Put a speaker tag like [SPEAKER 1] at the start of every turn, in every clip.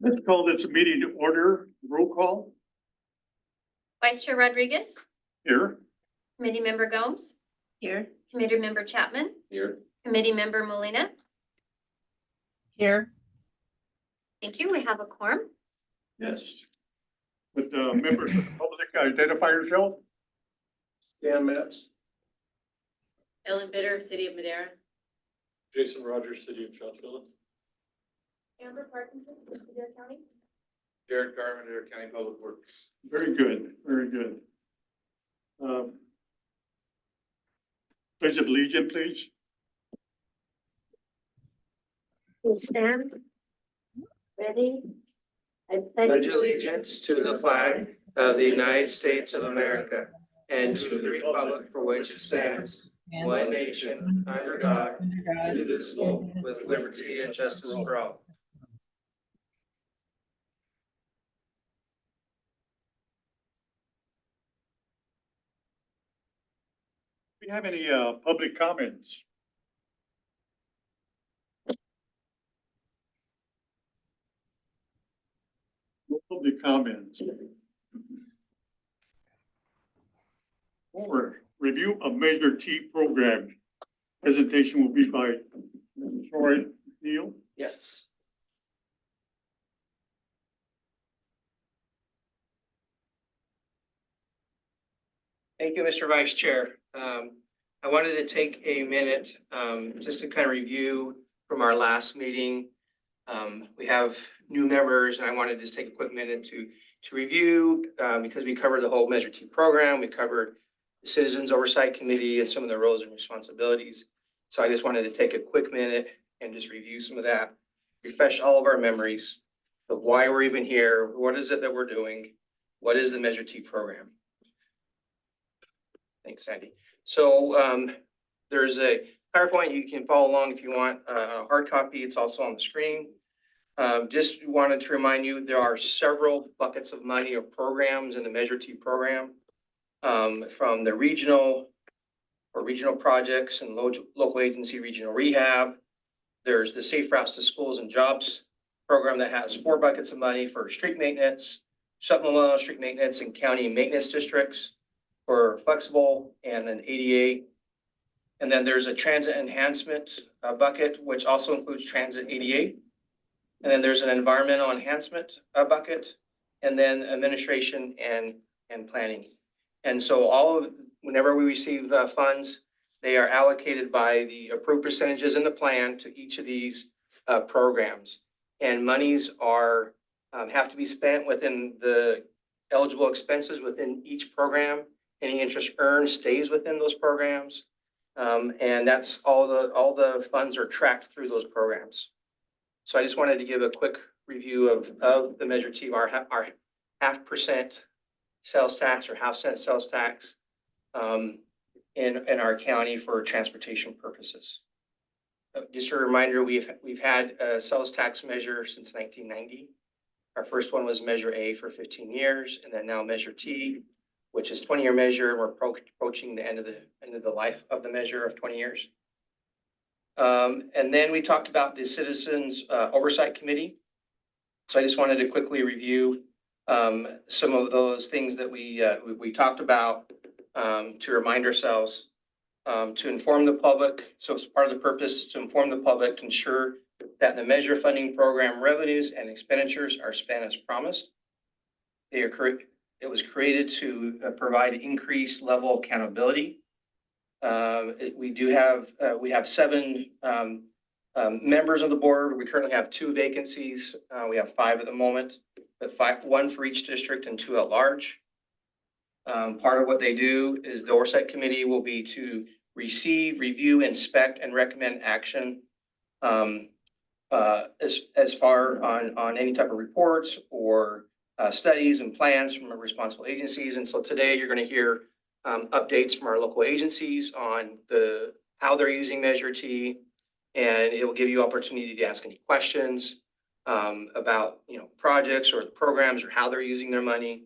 [SPEAKER 1] Let's call this meeting to order. Roll call
[SPEAKER 2] Vice Chair Rodriguez,
[SPEAKER 1] here.
[SPEAKER 2] Committee Member Gomes,
[SPEAKER 3] Here.
[SPEAKER 2] Committee Member Chapman,
[SPEAKER 1] Here.
[SPEAKER 2] Committee Member Molina.
[SPEAKER 3] Here.
[SPEAKER 2] Thank you. We have a quorum.
[SPEAKER 1] Yes. With members of the public identify yourself. Dan Metz.
[SPEAKER 2] Ellen Bitter, City of Madera.
[SPEAKER 4] Jason Rogers, City of Charlottesville.
[SPEAKER 2] Amber Parkinson, Madera County.
[SPEAKER 4] Derek Garman, Madera County Public Works.
[SPEAKER 1] Very good, very good. Pledge of allegiance, please.
[SPEAKER 3] Please stand. Ready? I
[SPEAKER 5] Pledge allegiance to the flag of the United States of America and to the republic for which it stands, one nation, under God, indivisible, with liberty and justice for all.
[SPEAKER 1] Do we have any public comments? No public comments. Or review of Measure T program. Presentation will be by Troy Neal.
[SPEAKER 5] Yes. Thank you, Mr. Vice Chair. I wanted to take a minute just to kind of review from our last meeting. We have new members, and I wanted to just take a quick minute to review because we covered the whole Measure T program. We covered the Citizens Oversight Committee and some of the roles and responsibilities. So I just wanted to take a quick minute and just review some of that, refresh all of our memories of why we're even here, what is it that we're doing, what is the Measure T program. Thanks, Sandy. So there's a PowerPoint you can follow along if you want a hard copy. It's also on the screen. Just wanted to remind you, there are several buckets of money or programs in the Measure T program, from the regional projects and local agency regional rehab. There's the Safe Routes to Schools and Jobs program that has 4 buckets of money for street maintenance, supplemental street maintenance, and county maintenance districts for flexible, and then ADA. And then there's a transit enhancement bucket, which also includes transit ADA. And then there's an environmental enhancement bucket, and then administration and planning. And so whenever we receive funds, they are allocated by the approved percentages in the plan to each of these programs. And monies are have to be spent within the eligible expenses within each program. Any interest earned stays within those programs. And that's all the funds are tracked through those programs. So I just wanted to give a quick review of the Measure T, our 0.5% sales tax or half-cent sales tax in our county for transportation purposes. Just a reminder, we've had a sales tax measure since 1990. Our first one was Measure A for 15 years, and then now Measure T, which is 20-year measure. We're approaching the end of the life of the measure of 20 years. And then we talked about the Citizens Oversight Committee. So I just wanted to quickly review some of those things that we talked about to remind ourselves, to inform the public. So it's part of the purpose to inform the public to ensure that the measure funding program revenues and expenditures are spent as promised. They are correct. It was created to provide increased level of accountability. We have 7 members of the board. We currently have 2 vacancies. We have 5 at the moment, but 1 for each district and 2 at large. Part of what they do is the Oversight Committee will be to receive, review, inspect, and recommend action as far on any type of reports or studies and plans from responsible agencies. And so today you're going to hear updates from our local agencies on how they're using Measure T, and it will give you opportunity to ask any questions about projects or programs or how they're using their money.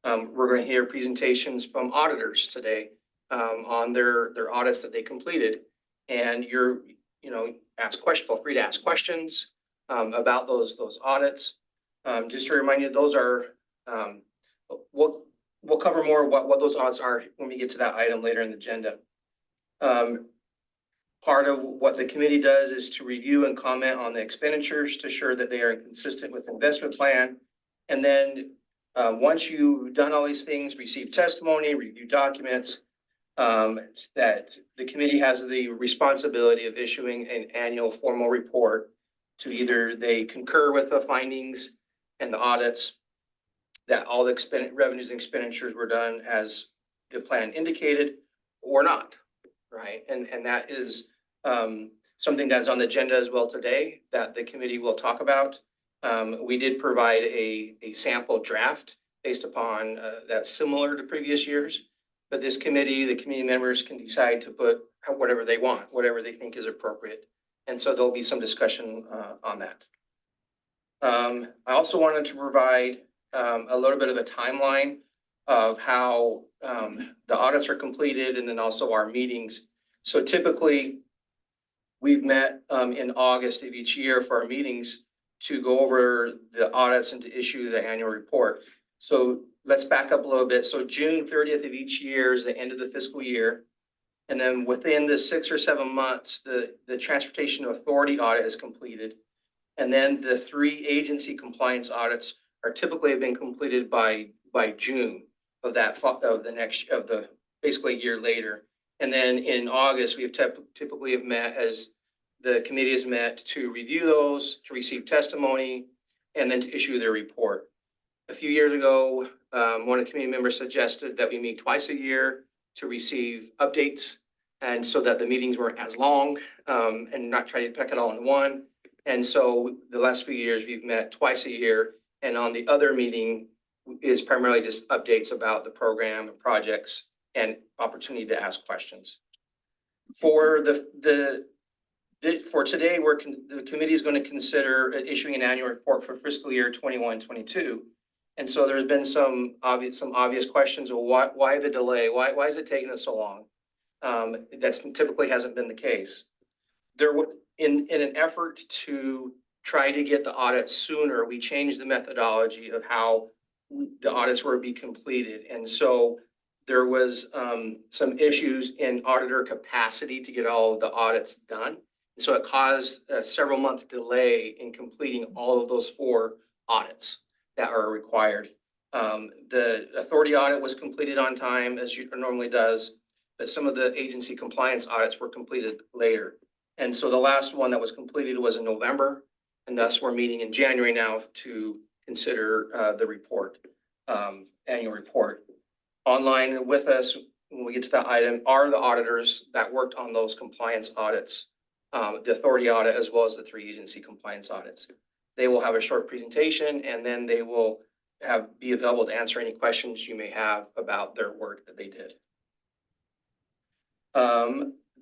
[SPEAKER 5] We're going to hear presentations from auditors today on their audits that they completed, and feel free to ask questions about those audits. Just to remind you, those are, we'll cover more what those audits are when we get to that item later in the agenda. Part of what the committee does is to review and comment on the expenditures to ensure that they are consistent with the investment plan. And then, once you've done all these things, receive testimony, review documents, that the committee has the responsibility of issuing an annual formal report to either they concur with the findings and the audits that all the revenues and expenditures were done as the plan indicated or not, right? And that is something that's on the agenda as well today that the committee will talk about. We did provide a sample draft based upon that's similar to previous years. But this committee, the committee members can decide to put whatever they want, whatever they think is appropriate. And so there'll be some discussion on that. I also wanted to provide a little bit of a timeline of how the audits are completed and then also our meetings. So typically, we've met in August of each year for our meetings to go over the audits and to issue the annual report. So let's back up a little bit. So June 30th of each year is the end of the fiscal year. And then within the 6 or 7 months, the Transportation Authority audit is completed. And then the 3 agency compliance audits are typically have been completed by June of the basically a year later. And then in August, we have typically have met as the committee has met to review those, to receive testimony, and then to issue their report. A few years ago, one of the committee members suggested that we meet twice a year to receive updates, and so that the meetings weren't as long and not try to pack it all in one. And so the last few years, we've met twice a year, and on the other meeting is primarily just updates about the program and projects and opportunity to ask questions. For for today, the committee is going to consider issuing an annual report for fiscal year 21-22. And so there's been some obvious questions of why the delay? Why is it taking us so long? That's typically hasn't been the case. In an effort to try to get the audit sooner, we changed the methodology of how the audits were to be completed. And so there was some issues in auditor capacity to get all of the audits done. So it caused a several month delay in completing all of those 4 audits that are required. The authority audit was completed on time, as it normally does, but some of the agency compliance audits were completed later. And so the last one that was completed was in November, and thus we're meeting in January now to consider the report, annual report. Online with us, when we get to that item, are the auditors that worked on those compliance audits, the authority audit, as well as the 3 agency compliance audits. They will have a short presentation, and then they will be available to answer any questions you may have about their work that they did.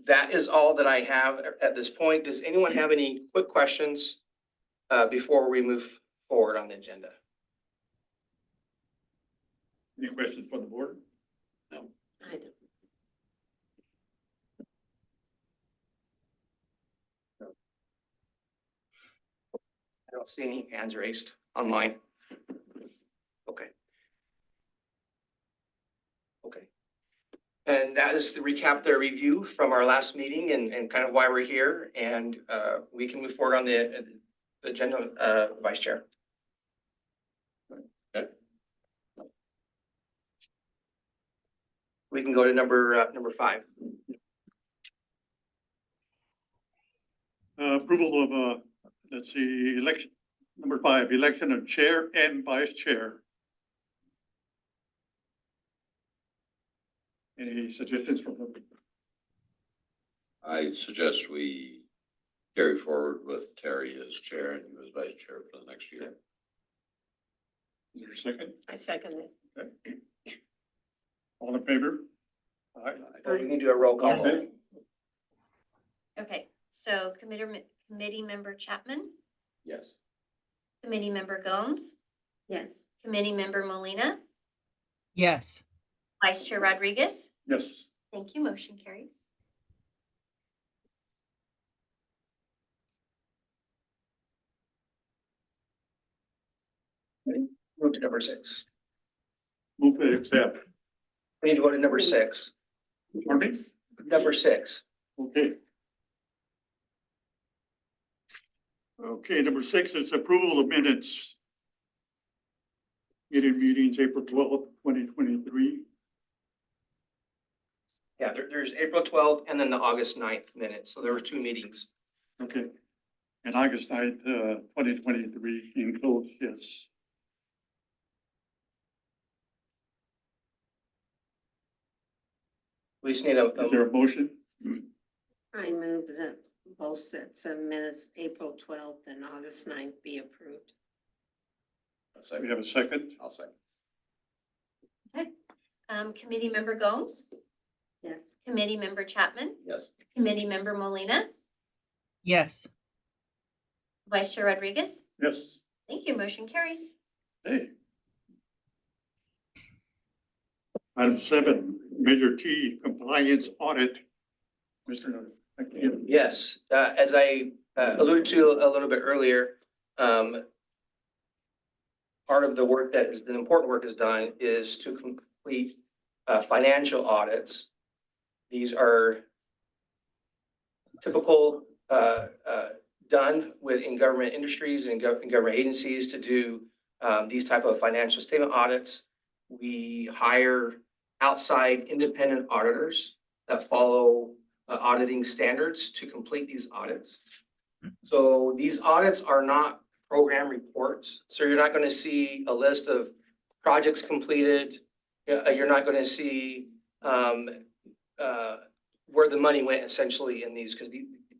[SPEAKER 5] That is all that I have at this point. Does anyone have any quick questions before we move forward on the agenda?
[SPEAKER 1] Any questions from the board?
[SPEAKER 3] I don't.
[SPEAKER 5] I don't see any hands raised online. Okay. Okay. And that is to recap the review from our last meeting and kind of why we're here. And we can move forward on the agenda, Vice Chair.
[SPEAKER 1] Okay.
[SPEAKER 5] We can go to number 5.
[SPEAKER 1] Approval of, let's see, election, number 5, election of chair and vice chair. Any suggestions from them?
[SPEAKER 6] I suggest we carry forward with Terry as chair and you as vice chair for the next year.
[SPEAKER 1] Is there a second?
[SPEAKER 3] I second it.
[SPEAKER 1] Okay. All in favor? Aye.
[SPEAKER 5] We can do a roll call.
[SPEAKER 1] Okay.
[SPEAKER 2] Okay, so committee member Chapman,
[SPEAKER 6] Yes.
[SPEAKER 2] committee member Gomes,
[SPEAKER 3] Yes.
[SPEAKER 2] committee member Molina,
[SPEAKER 7] Yes.
[SPEAKER 2] Vice Chair Rodriguez.
[SPEAKER 1] Yes.
[SPEAKER 2] Thank you. Motion carries.
[SPEAKER 5] Move to number 6.
[SPEAKER 1] Move to accept.
[SPEAKER 5] We need to go to number 6.
[SPEAKER 1] Pardon me?
[SPEAKER 5] Number 6.
[SPEAKER 1] Okay. Okay, number 6 is approval of minutes. Meetings April 12th, 2023.
[SPEAKER 5] Yeah, there's April 12th and then the August 9th minutes. So there were 2 meetings.
[SPEAKER 1] Okay. And August 9th, 2023 enclosed, yes.
[SPEAKER 5] We just need
[SPEAKER 1] Is there a motion?
[SPEAKER 3] I move that both sets of minutes, April 12th and August 9th, be approved.
[SPEAKER 1] We have a second?
[SPEAKER 6] I'll second.
[SPEAKER 2] Committee Member Gomes,
[SPEAKER 3] Yes.
[SPEAKER 2] Committee Member Chapman,
[SPEAKER 6] Yes.
[SPEAKER 2] Committee Member Molina,
[SPEAKER 7] Yes.
[SPEAKER 2] Vice Chair Rodriguez.
[SPEAKER 1] Yes.
[SPEAKER 2] Thank you. Motion carries.
[SPEAKER 1] Hey. Item 7, Measure T compliance audit. Mr. McKeon.
[SPEAKER 5] Yes, as I alluded to a little bit earlier, part of the work that is, the important work is done is to complete financial audits. These are typical done in government industries and government agencies to do these type of financial statement audits. We hire outside independent auditors that follow auditing standards to complete these audits. So these audits are not program reports. So you're not going to see a list of projects completed. You're not going to see where the money went essentially in these, because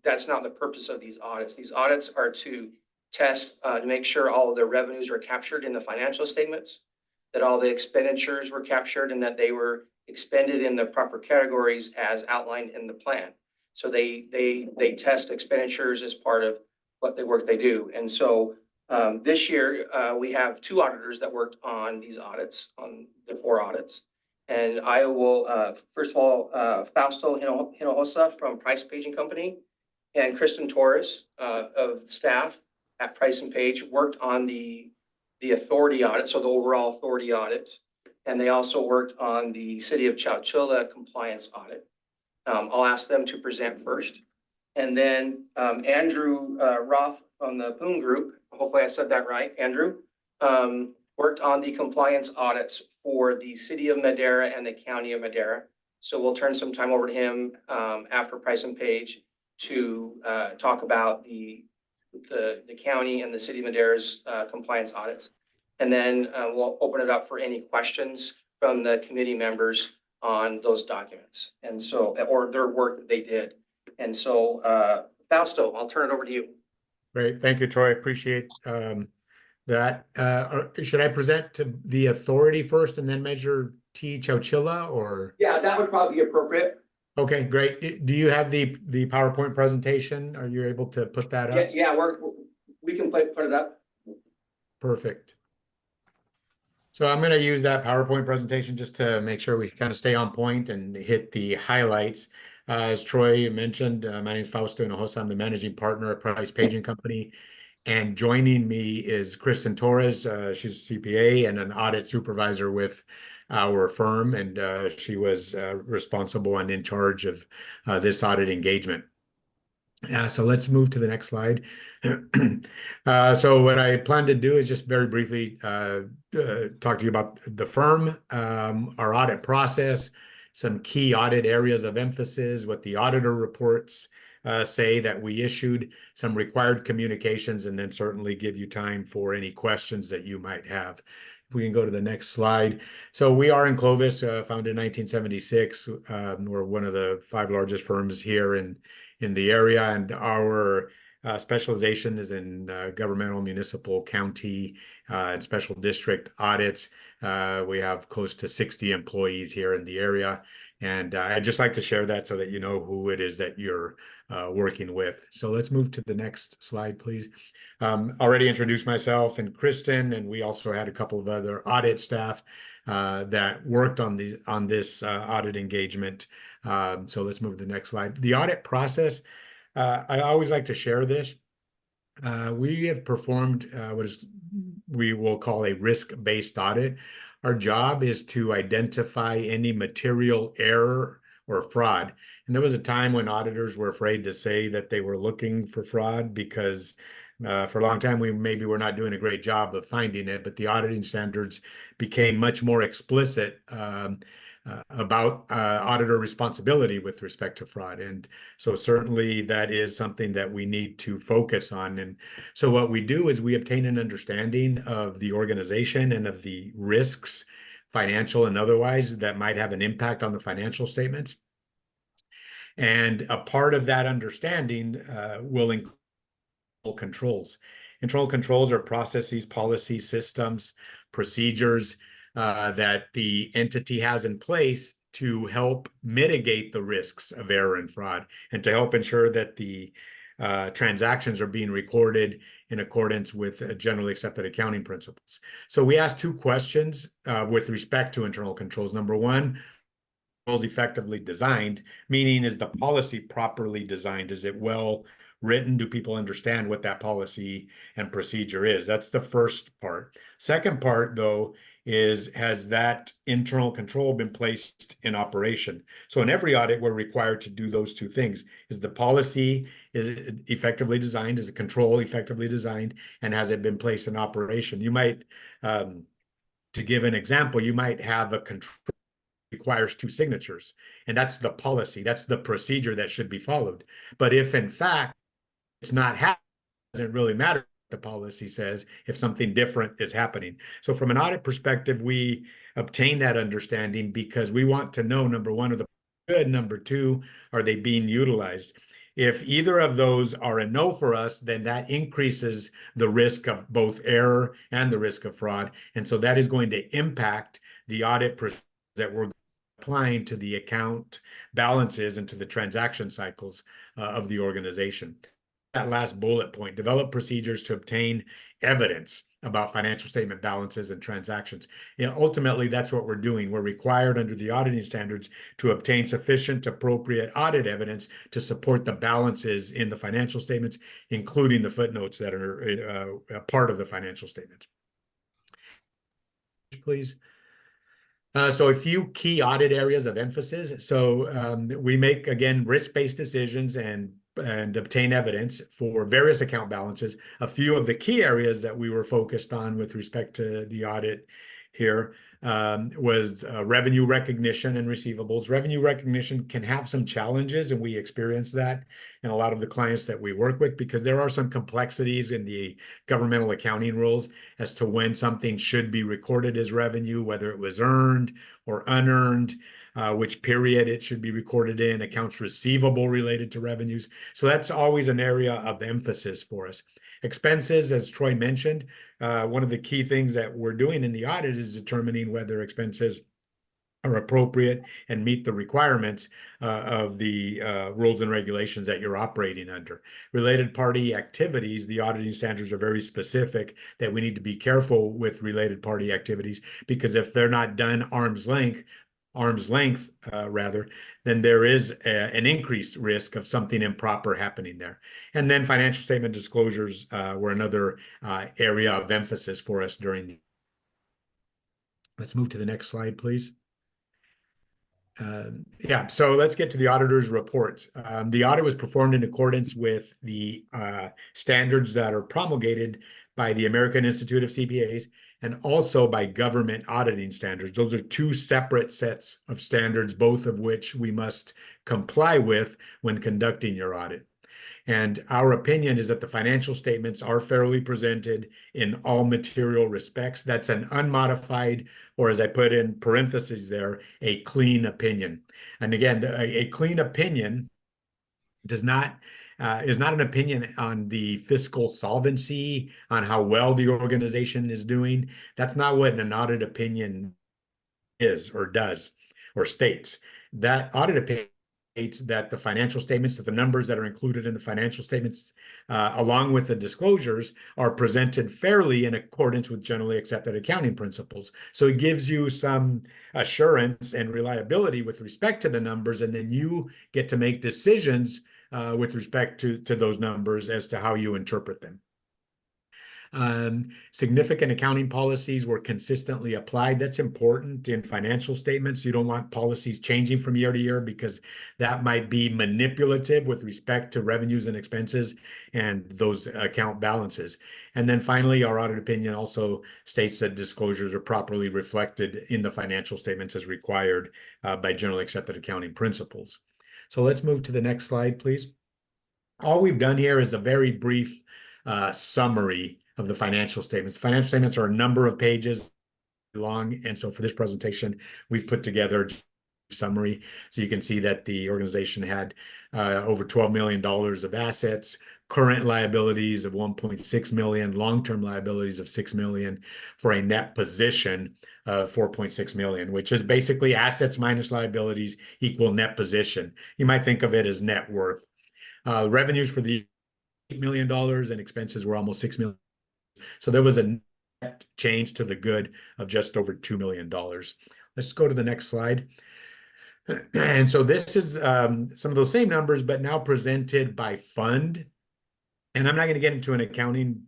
[SPEAKER 5] that's not the purpose of these audits. These audits are to test to make sure all of the revenues are captured in the financial statements, that all the expenditures were captured, and that they were expended in the proper categories as outlined in the plan. So they test expenditures as part of what the work they do. And so this year we have 2 auditors that worked on these audits, on the 4 audits. And I will first of all, Fausto Hinojosa from Price Paging Company and Kristen Torres of staff at Price and Page worked on the authority audit, so the overall authority audit. And they also worked on the City of Chowchilla compliance audit. I'll ask them to present first. And then Andrew Roth from the Boone Group, hopefully I said that right, Andrew, worked on the compliance audits for the City of Madera and the County of Madera. So we'll turn some time over to him after Price and Page to talk about the county and the City of Madera's compliance audits. And then we'll open it up for any questions from the committee members on those documents. And so, or their work that they did. And so, Fausto, I'll turn it over to you.
[SPEAKER 8] Great. Thank you, Troy. Appreciate that. Should I present to the authority first and then Measure T Chowchilla, or?
[SPEAKER 5] Yeah, that would probably be appropriate.
[SPEAKER 8] Okay, great. Do you have the PowerPoint presentation? Are you able to put that up?
[SPEAKER 5] Yeah, we can put it up.
[SPEAKER 8] Perfect. So I'm going to use that PowerPoint presentation just to make sure we kind of stay on point and hit the highlights. As Troy mentioned, my name is Fausto Hinojosa. I'm the managing partner at Price Paging Company. And joining me is Kristen Torres. She's a CPA and an audit supervisor with our firm. And she was responsible and in charge of this audit engagement. So let's move to the next slide. So what I plan to do is just very briefly talk to you about the firm, our audit process, some key audit areas of emphasis, what the auditor reports say that we issued, some required communications, and then certainly give you time for any questions that you might have. If we can go to the next slide. So we are in Clovis, founded in 1976. We're one of the 5 largest firms here in the area, and our specialization is in governmental, municipal, county, and special district audits. We have close to 60 employees here in the area, and I'd just like to share that so that you know who it is that you're working with. So let's move to the next slide, please. Already introduced myself and Kristen, and we also had a couple of other audit staff that worked on this audit engagement. So let's move to the next slide. The audit process, I always like to share this. We have performed what is we will call a risk-based audit. Our job is to identify any material error or fraud. And there was a time when auditors were afraid to say that they were looking for fraud because for a long time we maybe were not doing a great job of finding it, but the auditing standards became much more explicit about auditor responsibility with respect to fraud. And so certainly that is something that we need to focus on. And so what we do is we obtain an understanding of the organization and of the risks, financial and otherwise, that might have an impact on the financial statements. And a part of that understanding will include controls. Internal controls are processes, policies, systems, procedures that the entity has in place to help mitigate the risks of error and fraud and to help ensure that the transactions are being recorded in accordance with generally accepted accounting principles. So we ask two questions with respect to internal controls. Number one, effectively designed, meaning is the policy properly designed? Is it well written? Do people understand what that policy and procedure is? That's the first part. Second part, though, is has that internal control been placed in operation? So in every audit, we're required to do those two things. Is the policy is effectively designed? Is the control effectively designed? And has it been placed in operation? You might, to give an example, you might have a control requires two signatures, and that's the policy, that's the procedure that should be followed. But if in fact it's not happening, it doesn't really matter what the policy says if something different is happening. So from an audit perspective, we obtain that understanding because we want to know, number one, are the good, number two, are they being utilized? If either of those are a no for us, then that increases the risk of both error and the risk of fraud. And so that is going to impact the audit that we're applying to the account balances and to the transaction cycles of the organization. That last bullet point, develop procedures to obtain evidence about financial statement balances and transactions. Ultimately, that's what we're doing. We're required under the auditing standards to obtain sufficient appropriate audit evidence to support the balances in the financial statements, including the footnotes that are a part of the financial statements. Please. So a few key audit areas of emphasis. So we make, again, risk-based decisions and obtain evidence for various account balances. A few of the key areas that we were focused on with respect to the audit here was revenue recognition and receivables. Revenue recognition can have some challenges, and we experience that in a lot of the clients that we work with because there are some complexities in the governmental accounting rules as to when something should be recorded as revenue, whether it was earned or unearned, which period it should be recorded in, accounts receivable related to revenues. So that's always an area of emphasis for us. Expenses, as Troy mentioned, one of the key things that we're doing in the audit is determining whether expenses are appropriate and meet the requirements of the rules and regulations that you're operating under. Related party activities, the auditing standards are very specific that we need to be careful with related party activities because if they're not done arm's length, then there is an increased risk of something improper happening there. And then financial statement disclosures were another area of emphasis for us during the. Let's move to the next slide, please. Yeah, so let's get to the auditor's reports. The audit was performed in accordance with the standards that are promulgated by the American Institute of CPAs and also by government auditing standards. Those are two separate sets of standards, both of which we must comply with when conducting your audit. And our opinion is that the financial statements are fairly presented in all material respects. That's an unmodified, or as I put in parentheses there, a clean opinion. And again, a clean opinion is not an opinion on the fiscal solvency, on how well the organization is doing. That's not what an audit opinion is or does or states. That audit opinion states that the financial statements, that the numbers that are included in the financial statements, along with the disclosures, are presented fairly in accordance with generally accepted accounting principles. So it gives you some assurance and reliability with respect to the numbers, and then you get to make decisions with respect to those numbers as to how you interpret them. Significant accounting policies were consistently applied. That's important in financial statements. You don't want policies changing from year to year because that might be manipulative with respect to revenues and expenses and those account balances. And then finally, our audit opinion also states that disclosures are properly reflected in the financial statements as required by generally accepted accounting principles. So let's move to the next slide, please. All we've done here is a very brief summary of the financial statements. The financial statements are a number of pages long, and so for this presentation, we've put together a summary. So you can see that the organization had over $12 million of assets, current liabilities of 1.6 million, long-term liabilities of 6 million, for a net position of 4.6 million, which is basically assets minus liabilities equal net position. You might think of it as net worth. Revenues for the $8 million and expenses were almost 6 million. So there was a net change to the good of just over $2 million. Let's go to the next slide. And so this is some of those same numbers, but now presented by fund. And I'm not going to get into an accounting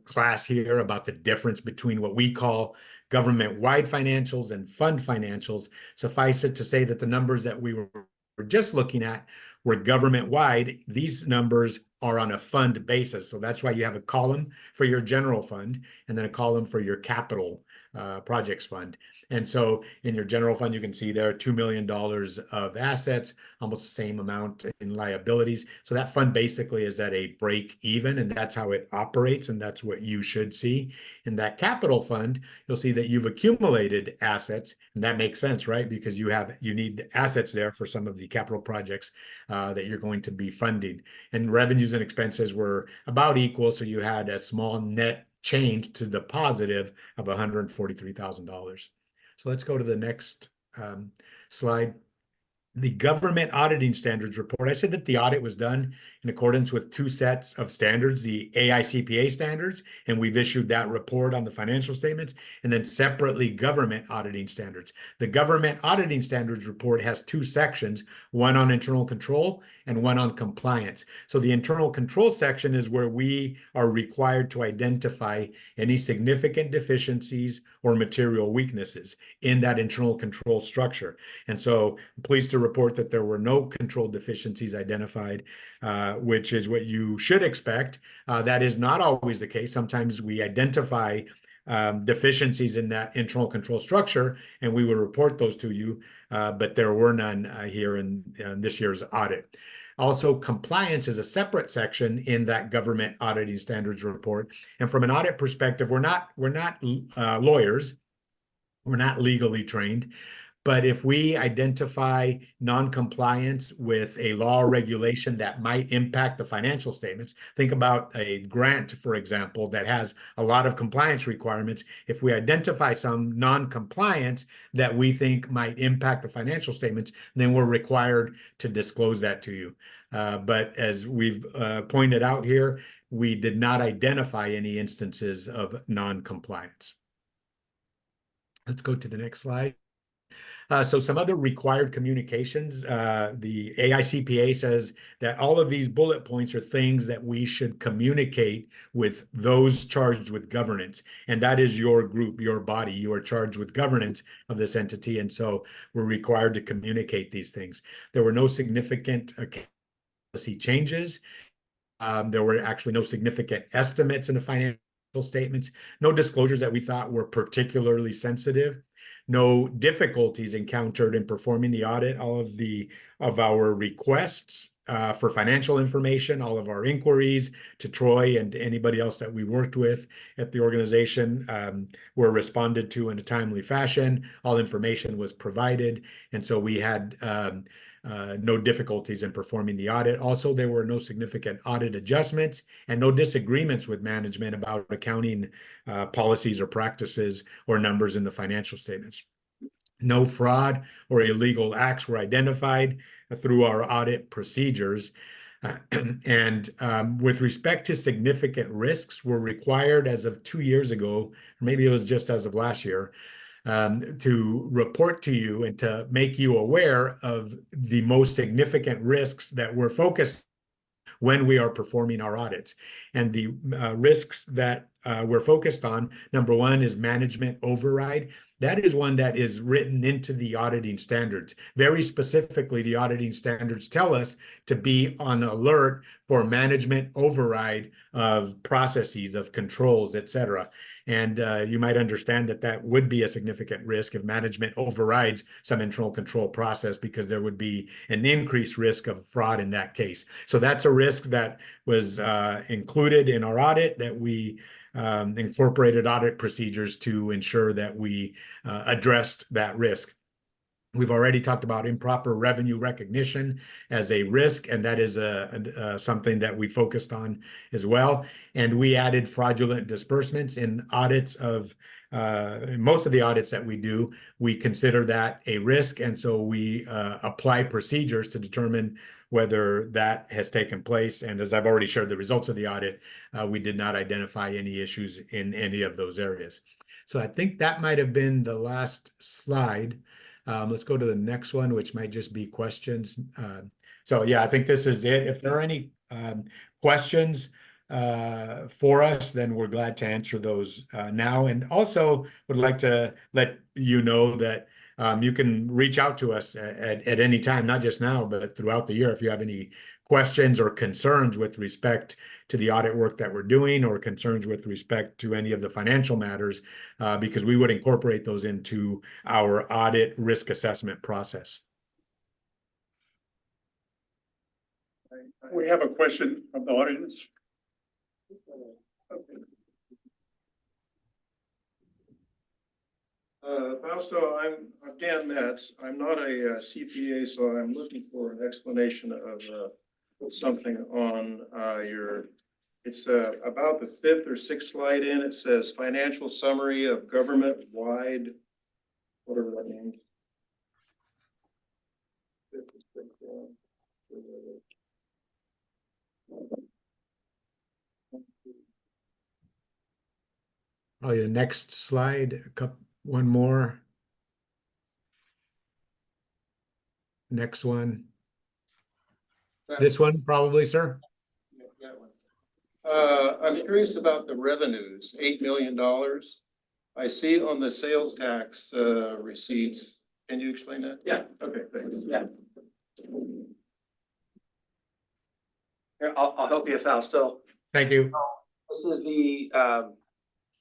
[SPEAKER 8] class here about the difference between what we call government-wide financials and fund financials. Suffice it to say that the numbers that we were just looking at were government-wide. These numbers are on a fund basis. So that's why you have a column for your general fund and then a column for your capital projects fund. And so in your general fund, you can see there are $2 million of assets, almost the same amount in liabilities. So that fund basically is at a break even, and that's how it operates, and that's what you should see. In that capital fund, you'll see that you've accumulated assets, and that makes sense, right? Because you need assets there for some of the capital projects that you're going to be funding. And revenues and expenses were about equal, so you had a small net change to the positive of $143,000. So let's go to the next slide. The government auditing standards report. I said that the audit was done in accordance with two sets of standards, the AICPA standards, and we've issued that report on the financial statements, and then separately government auditing standards. The government auditing standards report has two sections, one on internal control and one on compliance. So the internal control section is where we are required to identify any significant deficiencies or material weaknesses in that internal control structure. And so I'm pleased to report that there were no control deficiencies identified, which is what you should expect. That is not always the case. Sometimes we identify deficiencies in that internal control structure, and we will report those to you, but there were none here in this year's audit. Also, compliance is a separate section in that government auditing standards report. And from an audit perspective, we're not lawyers. We're not legally trained. But if we identify non-compliance with a law or regulation that might impact the financial statements, think about a grant, for example, that has a lot of compliance requirements. If we identify some non-compliance that we think might impact the financial statements, then we're required to disclose that to you. But as we've pointed out here, we did not identify any instances of non-compliance. Let's go to the next slide. So some other required communications, the AICPA says that all of these bullet points are things that we should communicate with those charged with governance. And that is your group, your body. You are charged with governance of this entity. And so we're required to communicate these things. There were no significant policy changes. There were actually no significant estimates in the financial statements, no disclosures that we thought were particularly sensitive, no difficulties encountered in performing the audit. All of our requests for financial information, all of our inquiries to Troy and to anybody else that we worked with at the organization were responded to in a timely fashion. All information was provided, and so we had no difficulties in performing the audit. Also, there were no significant audit adjustments and no disagreements with management about accounting policies or practices or numbers in the financial statements. No fraud or illegal acts were identified through our audit procedures. And with respect to significant risks, were required as of 2 years ago, or maybe it was just as of last year, to report to you and to make you aware of the most significant risks that we're focused when we are performing our audits. And the risks that we're focused on, number one is management override. That is one that is written into the auditing standards. Very specifically, the auditing standards tell us to be on alert for management override of processes, of controls, et cetera. And you might understand that that would be a significant risk if management overrides some internal control process, because there would be an increased risk of fraud in that case. So that's a risk that was included in our audit, that we incorporated audit procedures to ensure that we addressed that risk. We've already talked about improper revenue recognition as a risk, and that is something that we focused on as well. And we added fraudulent disbursements in audits of most of the audits that we do. We consider that a risk, and so we apply procedures to determine whether that has taken place. And as I've already shared the results of the audit, we did not identify any issues in any of those areas. So I think that might have been the last slide. Let's go to the next one, which might just be questions. So yeah, I think this is it. If there are any questions for us, then we're glad to answer those now. And also would like to let you know that you can reach out to us at any time, not just now, but throughout the year, if you have any questions or concerns with respect to the audit work that we're doing, or concerns with respect to any of the financial matters, because we would incorporate those into our audit risk assessment process.
[SPEAKER 1] We have a question from the audience. Fausto, I'm Dan Metz. I'm not a CPA, so I'm looking for an explanation of something on it's about the fifth or sixth slide in. It says financial summary of government-wide, whatever that means.
[SPEAKER 8] Oh, the next slide, one more. Next one. This one probably, sir.
[SPEAKER 1] That one. I'm curious about the revenues, $8 million. I see on the sales tax receipts. Can you explain that?
[SPEAKER 5] Yeah.
[SPEAKER 1] Okay, thanks.
[SPEAKER 5] Yeah. Here, I'll help you, Fausto.
[SPEAKER 8] Thank you.
[SPEAKER 5] This is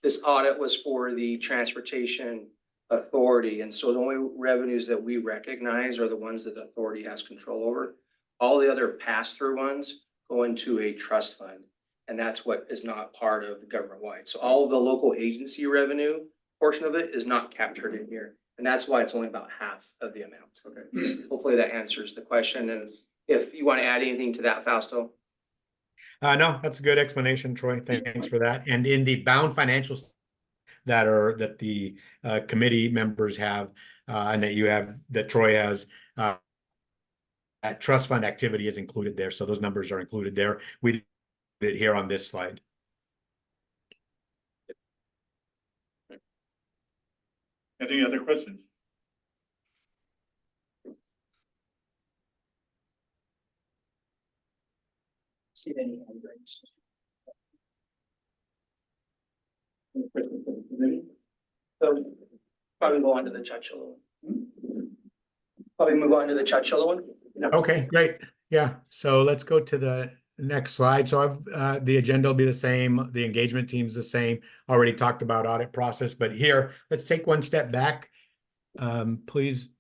[SPEAKER 5] this audit was for the Transportation Authority, and so the only revenues that we recognize are the ones that the authority has control over. All the other pass-through ones go into a trust fund, and that's what is not part of the government-wide. So all of the local agency revenue portion of it is not captured in here, and that's why it's only about half of the amount.
[SPEAKER 1] Okay.
[SPEAKER 5] Hopefully that answers the question, and if you want to add anything to that, Fausto.
[SPEAKER 8] No, that's a good explanation, Troy. Thanks for that. And in the bound financials that the committee members have, and that Troy has, that trust fund activity is included there. So those numbers are included there. We did it here on this slide.
[SPEAKER 1] Any other questions?
[SPEAKER 5] See any hand raised? So probably go on to the Chachilla one. Probably move on to the Chachilla one.
[SPEAKER 8] Okay, great. Yeah. So let's go to the next slide. So the agenda will be the same. The engagement team's the same. Already talked about audit process, but here, let's take one step back. Please,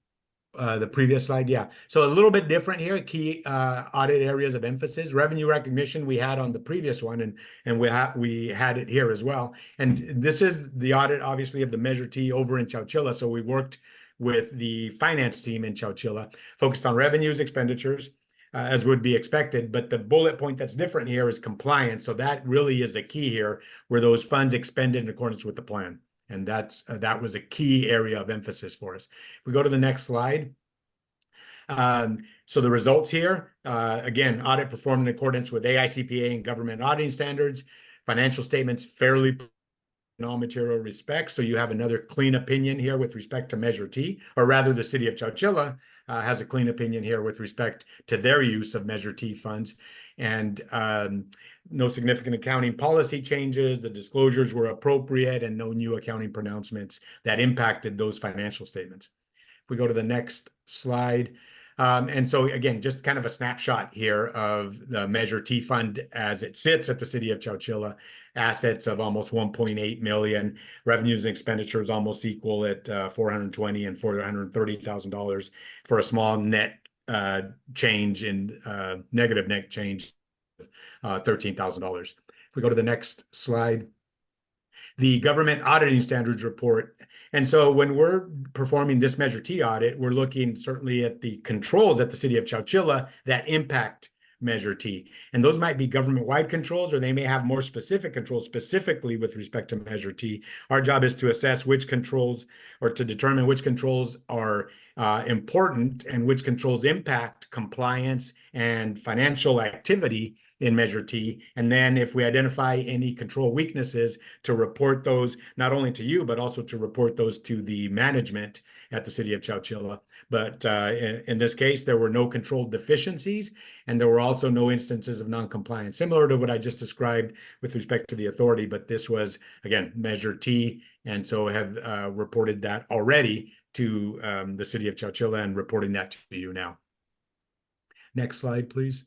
[SPEAKER 8] the previous slide. Yeah. So a little bit different here. Key audit areas of emphasis. Revenue recognition we had on the previous one, and we had it here as well. And this is the audit, obviously, of the Measure T over in Chowchilla. So we worked with the finance team in Chowchilla, focused on revenues, expenditures, as would be expected. But the bullet point that's different here is compliance. So that really is the key here, where those funds expended in accordance with the plan. And that was a key area of emphasis for us. If we go to the next slide. So the results here, again, audit performed in accordance with AICPA and government auditing standards, financial statements fairly in all material respects. So you have another clean opinion here with respect to Measure T, or rather the city of Chowchilla has a clean opinion here with respect to their use of Measure T funds. and no significant accounting policy changes. The disclosures were appropriate, and no new accounting pronouncements that impacted those financial statements. If we go to the next slide. And so again, just kind of a snapshot here of the Measure T fund as it sits at the city of Chowchilla. Assets of almost 1.8 million, revenues and expenditures almost equal at $420,000 and $430,000 for a small net change in negative net change, $13,000. If we go to the next slide. The government auditing standards report. And so when we're performing this Measure T audit, we're looking certainly at the controls at the city of Chowchilla that impact Measure T. And those might be government-wide controls, or they may have more specific controls specifically with respect to Measure T. Our job is to assess which controls, or to determine which controls are important and which controls impact compliance and financial activity in Measure T. And then if we identify any control weaknesses, to report those not only to you, but also to report those to the management at the city of Chowchilla. But in this case, there were no control deficiencies, and there were also no instances of non-compliance, similar to what I just described with respect to the authority. But this was, again, Measure T, and so have reported that already to the city of Chowchilla and reporting that to you now. Next slide, please.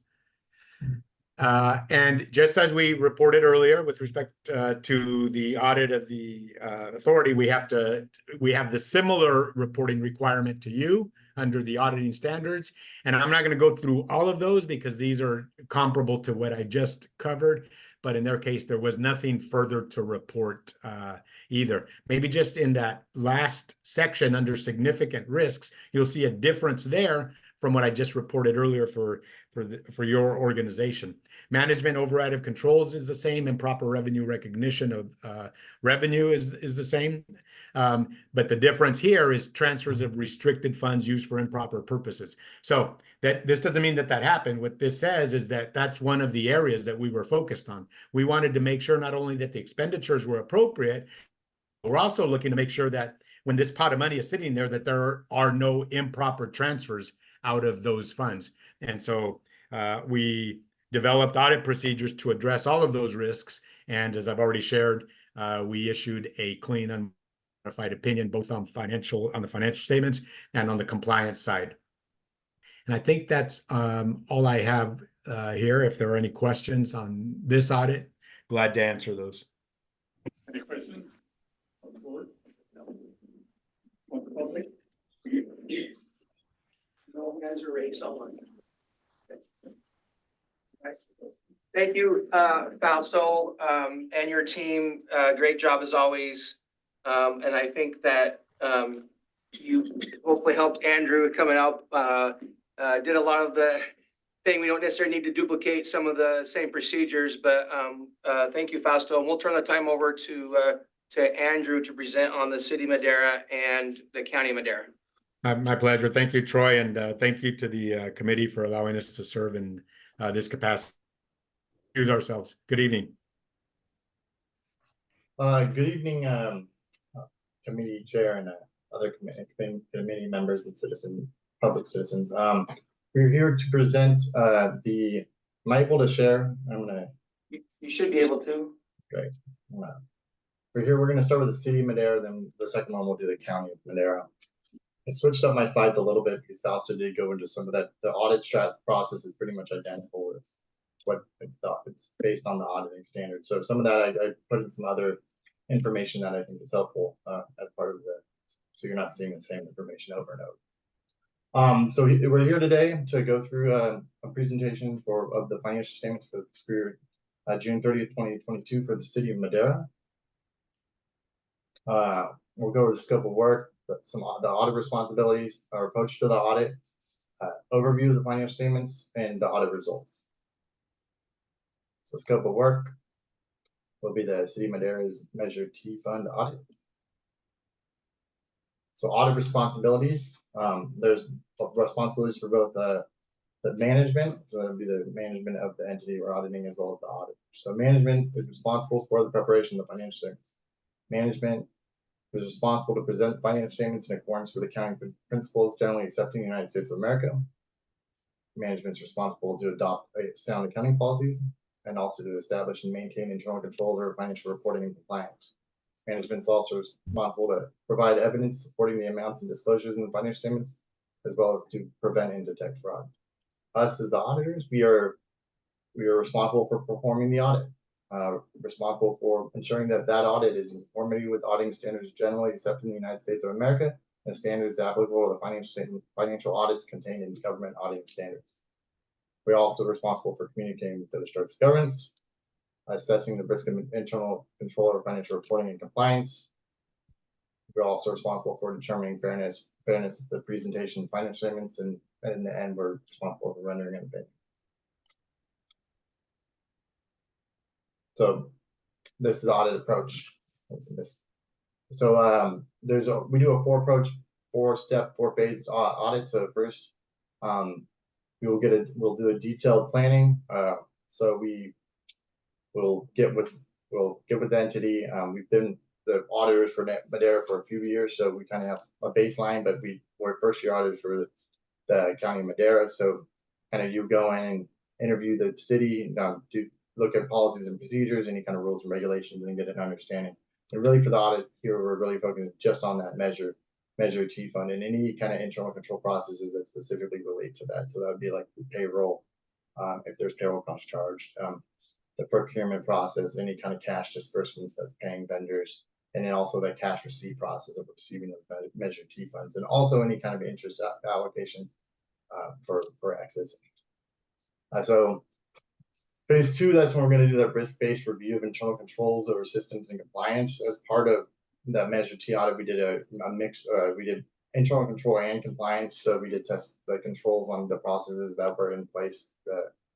[SPEAKER 8] And just as we reported earlier with respect to the audit of the authority, we have the similar reporting requirement to you under the auditing standards. And I'm not going to go through all of those because these are comparable to what I just covered. But in their case, there was nothing further to report either. Maybe just in that last section under significant risks, you'll see a difference there from what I just reported earlier for your organization. Management override of controls is the same, and proper revenue recognition of revenue is the same. But the difference here is transfers of restricted funds used for improper purposes. So that this doesn't mean that happened. What this says is that that's one of the areas that we were focused on. We wanted to make sure not only that the expenditures were appropriate, but we're also looking to make sure that when this pot of money is sitting there, that there are no improper transfers out of those funds. And so we developed audit procedures to address all of those risks. And as I've already shared, we issued a clean, unmodified opinion, both on the financial statements and on the compliance side. And I think that's all I have here. If there are any questions on this audit, glad to answer those.
[SPEAKER 4] Any questions on the board? No. On the public?
[SPEAKER 5] No hands are raised on one. Thank you, Fausto, and your team. Great job as always. And I think that you hopefully helped Andrew coming up. Did a lot of the thing. We don't necessarily need to duplicate some of the same procedures, but thank you, Fausto. And we'll turn the time over to Andrew to present on the City of Madera and the County of Madera.
[SPEAKER 8] My pleasure. Thank you, Troy, and thank you to the committee for allowing us to serve in this capacity. Use ourselves. Good evening.
[SPEAKER 9] Good evening, committee chair and other committee members and public citizens. We're here to present am I able to share?
[SPEAKER 5] You should be able to.
[SPEAKER 9] Great. We're going to start with the City of Madera, then the second one we'll do the County of Madera. I switched up my slides a little bit because Fausto did go into some of that. The audit strat process is pretty much identical. It's based on the auditing standards. So some of that I put in some other information that I think is helpful as part of so you're not seeing the same information over and over. So we're here today to go through a presentation of the financial statements for the period June 30th, 2022 for the City of Madera. We'll go over the scope of work, the audit responsibilities, our approach to the audit, overview of the financial statements, and the audit results. So scope of work will be the City of Madera's Measure T fund audit. So audit responsibilities, there's responsibilities for both the management, so it'll be the management of the entity we're auditing as well as the audit. So management is responsible for the preparation of the financial statements. Management is responsible to present financial statements in accordance with accounting principles generally accepted in the United States of America. management's responsible to adopt sound accounting policies and also to establish and maintain internal controls over financial reporting and compliance. Management's also responsible to provide evidence supporting the amounts and disclosures in the financial statements, as well as to prevent and detect fraud. Us as the auditors, we are responsible for performing the audit, responsible for ensuring that audit is in conformity with auditing standards generally accepted in the United States of America and standards applicable to financial audits contained in government auditing standards. We're also responsible for communicating with the district governments, assessing the risk of internal control over financial reporting and compliance. We're also responsible for determining fairness of the presentation of financial statements, and in the end, we're responsible for rendering an opinion. So this is audit approach. So we do a four-phase audit. So first, we'll do a detailed planning. So we'll get with the entity. We've been the auditors for Madera for a few years, so we kind of have a baseline, but we're first year auditors for the county of Madera. So kind of you go in and interview the city, look at policies and procedures, any kind of rules and regulations, and get an understanding. And really for the audit here, we're really focused just on that Measure T fund and any kind of internal control processes that specifically relate to that. So that would be like payroll, if there's payroll costs charged, the procurement process, any kind of cash disbursements that's paying vendors, and then also the cash receipt process of receiving those Measure T funds, and also any kind of interest allocation for excess. So phase 2, that's when we're going to do that risk-based review of internal controls over systems and compliance. As part of that Measure T audit, we did a mix. We did internal control and compliance. So we did test the controls on the processes that were in place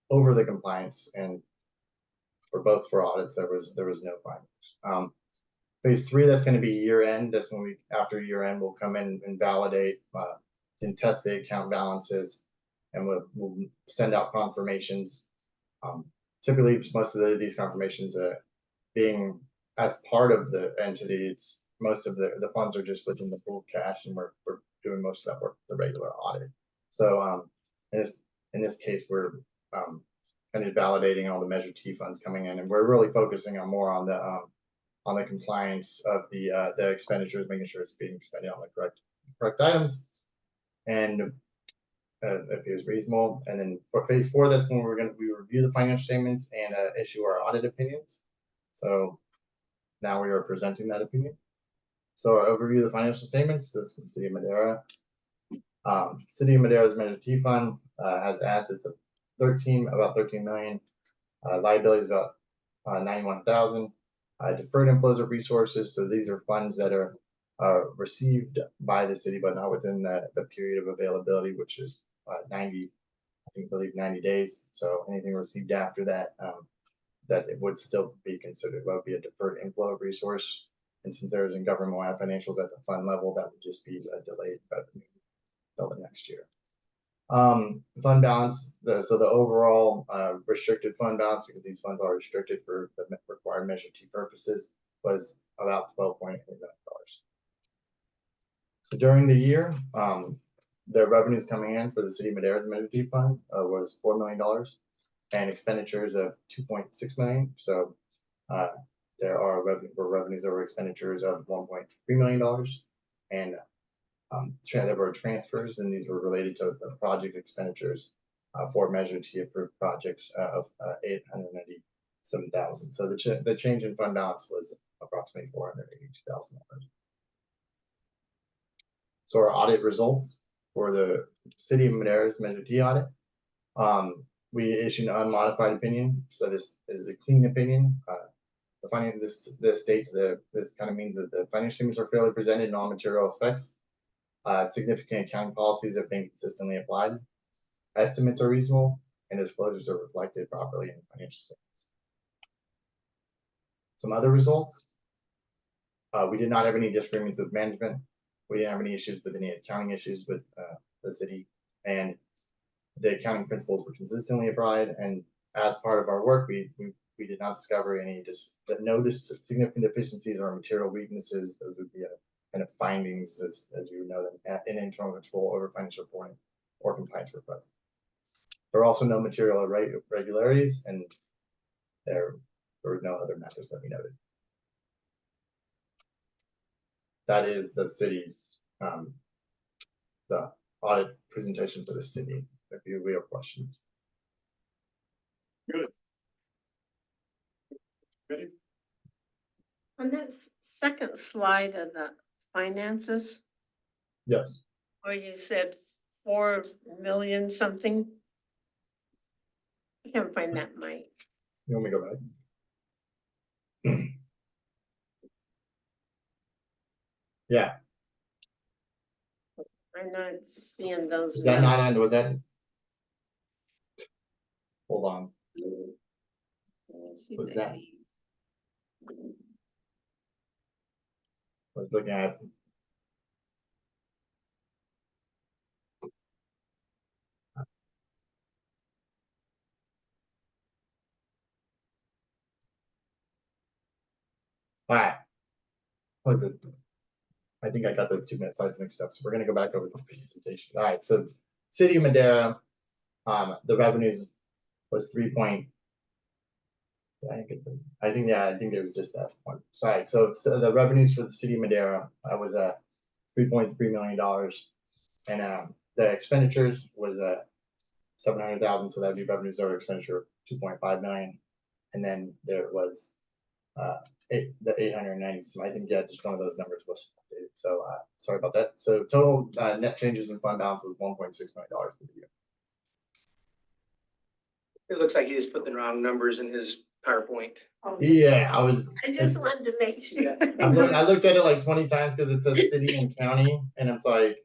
[SPEAKER 9] over the compliance, and for audits, there was no findings. Phase 3, that's going to be year end. That's when after year end, we'll come in and validate and test the account balances, and we'll send out confirmations. Typically, most of these confirmations being as part of the entity, most of the funds are just within the pool cash, and we're doing most of that work with the regular audit. So in this case, we're kind of validating all the Measure T funds coming in, and we're really focusing more on the compliance of the expenditures, making sure it's being spent on the correct items, and if it was reasonable. And then for phase 4, that's when we review the financial statements and issue our audit opinions. So now we are presenting that opinion. So I'll overview the financial statements. This is from City of Madera. City of Madera's Measure T fund has assets of about 13 million. Liabilities about 91,000. Deferred inflows of resources. So these are funds that are received by the city, but not within the period of availability, which is 90 days. So anything received after that, that it would still be considered would be a deferred inflow of resource. And since there isn't government-wide financials at the fund level, that would just be a delayed revenue until the next year. Fund balance, so the overall restricted fund balance, because these funds are restricted for the required Measure T purposes, was about $12.8 million. So during the year, the revenues coming in for the City of Madera's Measure T fund was $4 million, and expenditures of $2.6 million. So there are revenues over expenditures of $1.3 million, and there were transfers, and these were related to the project expenditures for Measure T approved projects of $897,000. So the change in fund balance was approximately $482,000. So our audit results for the City of Madera's Measure T audit, we issued an unmodified opinion. So this is a clean opinion. This states that this kind of means that the financial statements are fairly presented in all material aspects. Significant accounting policies have been consistently applied. Estimates are reasonable, and disclosures are reflected properly in financial statements. Some other results. We did not have any disagreements with management. We didn't have any issues with any accounting issues with the city, and the accounting principles were consistently applied. And as part of our work, we did not discover any significant deficiencies or material weaknesses. Those would be kind of findings, as you know, in internal control over financial reporting or compliance requests. There were also no material irregularities, and there were no other matters that we noted. That is the city's, the audit presentation for the city. If you have questions.
[SPEAKER 4] Good. Ready?
[SPEAKER 3] On that second slide of the finances,
[SPEAKER 9] Yes.
[SPEAKER 3] where you said 4 million something. I can't find that, Mike.
[SPEAKER 9] You want me to go back? Yeah.
[SPEAKER 3] I'm not seeing those.
[SPEAKER 9] Is that not on? Was that? Hold on. Was that? I was looking at. All right. Oh, good. I think I got the 2 minute slides mixed up. So we're gonna go back over to the presentation. All right. So City of Madera, the revenues was 3 point. I think it was, I think it was just that one side. So the revenues for the City of Madera was $3.3 million, and the expenditures was 700,000. So that'd be revenues over expenditure 2.5 million, and then there was the 890. So I think just one of those numbers was updated. So sorry about that. So total net changes in fund balance was $1.6 million for the year.
[SPEAKER 5] It looks like he just put the round numbers in his PowerPoint.
[SPEAKER 9] Yeah, I was.
[SPEAKER 3] I just wanted to make sure.
[SPEAKER 9] I looked at it like 20 times because it says city and county, and it's like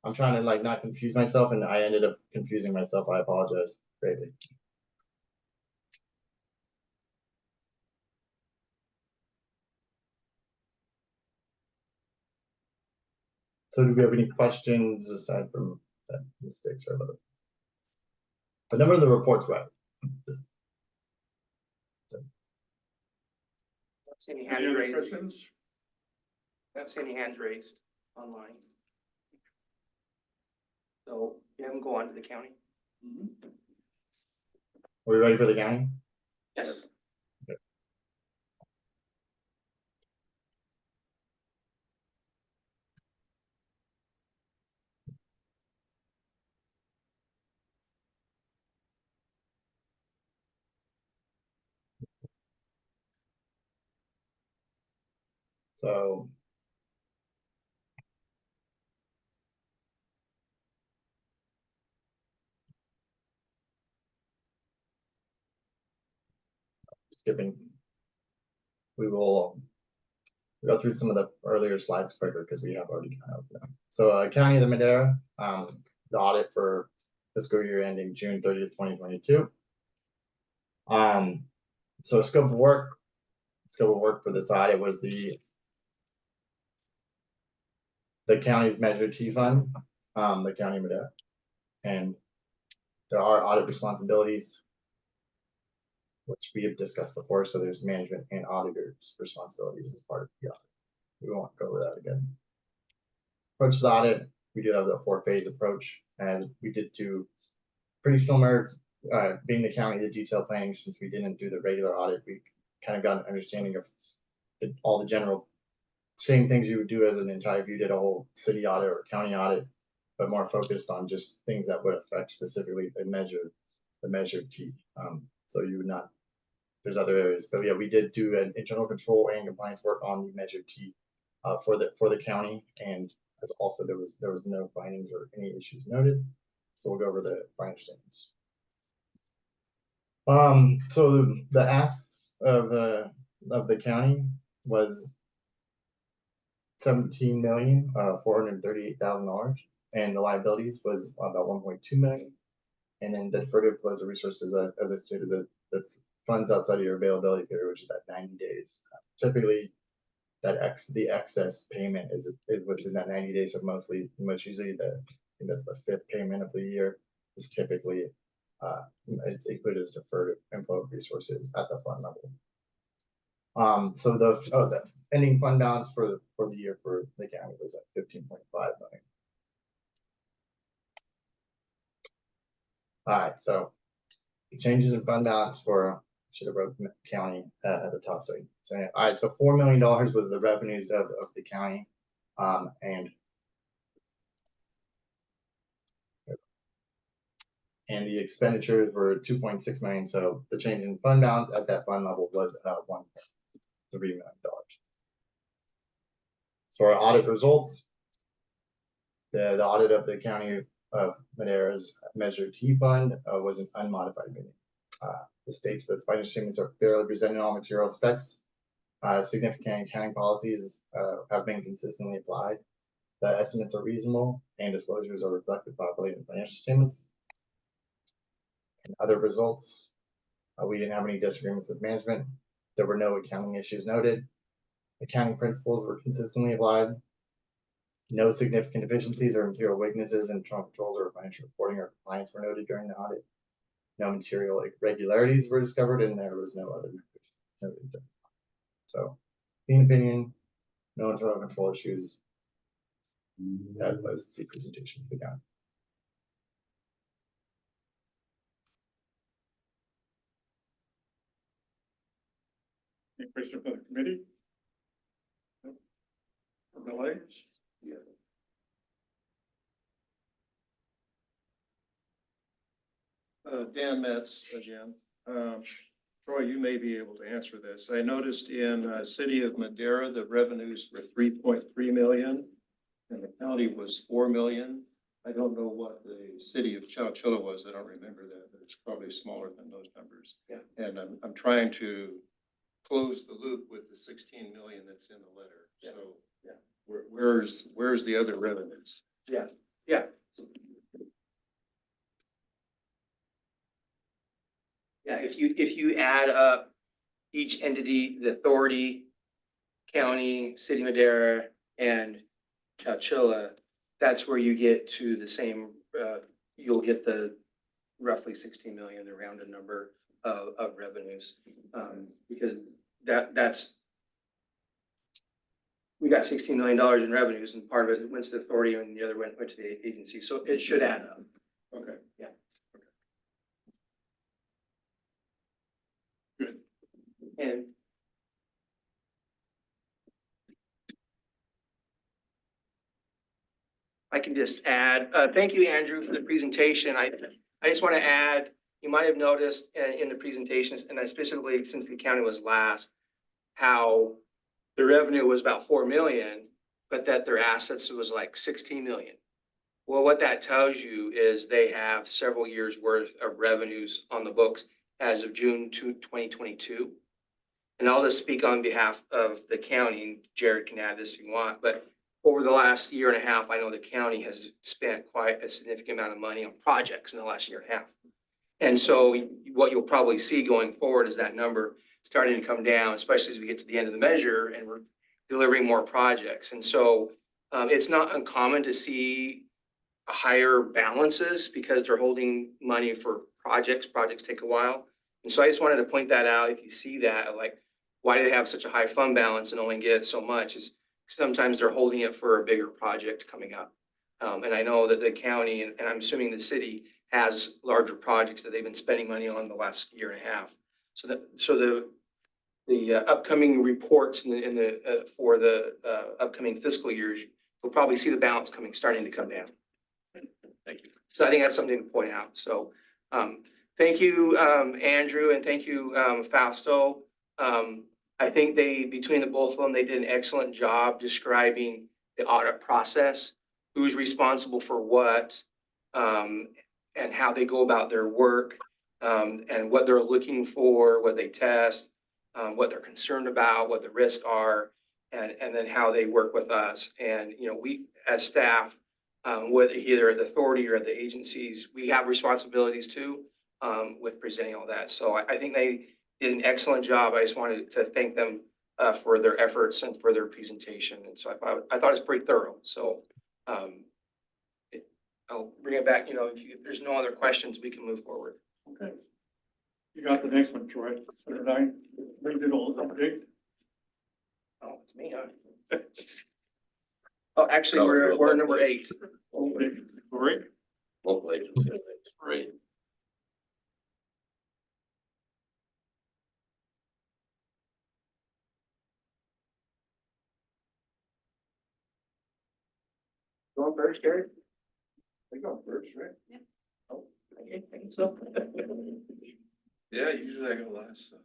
[SPEAKER 9] I'm trying to like not confuse myself, and I ended up confusing myself. I apologize greatly. So do we have any questions aside from that mistakes or other? The number of the report's right. This-
[SPEAKER 5] Not seeing any
[SPEAKER 4] Any
[SPEAKER 5] hands
[SPEAKER 4] other
[SPEAKER 5] raised.
[SPEAKER 4] questions?
[SPEAKER 5] Not seeing any hands raised online. So you have them go on to the county.
[SPEAKER 4] Mhm.
[SPEAKER 9] Are we ready for the county?
[SPEAKER 5] Yes.
[SPEAKER 9] So skipping, we will go through some of the earlier slides quicker because we have already kind of them. So County of the Madera, the audit for fiscal year ending June 30th, 2022. So scope of work for this audit was the county's Measure T fund, the County of Madera, and there are audit responsibilities, which we have discussed before. So there's management and auditors' responsibilities as part of the audit. We won't go over that again. Approach to the audit, we do have the 4-phase approach, and we did do pretty similar. Being the county, the detailed planning, since we didn't do the regular audit, we kind of got an understanding of all the general same things you would do as an entire, if you did a whole city audit or county audit, but more focused on just things that would affect specifically the measure T. So you would not, there's other areas, but yeah, we did do an internal control and compliance work on the measure T for the county, and as also there was no findings or any issues noted. So we'll go over the finding statements. So the asks of the county was $17,438,000, and the liabilities was about 1.2 million. And then the deferred flows of resources, as I stated, that's funds outside of your availability period, which is at 90 days. Typically, the excess payment is within that 90 days. So most usually that's the 5th payment of the year is typically it's included as deferred inflow of resources at the fund level. So the ending fund balance for the year for the county was at 15.5 million. Alright, so the changes in fund balance for, should have wrote county at the top, so you say, alright, so $4 million was the revenues of the county. And the expenditures were 2.6 million, so the change in fund balance at that fund level was $1.3 million. So our audit results, the audit of the county of Madera's Measure T fund was an unmodified meeting. The states that financial statements are fairly presented in all material specs. Significant accounting policies have been consistently applied. The estimates are reasonable and disclosures are reflected properly in financial statements. And other results, we didn't have any disagreements with management. There were no accounting issues noted. Accounting principles were consistently applied. No significant deficiencies or material weaknesses in internal controls or financial reporting or compliance were noted during the audit. No material irregularities were discovered, and there was no other noted. So, in opinion, no internal control issues. That was the presentation for the county.
[SPEAKER 4] Any question from the committee? No? From the ladies? Yeah.
[SPEAKER 1] Dan Metz again. Troy, you may be able to answer this. I noticed in City of Madera, the revenues were 3.3 million and the county was 4 million. I don't know what the city of Chowchilla was. I don't remember that, but it's probably smaller than those numbers.
[SPEAKER 5] Yeah.
[SPEAKER 1] And I'm trying to close the loop with the 16 million that's in the letter.
[SPEAKER 5] Yeah.
[SPEAKER 1] So
[SPEAKER 5] Yeah.
[SPEAKER 1] where's the other revenues?
[SPEAKER 5] Yeah. Yeah, if you add up each entity, the authority, county, city of Madera, and Chowchilla, that's where you get to the same, you'll get the roughly 16 million, the rounded number of revenues. Because that's, we got $16 million in revenues, and part of it went to the authority and the other went to the agency. So it should add up.
[SPEAKER 1] Okay.
[SPEAKER 5] Yeah.
[SPEAKER 4] Good.
[SPEAKER 5] And I can just add, thank you, Andrew, for the presentation. I just want to add, you might have noticed in the presentations, and specifically since the county was last, how the revenue was about 4 million, but that their assets was like 16 million. Well, what that tells you is they have several years worth of revenues on the books as of June 2022. And I'll just speak on behalf of the county. Jared can add this if you want, but over the last year and a half, I know the county has spent quite a significant amount of money on projects in the last year and a half. And so what you'll probably see going forward is that number starting to come down, especially as we get to the end of the measure and we're delivering more projects. And so it's not uncommon to see higher balances because they're holding money for projects. Projects take a while. And so I just wanted to point that out. If you see that, like, why do they have such a high fund balance and only get so much? Is sometimes they're holding it for a bigger project coming up. And I know that the county, and I'm assuming the city, has larger projects that they've been spending money on the last year and a half. So the upcoming reports in the for the upcoming fiscal years, we'll probably see the balance starting to come down.
[SPEAKER 6] Thank you.
[SPEAKER 5] So I think that's something to point out. So thank you, Andrew, and thank you, Fausto. I think between the both of them, they did an excellent job describing the audit process, who's responsible for what, and how they go about their work, and what they're looking for, what they test, what they're concerned about, what the risks are, and then how they work with us. And, you know, we as staff, whether either at the authority or at the agencies, we have responsibilities too, with presenting all that. So I think they did an excellent job. I just wanted to thank them for their efforts and for their presentation. And so I thought it was pretty thorough. So I'll bring it back. You know, if there's no other questions, we can move forward.
[SPEAKER 4] Okay. You got the next one, Troy. Number 9, regional update.
[SPEAKER 5] Oh, it's me, huh? Oh, actually, we're number 8.
[SPEAKER 4] Okay, Lori?
[SPEAKER 6] Local agency, right?
[SPEAKER 1] Going first, Gary? I go first, right?
[SPEAKER 2] Yeah.
[SPEAKER 1] Oh, I think so.
[SPEAKER 10] Yeah, usually I go last, so.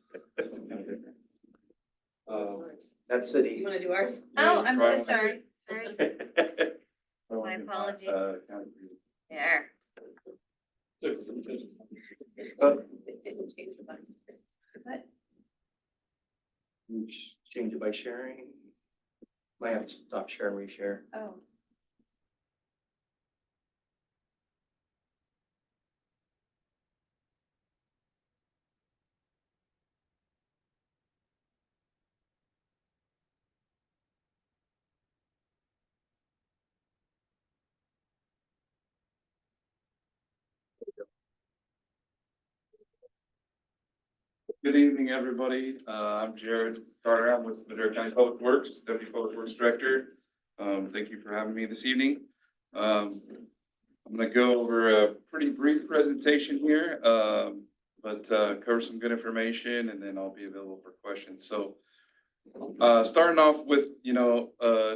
[SPEAKER 5] That's city.
[SPEAKER 2] You wanna do ours?
[SPEAKER 10] Yeah,
[SPEAKER 2] Oh,
[SPEAKER 10] you
[SPEAKER 2] I'm so
[SPEAKER 10] probably-
[SPEAKER 2] sorry. Sorry. My apologies. There. What?
[SPEAKER 5] Change it by sharing. Might have to stop share and reshare.
[SPEAKER 2] Oh.
[SPEAKER 10] Good evening, everybody. I'm Jared Carter. I'm with Madera County Public Works, Deputy Public Works Director. Thank you for having me this evening. I'm gonna go over a pretty brief presentation here, but cover some good information, and then I'll be available for questions. So, starting off with,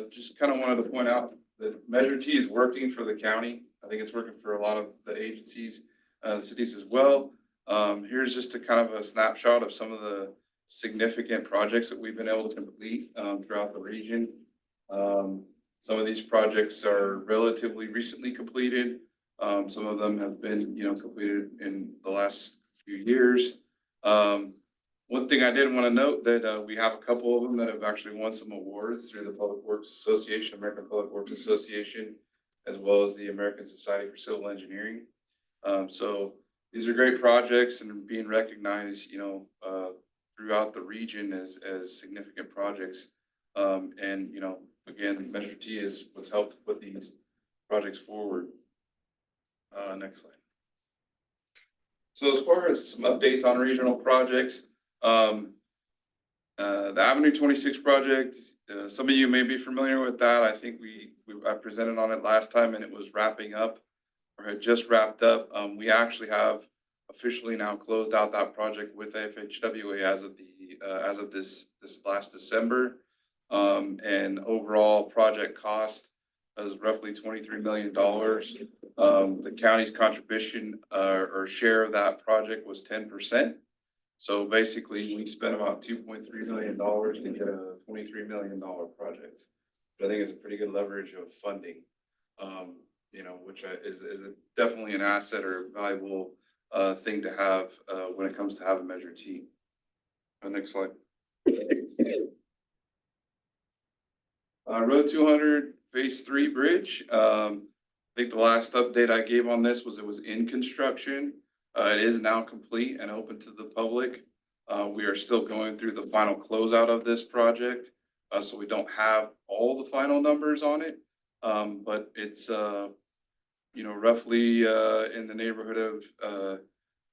[SPEAKER 10] just kind of wanted to point out that Measure T is working for the county. I think it's working for a lot of the agencies, the cities as well. Here's just a kind of a snapshot of some of the significant projects that we've been able to complete throughout the region. Some of these projects are relatively recently completed. Some of them have been, completed in the last few years. One thing I did want to note that we have a couple of them that have actually won some awards through the Public Works Association, American Public Works Association, as well as the American Society for Civil Engineering. So these are great projects and are being recognized, throughout the region as significant projects. And, again, Measure T is what's helped put these projects forward. Next slide. So as far as some updates on regional projects, the Avenue 26 project, some of you may be familiar with that. I think I presented on it last time and it was wrapping up or had just wrapped up. We actually have officially now closed out that project with FHWA as of this last December. And overall project cost is roughly $23 million. The county's contribution or share of that project was 10%. So basically, we spent about $2.3 million to get a $23 million project. Which I think is a pretty good leverage of funding, which is definitely an asset or valuable thing to have when it comes to having Measure T. Next slide. Road 200 Phase 3 bridge. I think the last update I gave on this was it was in construction. It is now complete and open to the public. We are still going through the final closeout of this project. So we don't have all the final numbers on it. But it's, roughly in the neighborhood of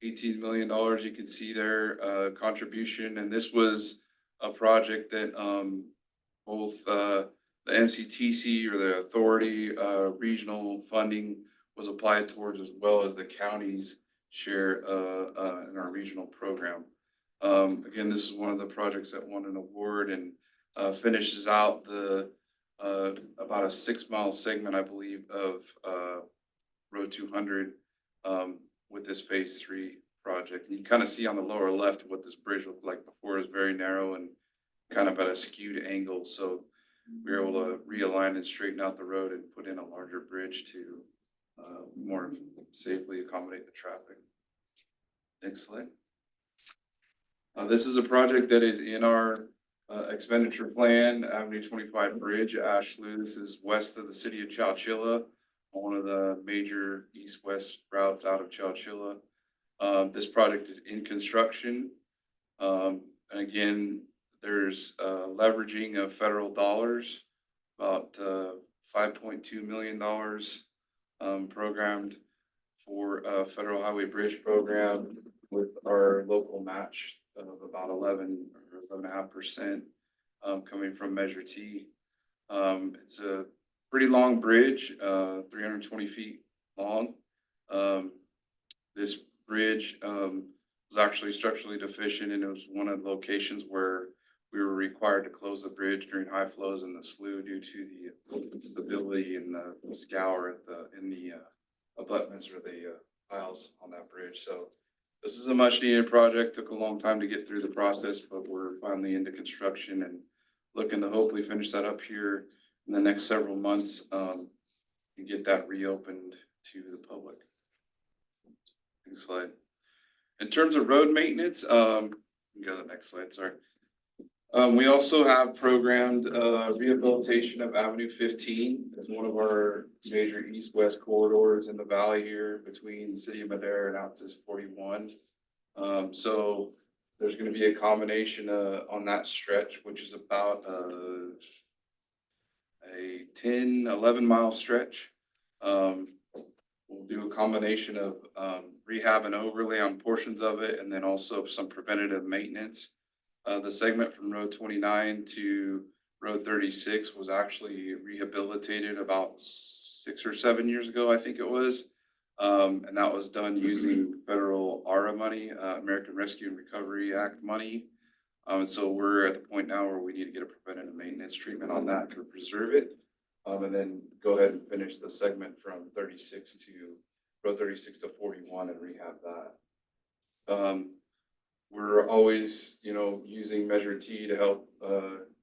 [SPEAKER 10] $18 million. You can see their contribution. And this was a project that both the MCTC or the authority regional funding was applied towards, as well as the county's share in our regional program. Again, this is one of the projects that won an award and finishes out the about a 6-mile segment, I believe, of Road 200 with this Phase 3 project. And you kind of see on the lower left what this bridge looked like before. It was very narrow and kind of at a skewed angle. So we were able to realign and straighten out the road and put in a larger bridge to more safely accommodate the traffic. Next slide. This is a project that is in our expenditure plan, Avenue 25 Bridge, Ashland. This is west of the city of Chowchilla, one of the major east-west routes out of Chowchilla. This project is in construction. And again, there's leveraging of federal dollars, about $5.2 million programmed for a federal highway bridge program with our local match of about 11 or 11.5% coming from Measure T. It's a pretty long bridge, 320 feet long. This bridge was actually structurally deficient, and it was one of the locations where we were required to close the bridge during high flows in the slough due to the stability in the scour in the abutments or the piles on that bridge. So this is a much needed project. Took a long time to get through the process, but we're finally into construction and looking to hopefully finish that up here in the next several months, and get that reopened to the public. Next slide. In terms of road maintenance, go to the next slide, sorry. We also have programmed rehabilitation of Avenue 15 as one of our major east-west corridors in the valley here between the city of Madera and out to 41. So there's going to be a combination on that stretch, which is about a 10-11 mile stretch. We'll do a combination of rehab and overlay on portions of it, and then also some preventative maintenance. The segment from Road 29 to Road 36 was actually rehabilitated about 6 or 7 years ago, I think it was. And that was done using federal ARA money, American Rescue and Recovery Act money. So we're at the point now where we need to get a preventative maintenance treatment on that to preserve it. And then go ahead and finish the segment from 36 to Road 36 to 41 and rehab that. We're always, using Measure T to help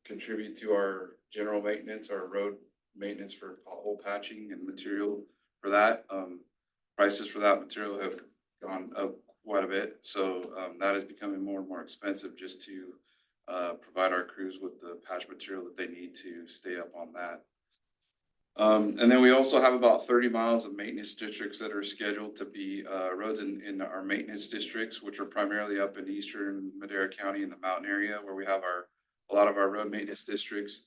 [SPEAKER 10] contribute to our general maintenance, our road maintenance for pothole patching and material for that. Prices for that material have gone up quite a bit. So that is becoming more and more expensive just to provide our crews with the patch material that they need to stay up on that. And then we also have about 30 miles of maintenance districts that are scheduled to be roads in our maintenance districts, which are primarily up in eastern Madera County in the mountain area where we have a lot of our road maintenance districts.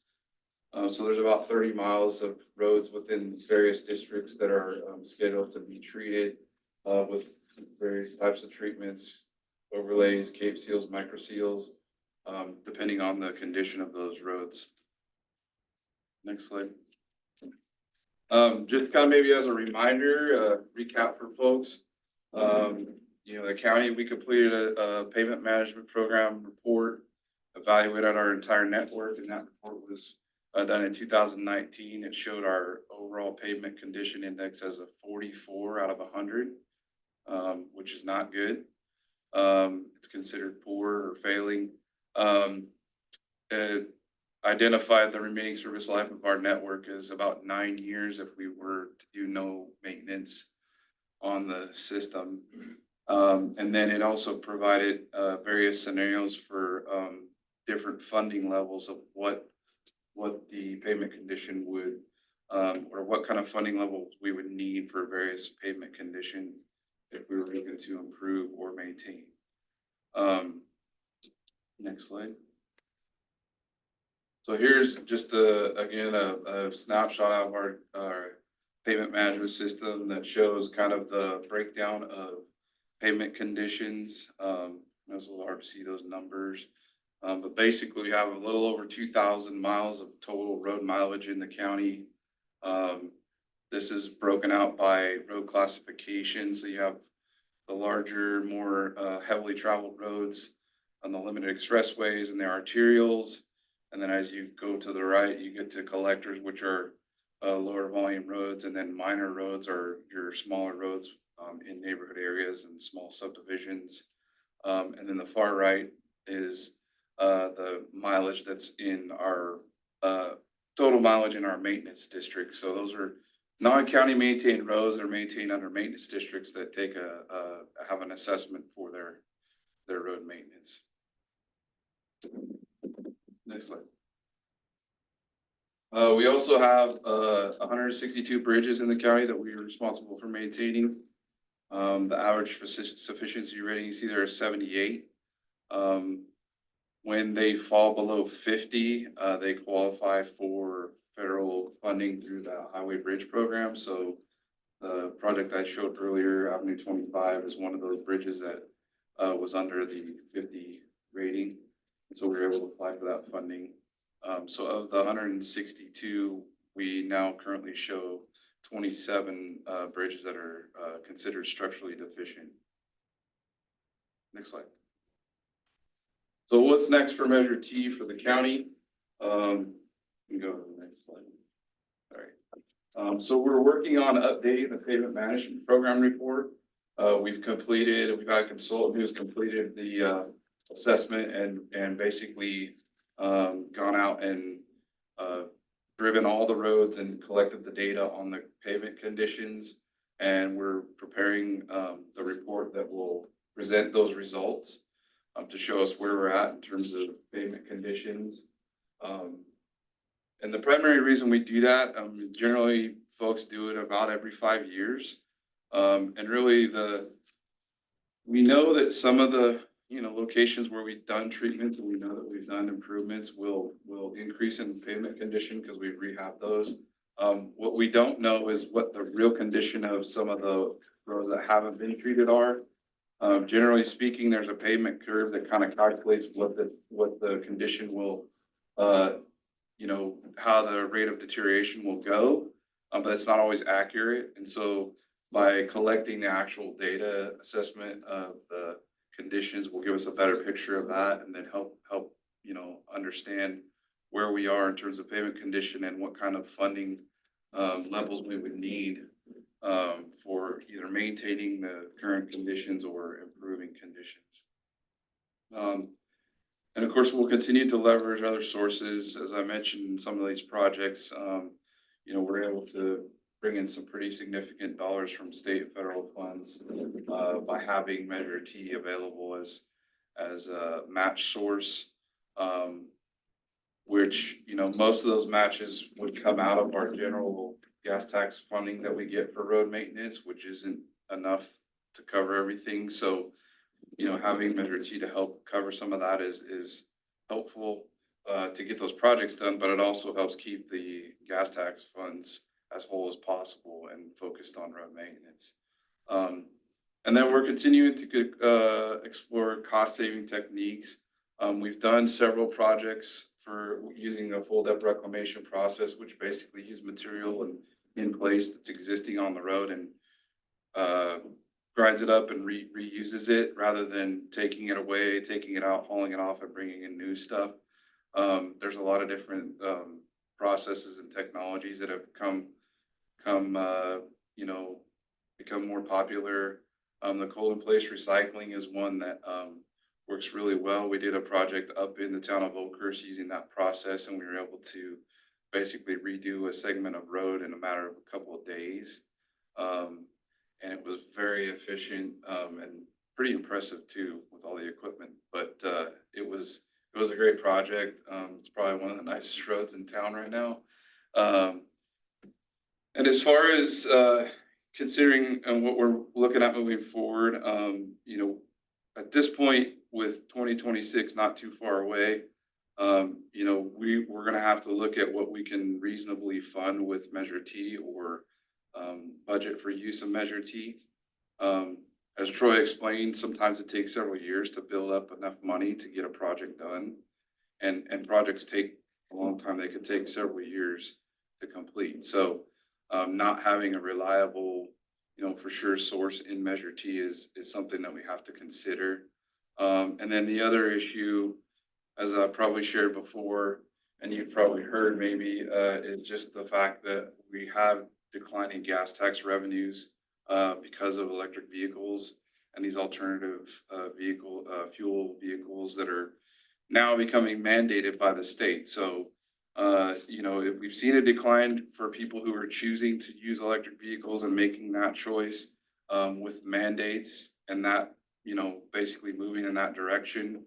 [SPEAKER 10] So there's about 30 miles of roads within various districts that are scheduled to be treated with various types of treatments, overlays, cape seals, micro seals, depending on the condition of those roads. Next slide. Just kind of maybe as a reminder, recap for folks. The county, we completed a pavement management program report, evaluated our entire network, and that report was done in 2019. It showed our overall pavement condition index as a 44 out of 100, which is not good. It's considered poor or failing. It identified the remaining service life of our network is about 9 years if we were to do no maintenance on the system. And then it also provided various scenarios for different funding levels of what the pavement condition would, or what kind of funding levels we would need for various pavement condition if we were looking to improve or maintain. Next slide. So here's just again a snapshot of our pavement management system that shows kind of the breakdown of pavement conditions. It's a little hard to see those numbers, but basically we have a little over 2,000 miles of total road mileage in the county. This is broken out by road classification. So you have the larger, more heavily traveled roads on the limited expressways and the arterials. And then as you go to the right, you get to collectors, which are lower volume roads, and then minor roads are your smaller roads in neighborhood areas and small subdivisions. And then the far right is the mileage that's in our total mileage in our maintenance district. So those are non-county maintained roads that are maintained under maintenance districts that take have an assessment for their road maintenance. Next slide. We also have 162 bridges in the county that we are responsible for maintaining. The average sufficiency rating you see there is 78. When they fall below 50, they qualify for federal funding through the Highway Bridge Program. So the project I showed earlier, Avenue 25, is one of those bridges that was under the 50 rating. And so we were able to apply for that funding. So of the 162, we now currently show 27 bridges that are considered structurally deficient. Next slide. So what's next for Measure T for the county? You can go to the next slide. Sorry. So we're working on updating the pavement management program report. We've had a consultant who's completed the assessment and basically gone out and driven all the roads and collected the data on the pavement conditions. And we're preparing the report that will present those results to show us where we're at in terms of pavement conditions. And the primary reason we do that, generally folks do it about every 5 years. And really we know that some of the, locations where we've done treatments and we know that we've done improvements will increase in pavement condition because we've rehabbed those. What we don't know is what the real condition of some of the roads that haven't been treated are. Generally speaking, there's a pavement curve that kind of calculates what the condition will, how the rate of deterioration will go, but it's not always accurate. And so by collecting the actual data assessment of the conditions will give us a better picture of that and then help, understand where we are in terms of pavement condition and what kind of funding levels we would need for either maintaining the current conditions or improving conditions. And of course, we'll continue to leverage other sources. As I mentioned in some of these projects, we're able to bring in some pretty significant dollars from state and federal funds by having Measure T available as a match source, which, most of those matches would come out of our general gas tax funding that we get for road maintenance, which isn't enough to cover everything. So, having Measure T to help cover some of that is helpful to get those projects done, but it also helps keep the gas tax funds as whole as possible and focused on road maintenance. And then we're continuing to explore cost-saving techniques. We've done several projects for using a full depth reclamation process, which basically use material in place that's existing on the road and grinds it up and reuses it rather than taking it away, taking it out, hauling it off and bringing in new stuff. There's a lot of different processes and technologies that have become more popular. The cold in place recycling is one that works really well. We did a project up in the town of Oakhurst using that process, and we were able to basically redo a segment of road in a matter of a couple of days. And it was very efficient and pretty impressive too with all the equipment. But it was a great project. It's probably one of the nicest roads in town right now. And as far as considering what we're looking at moving forward, at this point with 2026 not too far away, we're going to have to look at what we can reasonably fund with Measure T or budget for use of Measure T. As Troy explained, sometimes it takes several years to build up enough money to get a project done. And projects take a long time. They could take several years to complete. So not having a reliable, for sure source in Measure T is something that we have to consider. And then the other issue, as I probably shared before, and you've probably heard maybe, is just the fact that we have declining gas tax revenues because of electric vehicles and these alternative fuel vehicles that are now becoming mandated by the state. So, we've seen a decline for people who are choosing to use electric vehicles and making that choice with mandates and that, basically moving in that direction.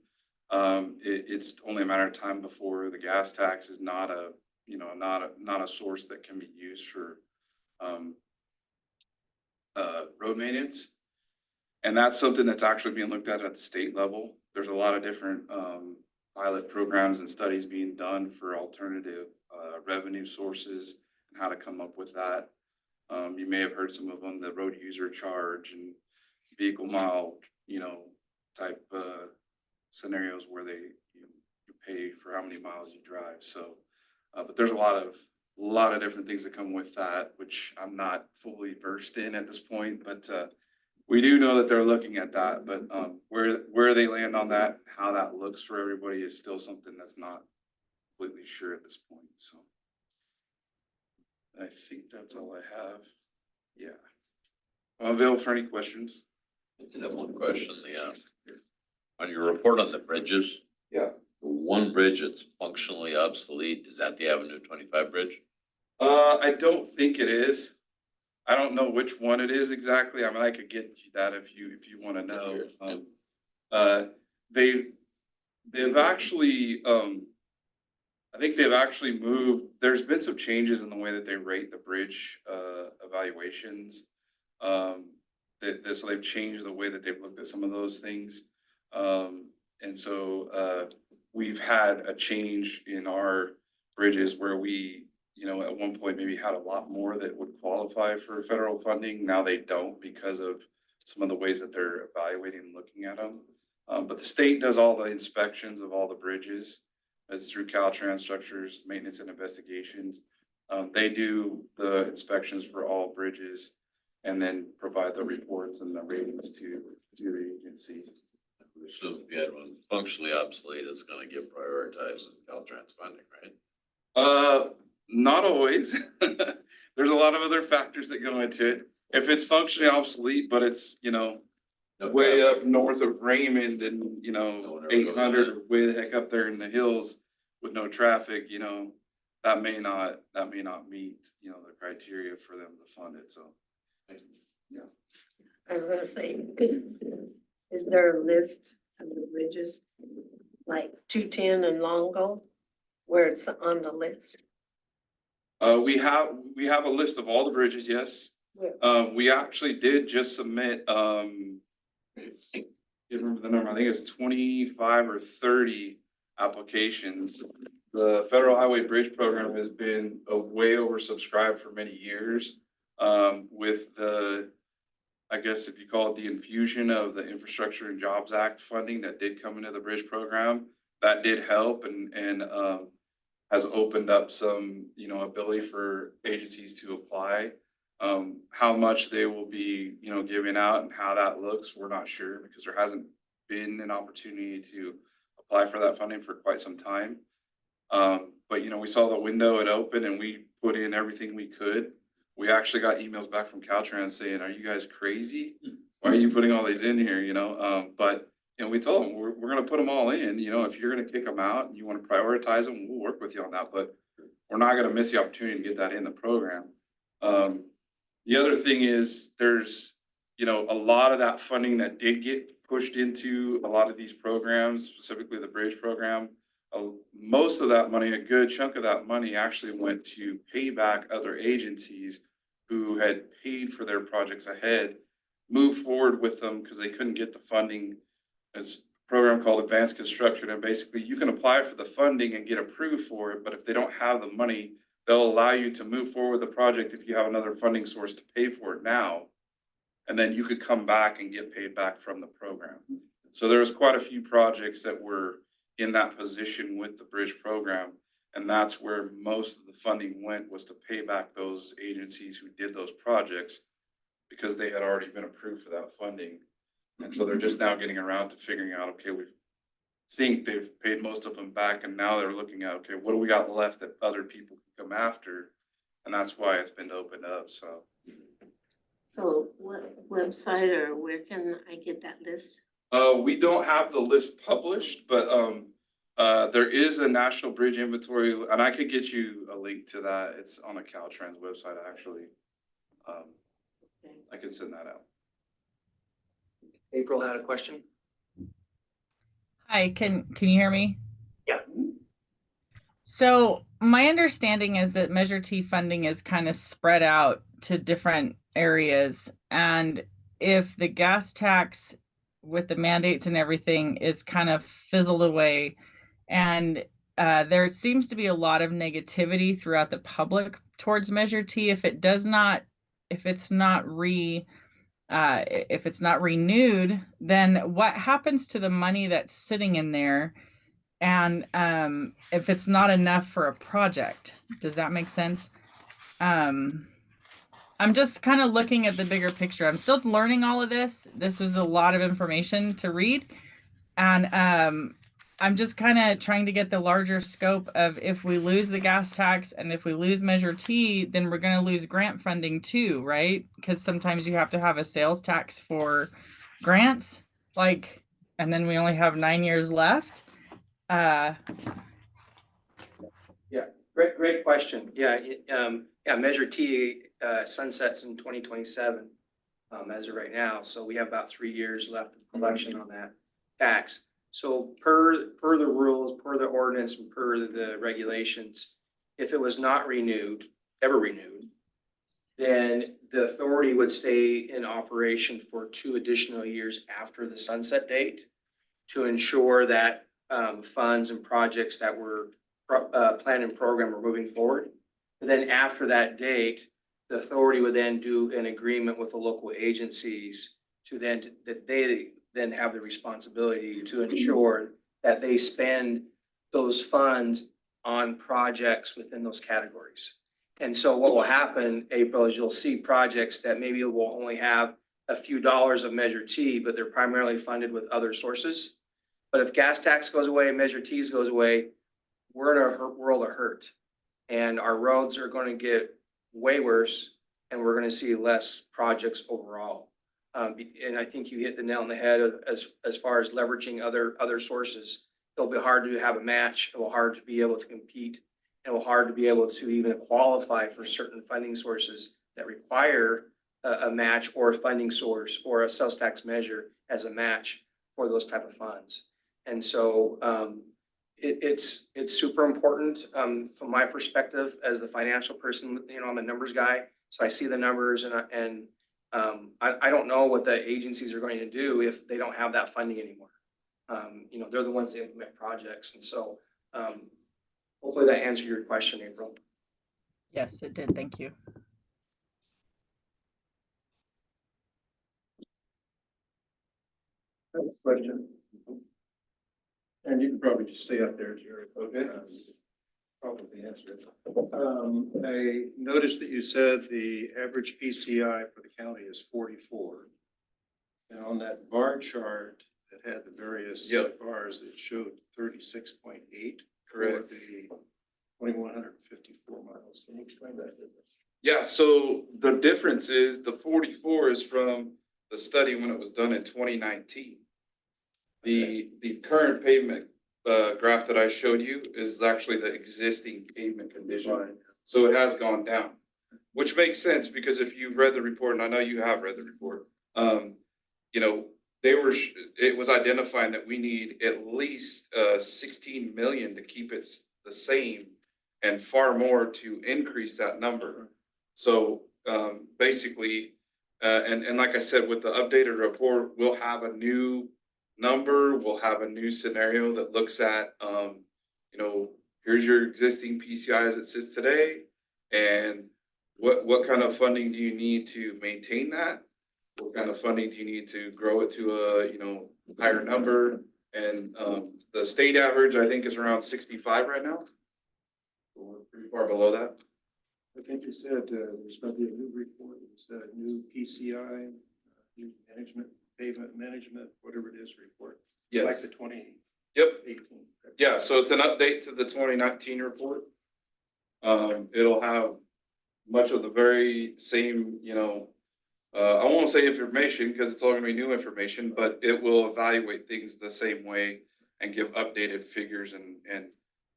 [SPEAKER 10] It's only a matter of time before the gas tax is not a source that can be used for road maintenance. And that's something that's actually being looked at the state level. There's a lot of different pilot programs and studies being done for alternative revenue sources and how to come up with that. You may have heard some of them, the road user charge and vehicle mile, type scenarios where you pay for how many miles you drive. So, but there's a lot of different things that come with that, which I'm not fully versed in at this point, but we do know that they're looking at that. But where they land on that, how that looks for everybody is still something that's not completely sure at this point. So. I think that's all I have. Yeah. I'm available for any questions.
[SPEAKER 6] I did have one question, on your report on the bridges,
[SPEAKER 10] Yeah.
[SPEAKER 6] the one bridge that's functionally obsolete, is that the Avenue 25 bridge?
[SPEAKER 10] I don't think it is. I don't know which one it is exactly. I mean, I could get you that if you want to know. Uh, they, they've actually, I think they've actually moved, there's been some changes in the way that they rate the bridge, evaluations. So they've changed the way that they've looked at some of those things. And so, we've had a change in our bridges where we, at one point maybe had a lot more that would qualify for federal funding. Now they don't because of some of the ways that they're evaluating and looking at them. But the state does all the inspections of all the bridges. It's through Caltrans Structures Maintenance and Investigations. They do the inspections for all bridges and then provide the reports and the ratings to the agency.
[SPEAKER 6] So if you had one functionally obsolete, it's gonna get prioritized in Caltrans funding, right?
[SPEAKER 10] Not always. There's a lot of other factors that go into it. If it's functionally obsolete, but it's,
[SPEAKER 6] No
[SPEAKER 10] way
[SPEAKER 6] traffic.
[SPEAKER 10] up north of Raymond and,
[SPEAKER 6] No one ever goes
[SPEAKER 10] 800
[SPEAKER 6] there.
[SPEAKER 10] or way the heck up there in the hills with no traffic, that may not meet, the criteria for them to fund it, so. Yeah.
[SPEAKER 3] I was gonna say, is there a list of the bridges, like 210 and Longo, where it's on the list?
[SPEAKER 10] We have a list of all the bridges, yes. We actually did just submit, can't remember the number, I think it's 25 or 30 applications. The Federal Highway Bridge Program has been way oversubscribed for many years. With the, I guess if you call it the infusion of the Infrastructure and Jobs Act funding that did come into the bridge program, that did help and has opened up some, ability for agencies to apply. How much they will be, giving out and how that looks, we're not sure because there hasn't been an opportunity to apply for that funding for quite some time. But we saw the window had opened and we put in everything we could. We actually got emails back from Caltrans saying, "Are you guys crazy? Why are you putting all these in here?" But we told them we're going to put them all in. If you're going to kick them out and you want to prioritize them, we'll work with you on that. But we're not going to miss the opportunity to get that in the program. The other thing is there's, a lot of that funding that did get pushed into a lot of these programs, specifically the bridge program. Most of that money, a good chunk of that money actually went to pay back other agencies who had paid for their projects ahead, move forward with them because they couldn't get the funding. It's a program called Advanced Construction. And basically you can apply for the funding and get approved for it. But if they don't have the money, they'll allow you to move forward with the project if you have another funding source to pay for it now. And then you could come back and get paid back from the program. So there was quite a few projects that were in that position with the bridge program. And that's where most of the funding went, was to pay back those agencies who did those projects because they had already been approved for that funding. And so they're just now getting around to figuring out, okay, we think they've paid most of them back and now they're looking at, okay, what do we got left that other people can come after? And that's why it's been opened up, so.
[SPEAKER 3] So what website or where can I get that list?
[SPEAKER 10] We don't have the list published, but there is a national bridge inventory, and I could get you a link to that. It's on the Caltrans website, actually. I could send that out.
[SPEAKER 5] April had a question.
[SPEAKER 7] Hi, can you hear me?
[SPEAKER 5] Yeah.
[SPEAKER 7] So my understanding is that Measure T funding is kind of spread out to different areas. And if the gas tax with the mandates and everything is kind of fizzled away, and there seems to be a lot of negativity throughout the public towards Measure T, if it's not renewed, then what happens to the money that's sitting in there? And if it's not enough for a project, does that make sense? I'm just kind of looking at the bigger picture. I'm still learning all of this. This was a lot of information to read. And I'm just kind of trying to get the larger scope of if we lose the gas tax and if we lose Measure T, then we're going to lose grant funding too, right? Because sometimes you have to have a sales tax for grants, like, and then we only have 9 years left.
[SPEAKER 5] Great question. Yeah, Measure T, sunsets in 2027, as of right now. So we have about 3 years left of collection on that tax. So per the rules, per the ordinance, and per the regulations, if it was not ever renewed, then the authority would stay in operation for 2 additional years after the sunset date to ensure that, funds and projects that were planned and programmed are moving forward. And then after that date, the authority would then do an agreement with the local agencies that they then have the responsibility to ensure that they spend those funds on projects within those categories. And so what will happen, April, is you'll see projects that maybe will only have a few dollars of Measure T, but they're primarily funded with other sources. But if gas tax goes away and Measure T's goes away, we're in a world of hurt. And our roads are going to get way worse, and we're going to see less projects overall. And I think you hit the nail on the head as far as leveraging other sources. It'll be hard to have a match. It will hard to be able to compete. It will hard to be able to even qualify for certain funding sources that require a match or a funding source or a sales tax measure as a match for those type of funds. And so it's super important from my perspective as the financial person. I'm a numbers guy, so I see the numbers, and I don't know what the agencies are going to do if they don't have that funding anymore. They're the ones that implement projects, and so hopefully that answered your question, April.
[SPEAKER 7] Yes, it did. Thank you.
[SPEAKER 1] Question. And you can probably just stay up there, Jerry.
[SPEAKER 10] Okay.
[SPEAKER 1] Probably answer it. I noticed that you said the average PCI for the county is 44. And on that bar chart that had the various
[SPEAKER 10] Yep.
[SPEAKER 1] bars, it showed 36.8 for
[SPEAKER 10] Correct.
[SPEAKER 1] the 2,154 miles. Can you explain that difference?
[SPEAKER 10] Yeah, so the difference is the 44 is from the study when it was done in 2019. The current pavement graph that I showed you is actually the existing pavement condition.
[SPEAKER 1] Right.
[SPEAKER 10] So it has gone down, which makes sense because if you've read the report, and I know you have read the report, it was identifying that we need at least 16 million to keep it the same and far more to increase that number. So basically, and like I said, with the updated report, we'll have a new number, we'll have a new scenario that looks at, here's your existing PCI as it sits today, and what kind of funding do you need to maintain that? What kind of funding do you need to grow it to a higher number? And the state average, I think, is around 65 right now. We're pretty far below that.
[SPEAKER 1] I think you said there's going to be a new report. It's a new PCI, new management, pavement management, whatever it is, report.
[SPEAKER 10] Yes.
[SPEAKER 1] Like the 2018.
[SPEAKER 10] Yep. Yeah, so it's an update to the 2019 report. It'll have much of the very same, I won't say information because it's all going to be new information, but it will evaluate things the same way and give updated figures and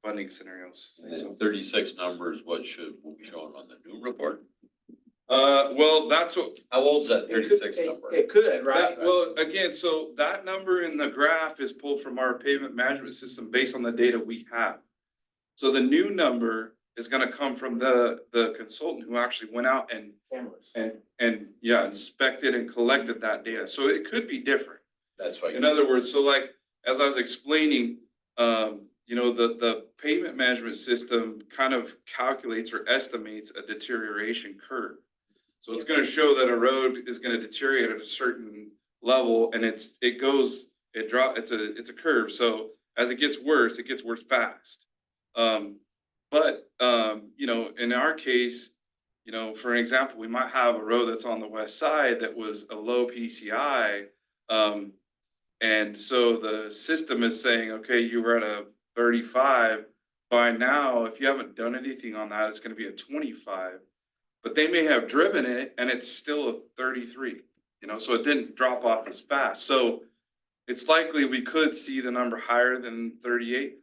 [SPEAKER 10] funding scenarios.
[SPEAKER 6] And 36 numbers, what will be shown on the new report?
[SPEAKER 10] Well, that's what.
[SPEAKER 6] How old's that 36 number?
[SPEAKER 5] It could, right?
[SPEAKER 10] Well, again, so that number in the graph is pulled from our pavement management system based on the data we have. So the new number is going to come from the consultant who actually went out and inspected and collected that data. So it could be different.
[SPEAKER 6] That's right.
[SPEAKER 10] In other words, so like, as I was explaining, the pavement management system kind of calculates or estimates a deterioration curve. So it's going to show that a road is going to deteriorate at a certain level, and it's a curve. So as it gets worse fast. But in our case, for an example, we might have a road that's on the west side that was a low PCI, And so the system is saying, okay, you were at a 35. By now, if you haven't done anything on that, it's gonna be a 25. But they may have driven it and it's still a 33, so it didn't drop off as fast. So it's likely we could see the number higher than 38.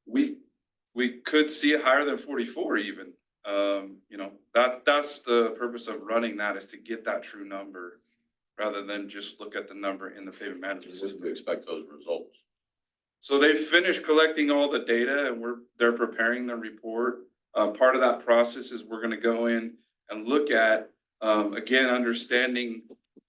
[SPEAKER 10] We could see it higher than 44 even. That's the purpose of running that, is to get that true number rather than just look at the number in the payment management
[SPEAKER 6] When do
[SPEAKER 10] system.
[SPEAKER 6] we expect those results?
[SPEAKER 10] So they finished collecting all the data and they're preparing the report. Part of that process is we're gonna go in and look at, again, understanding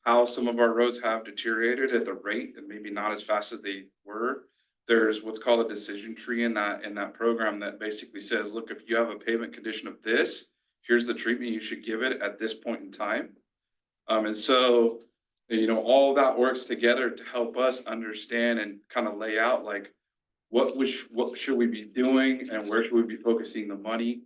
[SPEAKER 10] how some of our roads have deteriorated at the rate and maybe not as fast as they were. There's what's called a decision tree in that program that basically says, look, if you have a pavement condition of this, here's the treatment you should give it at this point in time. And so, all of that works together to help us understand and kind of lay out like what should we be doing and where should we be focusing the money.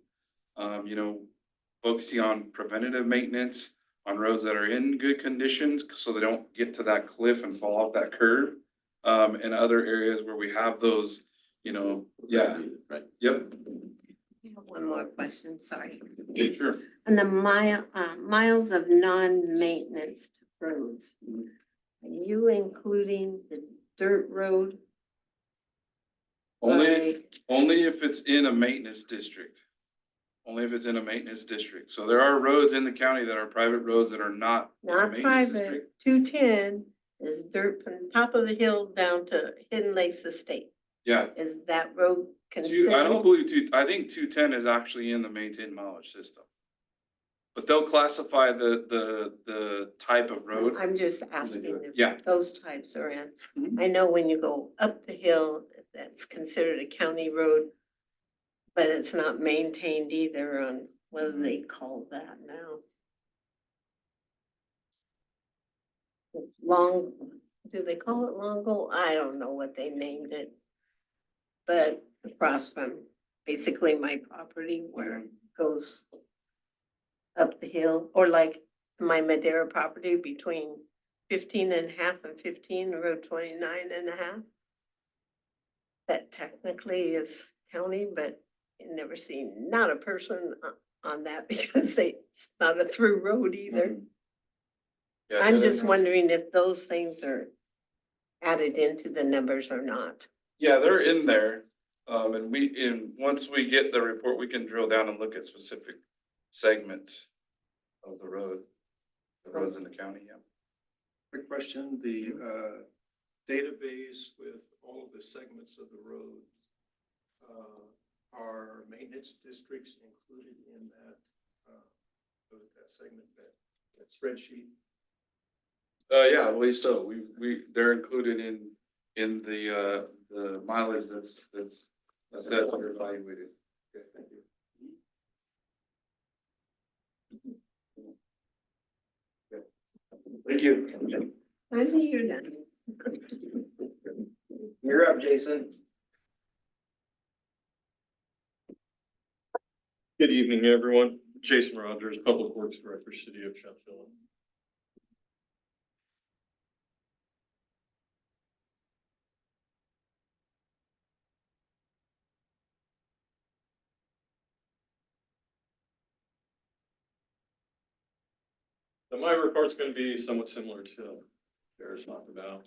[SPEAKER 10] Focusing on preventative maintenance on roads that are in good conditions so they don't get to that cliff and fall off that curve. And other areas where we have those, yeah,
[SPEAKER 6] Right.
[SPEAKER 10] yep,
[SPEAKER 3] I have one more question, sorry.
[SPEAKER 10] sure.
[SPEAKER 3] And the miles of non-maintenance roads, are you including the dirt road?
[SPEAKER 10] Only if it's in a maintenance district. Only if it's in a maintenance district. So there are roads in the county that are private roads that are not. in a
[SPEAKER 3] Not
[SPEAKER 10] maintenance
[SPEAKER 3] private,
[SPEAKER 10] district.
[SPEAKER 3] 210 is dirt from top of the hill down to Hidden Lakes Estate.
[SPEAKER 10] Yeah,
[SPEAKER 3] Is that road
[SPEAKER 10] I don't
[SPEAKER 3] considered?
[SPEAKER 10] believe I think 210 is actually in the maintained mileage system. But they'll classify the type of road.
[SPEAKER 3] I'm just asking if
[SPEAKER 10] Yeah.
[SPEAKER 3] those types are in.
[SPEAKER 10] Mhm.
[SPEAKER 3] I know when you go up the hill, that's considered a county road, but it's not maintained either on, what do they call that now? Do they call it Longo? I don't know what they named it. But across from basically my property where it goes up the hill, or like my Madera property between 15.5 and 15, Road 29.5. That technically is county, but you never seen, not a person on that because it's not a through road either.
[SPEAKER 10] Yeah,
[SPEAKER 3] I'm
[SPEAKER 10] they're
[SPEAKER 3] just
[SPEAKER 10] not-
[SPEAKER 3] wondering if those things are added into the numbers or not.
[SPEAKER 10] Yeah, they're in there. And once we get the report, we can drill down and look at specific segments of the roads in the county, yeah.
[SPEAKER 1] Quick question, the database with all of the segments of the road, are maintenance districts included in that segment, that spreadsheet?
[SPEAKER 10] Yeah, I believe so. They're included in the mileage that's under evaluated.
[SPEAKER 1] Okay, thank you.
[SPEAKER 5] Thank you.
[SPEAKER 3] I didn't hear that.
[SPEAKER 5] You're up, Jason.
[SPEAKER 4] Good evening, everyone. Jason Rogers, Public Works Director, City of Sheffield. So my report's going to be somewhat similar to Jared's talked about.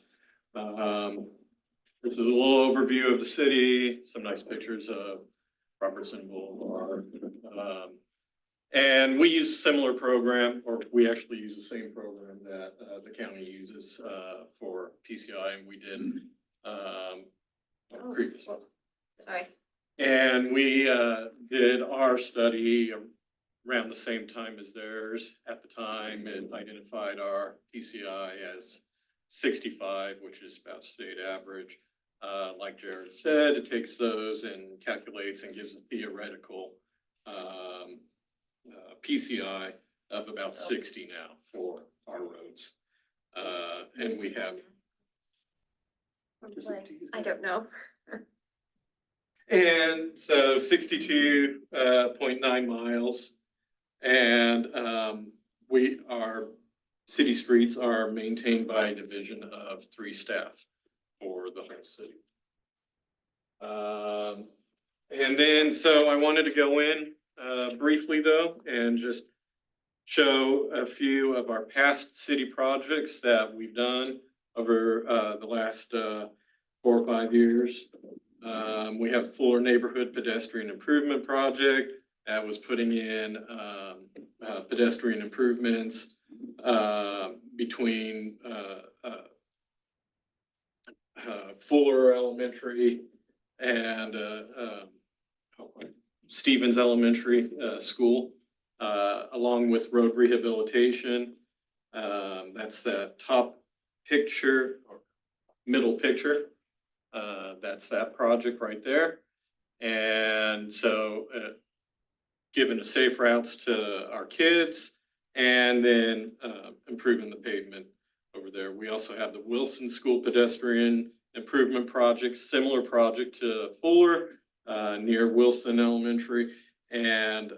[SPEAKER 4] This is a little overview of the city, some nice pictures of Robertson Boulevard. And we use a similar program, or we actually use the same program that the county uses for PCI, and we did previous.
[SPEAKER 2] Sorry.
[SPEAKER 4] And we did our study around the same time as theirs. At the time, it identified our PCI as 65, which is about state average. Like Jared said, it takes those and calculates and gives a theoretical PCI of about 60 now for our roads. And we have.
[SPEAKER 2] I don't know.
[SPEAKER 4] And so 62.9 miles. And our city streets are maintained by a division of 3 staff. for the whole city. And then, so I wanted to go in, briefly though, and just show a few of our past city projects that we've done over, the last, 4 or 5 years. We have Fuller Neighborhood Pedestrian Improvement Project that was putting in, pedestrian improvements, between, Fuller Elementary and Stevens Elementary School, along with road rehabilitation. That's that top picture, or middle picture. That's that project right there. And so giving the safe routes to our kids and then improving the pavement over there. We also have the Wilson School Pedestrian Improvement Project, similar project to Fuller, near Wilson Elementary, and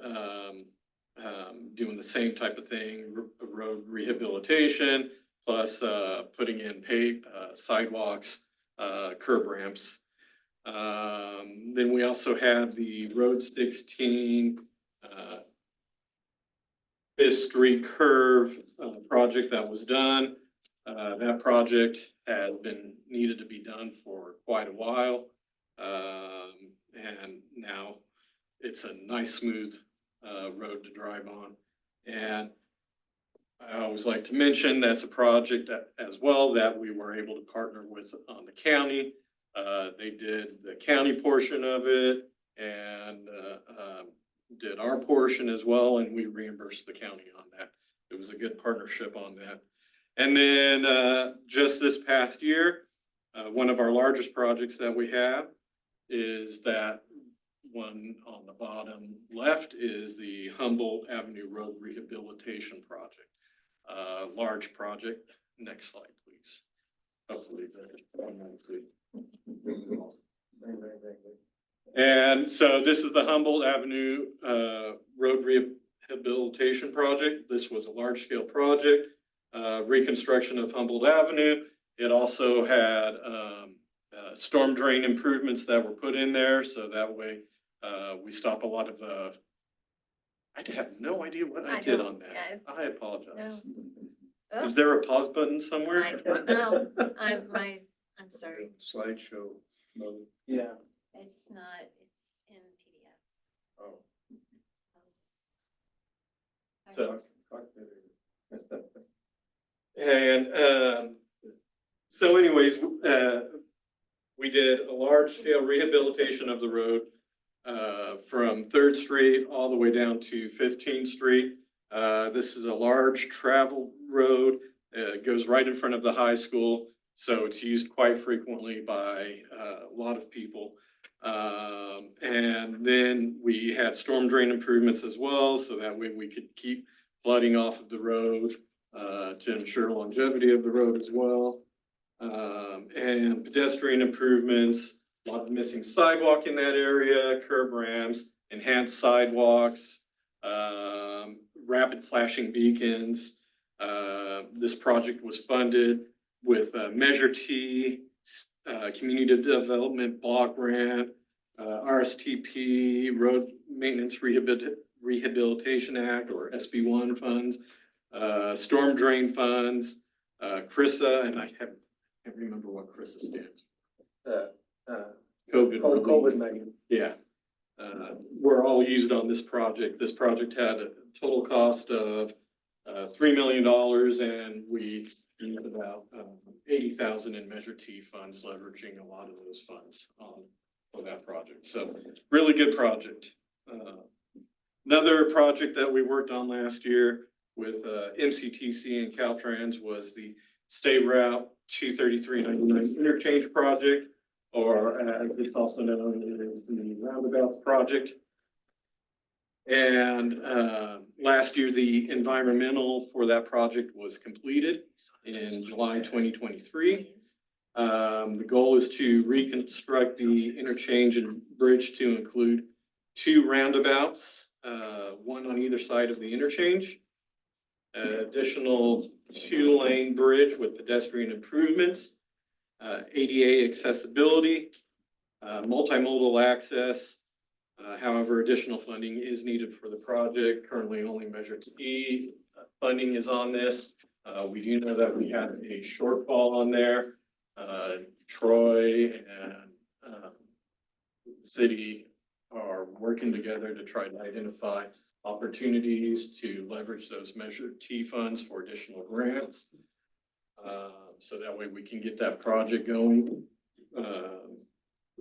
[SPEAKER 4] doing the same type of thing, road rehabilitation, plus putting in paved sidewalks, curb ramps. Then we also have the Road 16 Fifth Street Curve project that was done. That project had been needed to be done for quite a while. And now it's a nice, smooth road to drive on. And I always like to mention that's a project that, as well, that we were able to partner with on the county. They did the county portion of it and did our portion as well, and we reimbursed the county on that. It was a good partnership on that. And then just this past year, one of our largest projects that we have is that one on the bottom left is the Humboldt Avenue Road Rehabilitation Project. Large project. Next slide, please. Hopefully, and so this is the Humboldt Avenue Road Rehabilitation Project. This was a large-scale project, reconstruction of Humboldt Avenue. It also had storm drain improvements that were put in there, so that way we stop a lot of the. I have no idea what I did on that.
[SPEAKER 2] Yeah.
[SPEAKER 4] I apologize.
[SPEAKER 2] No.
[SPEAKER 4] Is there a pause button somewhere?
[SPEAKER 2] I don't know. I'm sorry.
[SPEAKER 1] Slideshow mode. Yeah.
[SPEAKER 2] It's not, it's in PDF.
[SPEAKER 1] Oh.
[SPEAKER 4] So. And so anyways, we did a large scale rehabilitation of the road from 3rd Street all the way down to 15th Street. This is a large travel road. It goes right in front of the high school, so it's used quite frequently by a lot of people. And then we had storm drain improvements as well, so that way we could keep flooding off of the road to ensure longevity of the road as well. And pedestrian improvements, a lot of missing sidewalk in that area, curb ramps, enhanced sidewalks, rapid flashing beacons. This project was funded with Measure T, Community Development Block Grant, RSTP, Road Maintenance Rehabilitation Act, or SB1 funds, storm drain funds, CRISA, and I can't remember what CRISA stands for. COVID. Yeah. Were all used on this project. This project had a total cost of $3 million, and we used about 80,000 in Measure T funds, leveraging a lot of those funds for that project. So really good project. Another project that we worked on last year with MCTC and Caltrans was the State Route 23399 Interchange Project, or as it's also known as the Roundabouts Project. And last year, the environmental for that project was completed in July 2023. The goal is to reconstruct the interchange and bridge to include 2 roundabouts, one on either side of the interchange. Additional 2-lane bridge with pedestrian improvements. ADA accessibility, multimodal access. However, additional funding is needed for the project. Currently, only Measure T funding is on this. We do know that we had a shortfall on there. Troy and the city are working together to try to identify opportunities to leverage those Measure T funds for additional grants. So that way we can get that project going.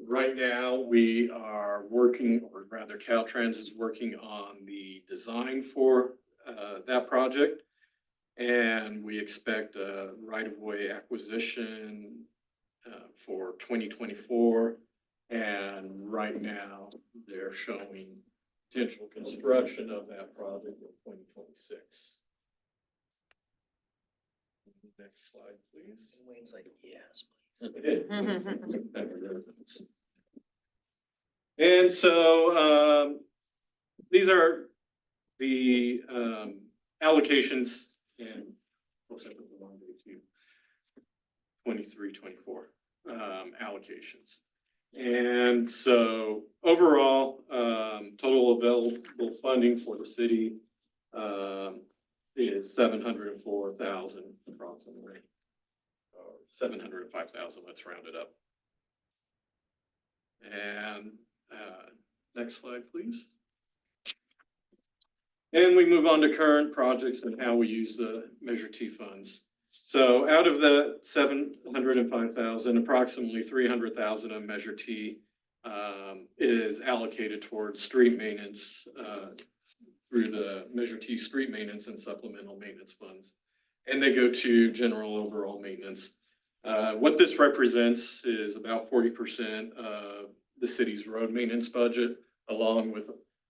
[SPEAKER 4] Right now, we are working, or rather Caltrans is working on the design for that project. And we expect a right-of-way acquisition for 2024. And right now, they're showing potential construction of that project in 2026. Next slide, please.
[SPEAKER 5] Wayne's like, yes,
[SPEAKER 4] And so these are the allocations in 23, 24 allocations. And so overall, total available funding for the city is 704,000 approximately. 705,000, let's round it up. And next slide, please. And we move on to current projects and how we use the Measure T funds. So out of the 705,000, approximately 300,000 of Measure T is allocated towards street maintenance through the Measure T street maintenance and supplemental maintenance funds. And they go to general overall maintenance. What this represents is about 40% of the city's road maintenance budget, along with,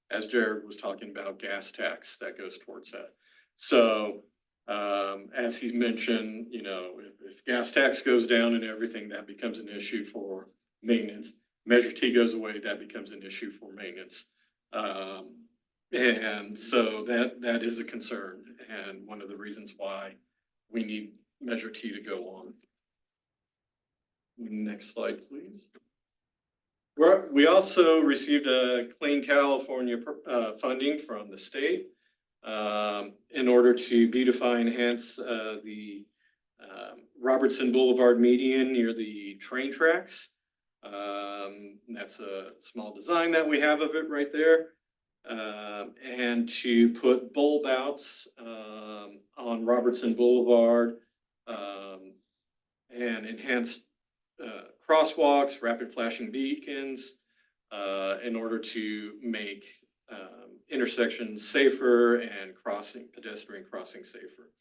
[SPEAKER 4] as Jared was talking about, gas tax that goes towards that. So as he's mentioned, you know, if gas tax goes down and everything, that becomes an issue for maintenance. Measure T goes away, that becomes an issue for maintenance. And so that is a concern, and one of the reasons why we need Measure T to go on. Next slide, please. We also received a Clean California funding from the state in order to beautify and enhance the Robertson Boulevard median near the train tracks. That's a small design that we have of it right there. And to put bulb outs on Robertson Boulevard and enhance crosswalks, rapid flashing beacons, in order to make intersections safer and pedestrian crossing safer.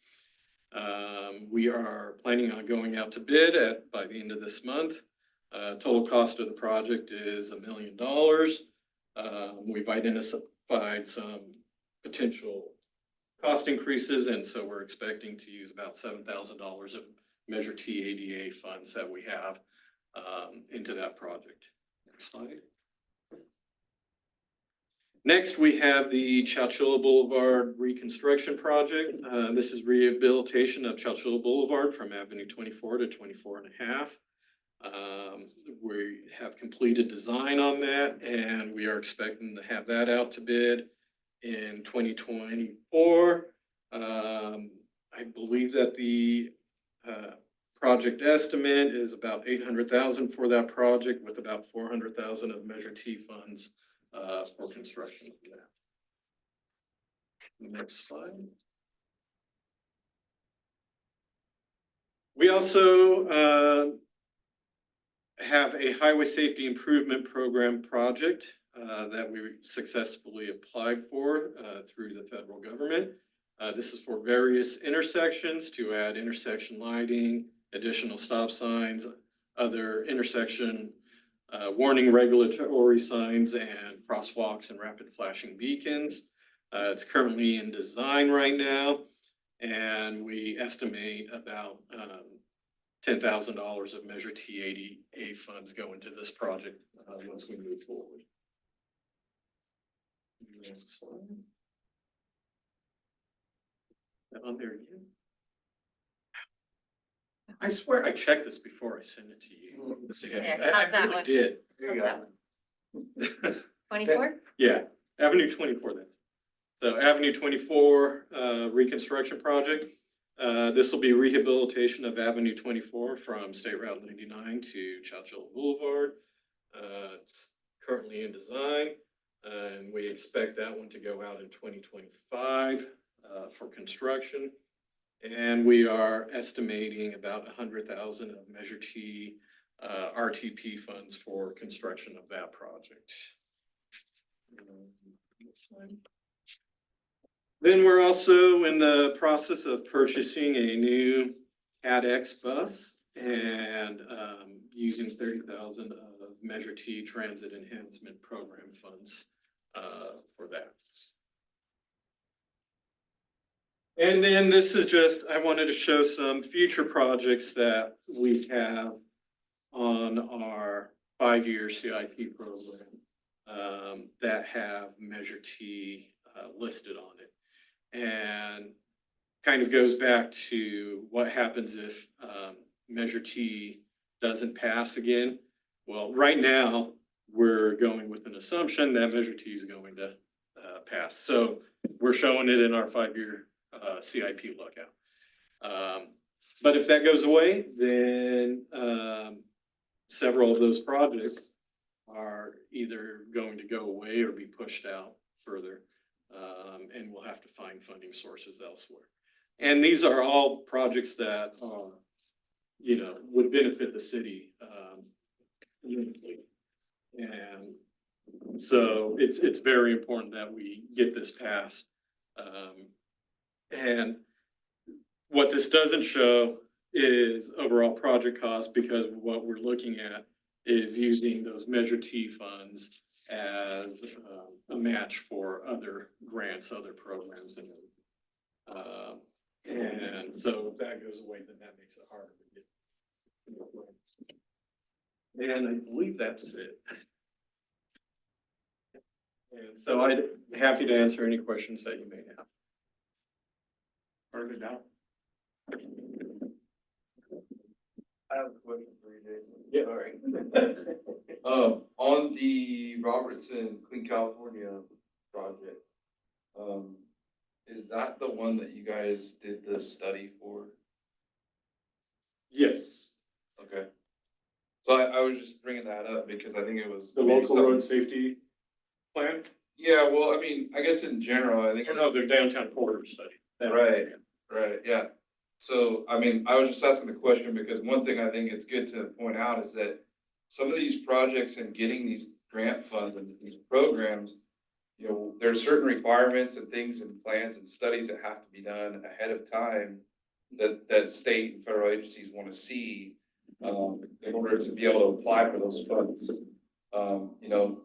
[SPEAKER 4] We are planning on going out to bid by the end of this month. Total cost of the project is $1 million. We've identified some potential cost increases, and so we're expecting to use about $7,000 of Measure T ADA funds that we have into that project. Next slide. Next, we have the Chowchilla Boulevard reconstruction project. This is rehabilitation of Chowchilla Boulevard from Avenue 24 to 24 and a half. We have completed design on that, and we are expecting to have that out to bid in 2024. I believe that the project estimate is about $800,000 for that project, with about $400,000 of Measure T funds for construction of that. Next slide. We also have a highway safety improvement program project that we successfully applied for through the federal government. This is for various intersections to add intersection lighting, additional stop signs, other intersection warning regulatory signs, and crosswalks and rapid flashing beacons. It's currently in design right now, and we estimate about $10,000 of Measure T ADA funds go into this project once we move forward. Next slide. That on there again? I swear I checked this before I sent it to you.
[SPEAKER 2] Here,
[SPEAKER 4] I
[SPEAKER 2] how's that
[SPEAKER 4] really
[SPEAKER 2] one?
[SPEAKER 4] did.
[SPEAKER 5] There you
[SPEAKER 2] How's
[SPEAKER 5] go.
[SPEAKER 2] 24?
[SPEAKER 4] Yeah, Avenue 24 then. So Avenue 24 reconstruction project. This will be rehabilitation of Avenue 24 from State Route 99 to Chowchilla Boulevard. It's currently in design, and we expect that one to go out in 2025 for construction. And we are estimating about 100,000 of Measure T RTP funds for construction of that project. Then we're also in the process of purchasing a new CADX bus and using 30,000 of Measure T Transit Enhancement Program funds for that. And then this is just, I wanted to show some future projects that we have on our 5-year CIP program that have Measure T listed on it. And kind of goes back to what happens if Measure T doesn't pass again. Well, right now, we're going with an assumption that Measure T is going to pass. So we're showing it in our 5-year CIP lookout. But if that goes away, then several of those projects are either going to go away or be pushed out further. And we'll have to find funding sources elsewhere. And these are all projects that are, you know, would benefit the city uniquely. And so it's very important that we get this passed. And what this doesn't show is overall project cost, because what we're looking at is using those Measure T funds as a match for other grants, other programs. And so if that goes away, then that makes it harder to get. And I believe that's it. And so I'm happy to answer any questions that you may have. Turn it down.
[SPEAKER 10] I have a question for you, Jason.
[SPEAKER 4] Yes.
[SPEAKER 10] Sorry. On the Robertson Clean California project, is that the one that you guys did the study for?
[SPEAKER 4] Yes,
[SPEAKER 10] Okay. So I was just bringing that up because I think it was.
[SPEAKER 4] the
[SPEAKER 10] maybe
[SPEAKER 4] local
[SPEAKER 10] something-
[SPEAKER 4] road safety plan.
[SPEAKER 10] Yeah, well, I mean, I guess in general, I think.
[SPEAKER 4] Or no, their downtown corridor study.
[SPEAKER 10] Right. Right, yeah. So, I mean, I was just asking the question because one thing I think it's good to point out is that some of these projects and getting these grant funds and these programs, you know, there are certain requirements and things and plans and studies that have to be done ahead of time that state and federal agencies want to see in order to be able to apply for those funds. You know,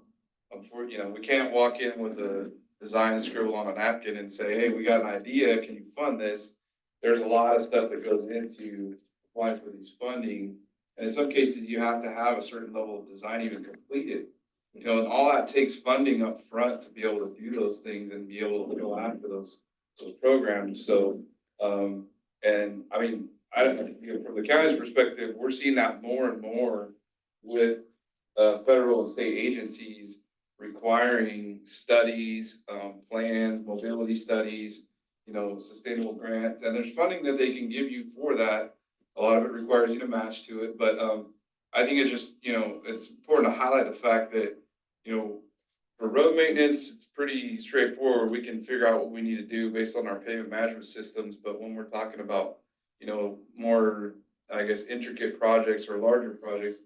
[SPEAKER 10] we can't walk in with a design scribble on a napkin and say, hey, we got an idea, can you fund this? There's a lot of stuff that goes into applying for these funding. And in some cases, you have to have a certain level of design even completed. You know, and all that takes funding up front to be able to do those things and be able to go after those programs. So, and I mean, from the county's perspective, we're seeing that more and more with federal and state agencies requiring studies, plans, mobility studies, you know, sustainable grants, and there's funding that they can give you for that. A lot of it requires you to match to it, but I think it's just, you know, it's important to highlight the fact that, you know, for road maintenance, it's pretty straightforward. We can figure out what we need to do based on our pavement management systems, but when we're talking about, you know, more, I guess, intricate projects or larger projects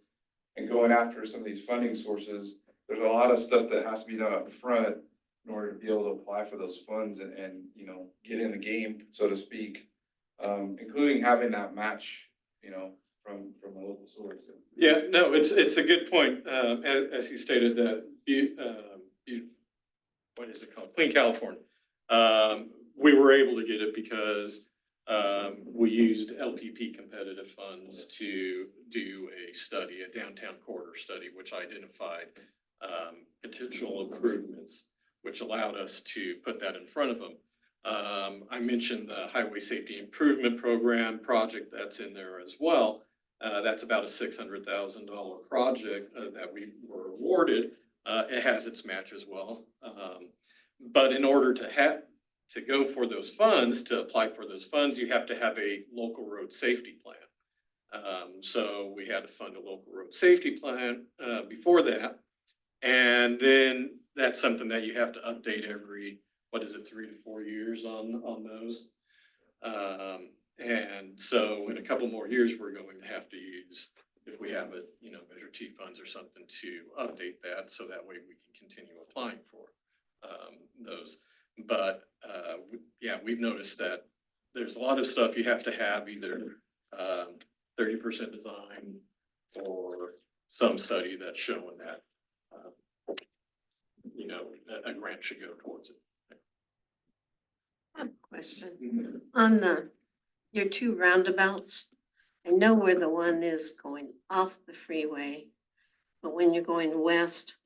[SPEAKER 10] and going after some of these funding sources, there's a lot of stuff that has to be done up front in order to be able to apply for those funds and you know, get in the game, so to speak, including having that match, you know, from a local source.
[SPEAKER 4] Yeah, no, it's a good point. As he stated, that what is it called? Clean California. We were able to get it because we used LPP competitive funds to do a study, a downtown corridor study, which identified potential improvements, which allowed us to put that in front of them. I mentioned the Highway Safety Improvement Program project that's in there as well. That's about a $600,000 project that we were awarded. It has its match as well. But in order to go for those funds, to apply for those funds, you have to have a local road safety plan. So we had to fund a local road safety plan before that. And then that's something that you have to update every, 3 to 4 years on those. And so in a couple more years, we're going to have to use, if we have it, Measure T funds or something to update that, so that way we can continue applying for those. But yeah, we've noticed that there's a lot of stuff you have to have, either 30% design or some study that's showing that a grant should go towards it.
[SPEAKER 3] I have a question. On your two roundabouts, I know where the one is going off the freeway, but when you're going west,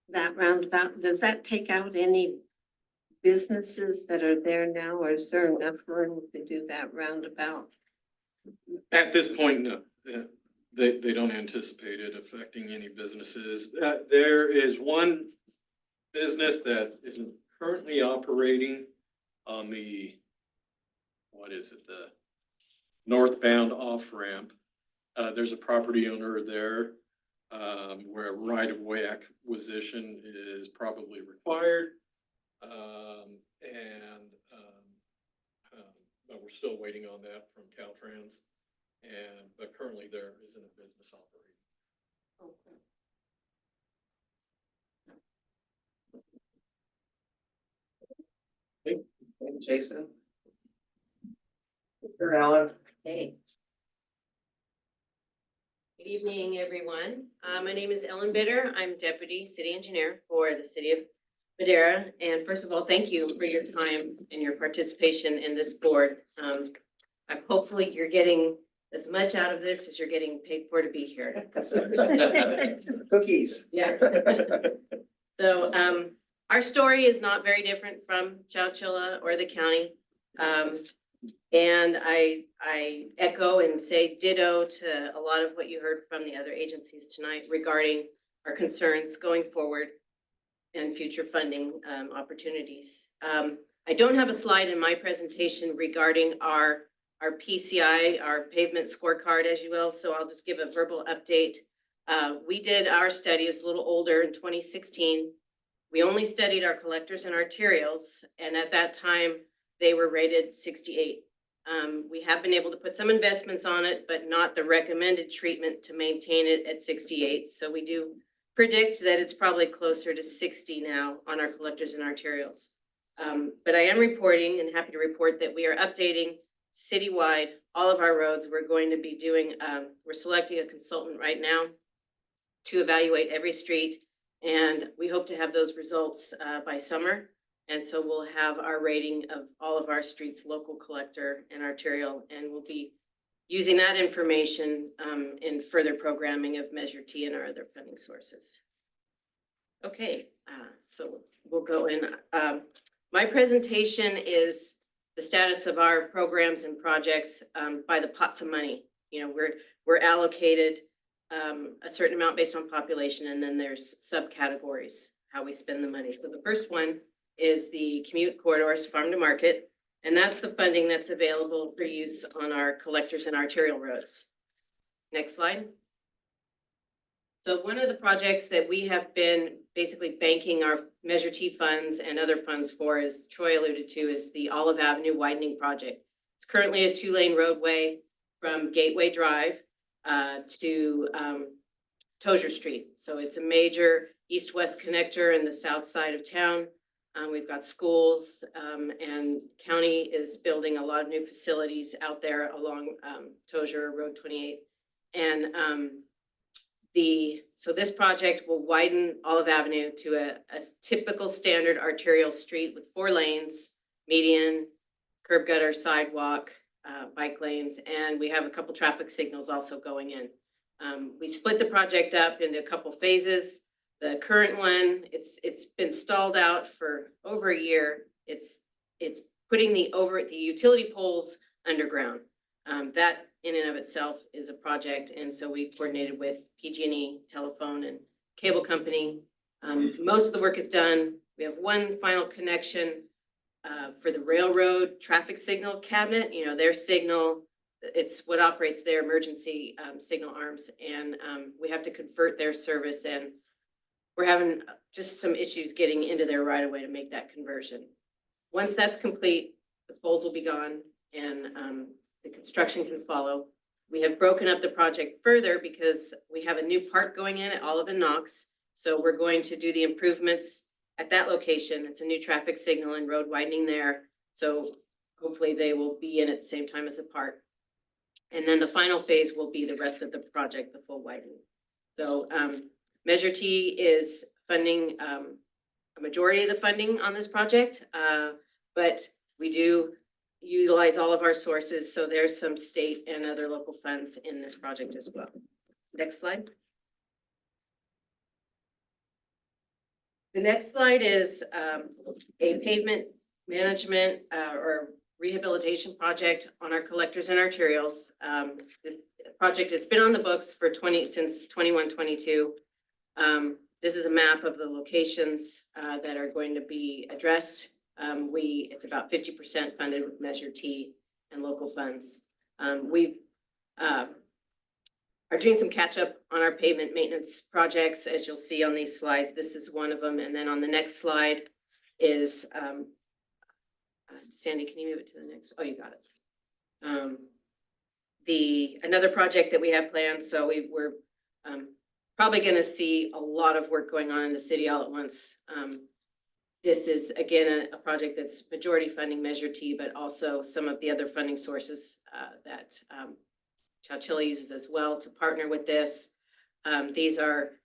[SPEAKER 3] that roundabout, does that take out any businesses that are there now, or is there enough room to do that roundabout?
[SPEAKER 4] At this point, no. They don't anticipate it affecting any businesses. There is one business that isn't currently operating on the, the northbound off-ramp. There's a property owner there where right-of-way acquisition is probably required. But we're still waiting on that from Caltrans. But currently there isn't a business operating.
[SPEAKER 3] Okay.
[SPEAKER 5] Jason? Sure, Alan.
[SPEAKER 11] Hey. Good evening, everyone. My name is Ellen Bitter. I'm Deputy City Engineer for the City of Madera. And first of all, thank you for your time and your participation in this board. Hopefully you're getting as much out of this as you're getting paid for to be here.
[SPEAKER 5] Cookies.
[SPEAKER 11] Yeah. So our story is not very different from Chowchilla or the county. And I echo and say ditto to a lot of what you heard from the other agencies tonight regarding our concerns going forward and future funding opportunities. I don't have a slide in my presentation regarding our PCI, our pavement scorecard, as you will, so I'll just give a verbal update. We did our study, it was a little older, in 2016. We only studied our collectors and arterials, and at that time, they were rated 68. We have been able to put some investments on it, but not the recommended treatment to maintain it at 68. So we do predict that it's probably closer to 60 now on our collectors and arterials. But I am reporting and happy to report that we are updating citywide all of our roads. We're going to be doing, we're selecting a consultant right now to evaluate every street, and we hope to have those results by summer. And so we'll have our rating of all of our streets, local, collector, and arterial, and we'll be using that information in further programming of Measure T and our other funding sources. Okay, so we'll go in. My presentation is the status of our programs and projects by the pots of money. We're allocated a certain amount based on population, and then there's subcategories, how we spend the money. So the first one is the commute corridors, farm to market, and that's the funding that's available for use on our collectors and arterial roads. Next slide. So one of the projects that we have been basically banking our Measure T funds and other funds for, as Troy alluded to, is the Olive Avenue widening project. It's currently a 2-lane roadway from Gateway Drive to Tozier Street. So it's a major east-west connector in the south side of town. We've got schools, and county is building a lot of new facilities out there along Tozier Road 28. And so this project will widen Olive Avenue to a typical standard arterial street with 4 lanes, median, curb gutter, sidewalk, bike lanes, and we have a couple traffic signals also going in. We split the project up into a couple phases. The current one, it's been stalled out for over a year. It's it's putting the utility poles underground. That in and of itself is a project, and so we coordinated with PG&E, telephone and cable company. Most of the work is done. We have one final connection for the railroad traffic signal cabinet, you know, their signal, it's what operates their emergency signal arms, and we have to convert their service, and we're having just some issues getting into their right of way to make that conversion. Once that's complete, the poles will be gone and the construction can follow. We have broken up the project further because we have a new park going in at Olive and Knox. So we're going to do the improvements at that location. It's a new traffic signal and road widening there. So hopefully they will be in at the same time as the park. And then the final phase will be the rest of the project, the full widening. So Measure T is funding a majority of the funding on this project, but we do utilize all of our sources. So there's some state and other local funds in this project as well. Next slide. The next slide is a pavement management or rehabilitation project on our collectors and arterials. This project has been on the books for since 21-22. This is a map of the locations that are going to be addressed. It's about 50% funded with Measure T and local funds. We are doing some catch up on our pavement maintenance projects, as you'll see on these slides. This is one of them. And then on the next slide is, Sandy, can you move it to the next? Oh, you got it. Another project that we have planned. So we're probably going to see a lot of work going on in the city all at once. This is, again, a project that's majority funding Measure T, but also some of the other funding sources that Chowchilla uses as well to partner with this. These are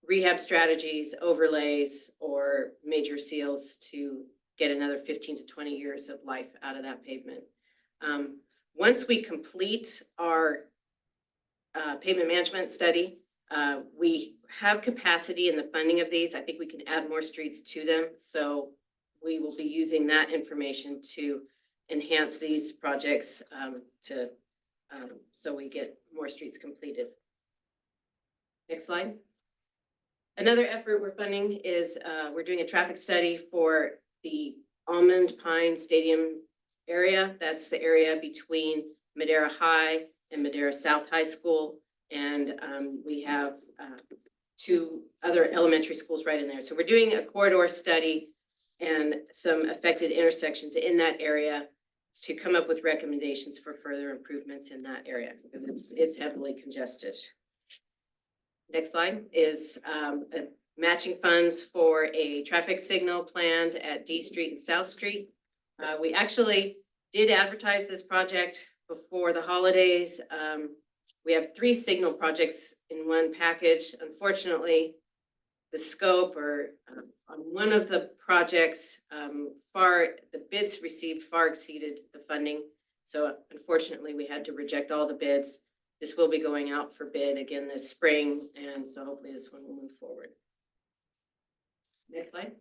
[SPEAKER 11] rehab strategies, overlays, or major seals to get another 15 to 20 years of life out of that pavement. Once we complete our pavement management study, we have capacity in the funding of these. I think we can add more streets to them. So we will be using that information to enhance these projects so we get more streets completed. Next slide. Another effort we're funding is we're doing a traffic study for the Almond Pine Stadium area. That's the area between Madera High and Madera South High School. And we have two other elementary schools right in there. So we're doing a corridor study and some affected intersections in that area to come up with recommendations for further improvements in that area because it's heavily congested. Next slide is matching funds for a traffic signal planned at D Street and South Street. We actually did advertise this project before the holidays. We have 3 signal projects in one package. Unfortunately, the scope or on one of the projects, the bids received far exceeded the funding. So unfortunately, we had to reject all the bids. This will be going out for bid again this spring. And so hopefully this one will move forward. Next slide.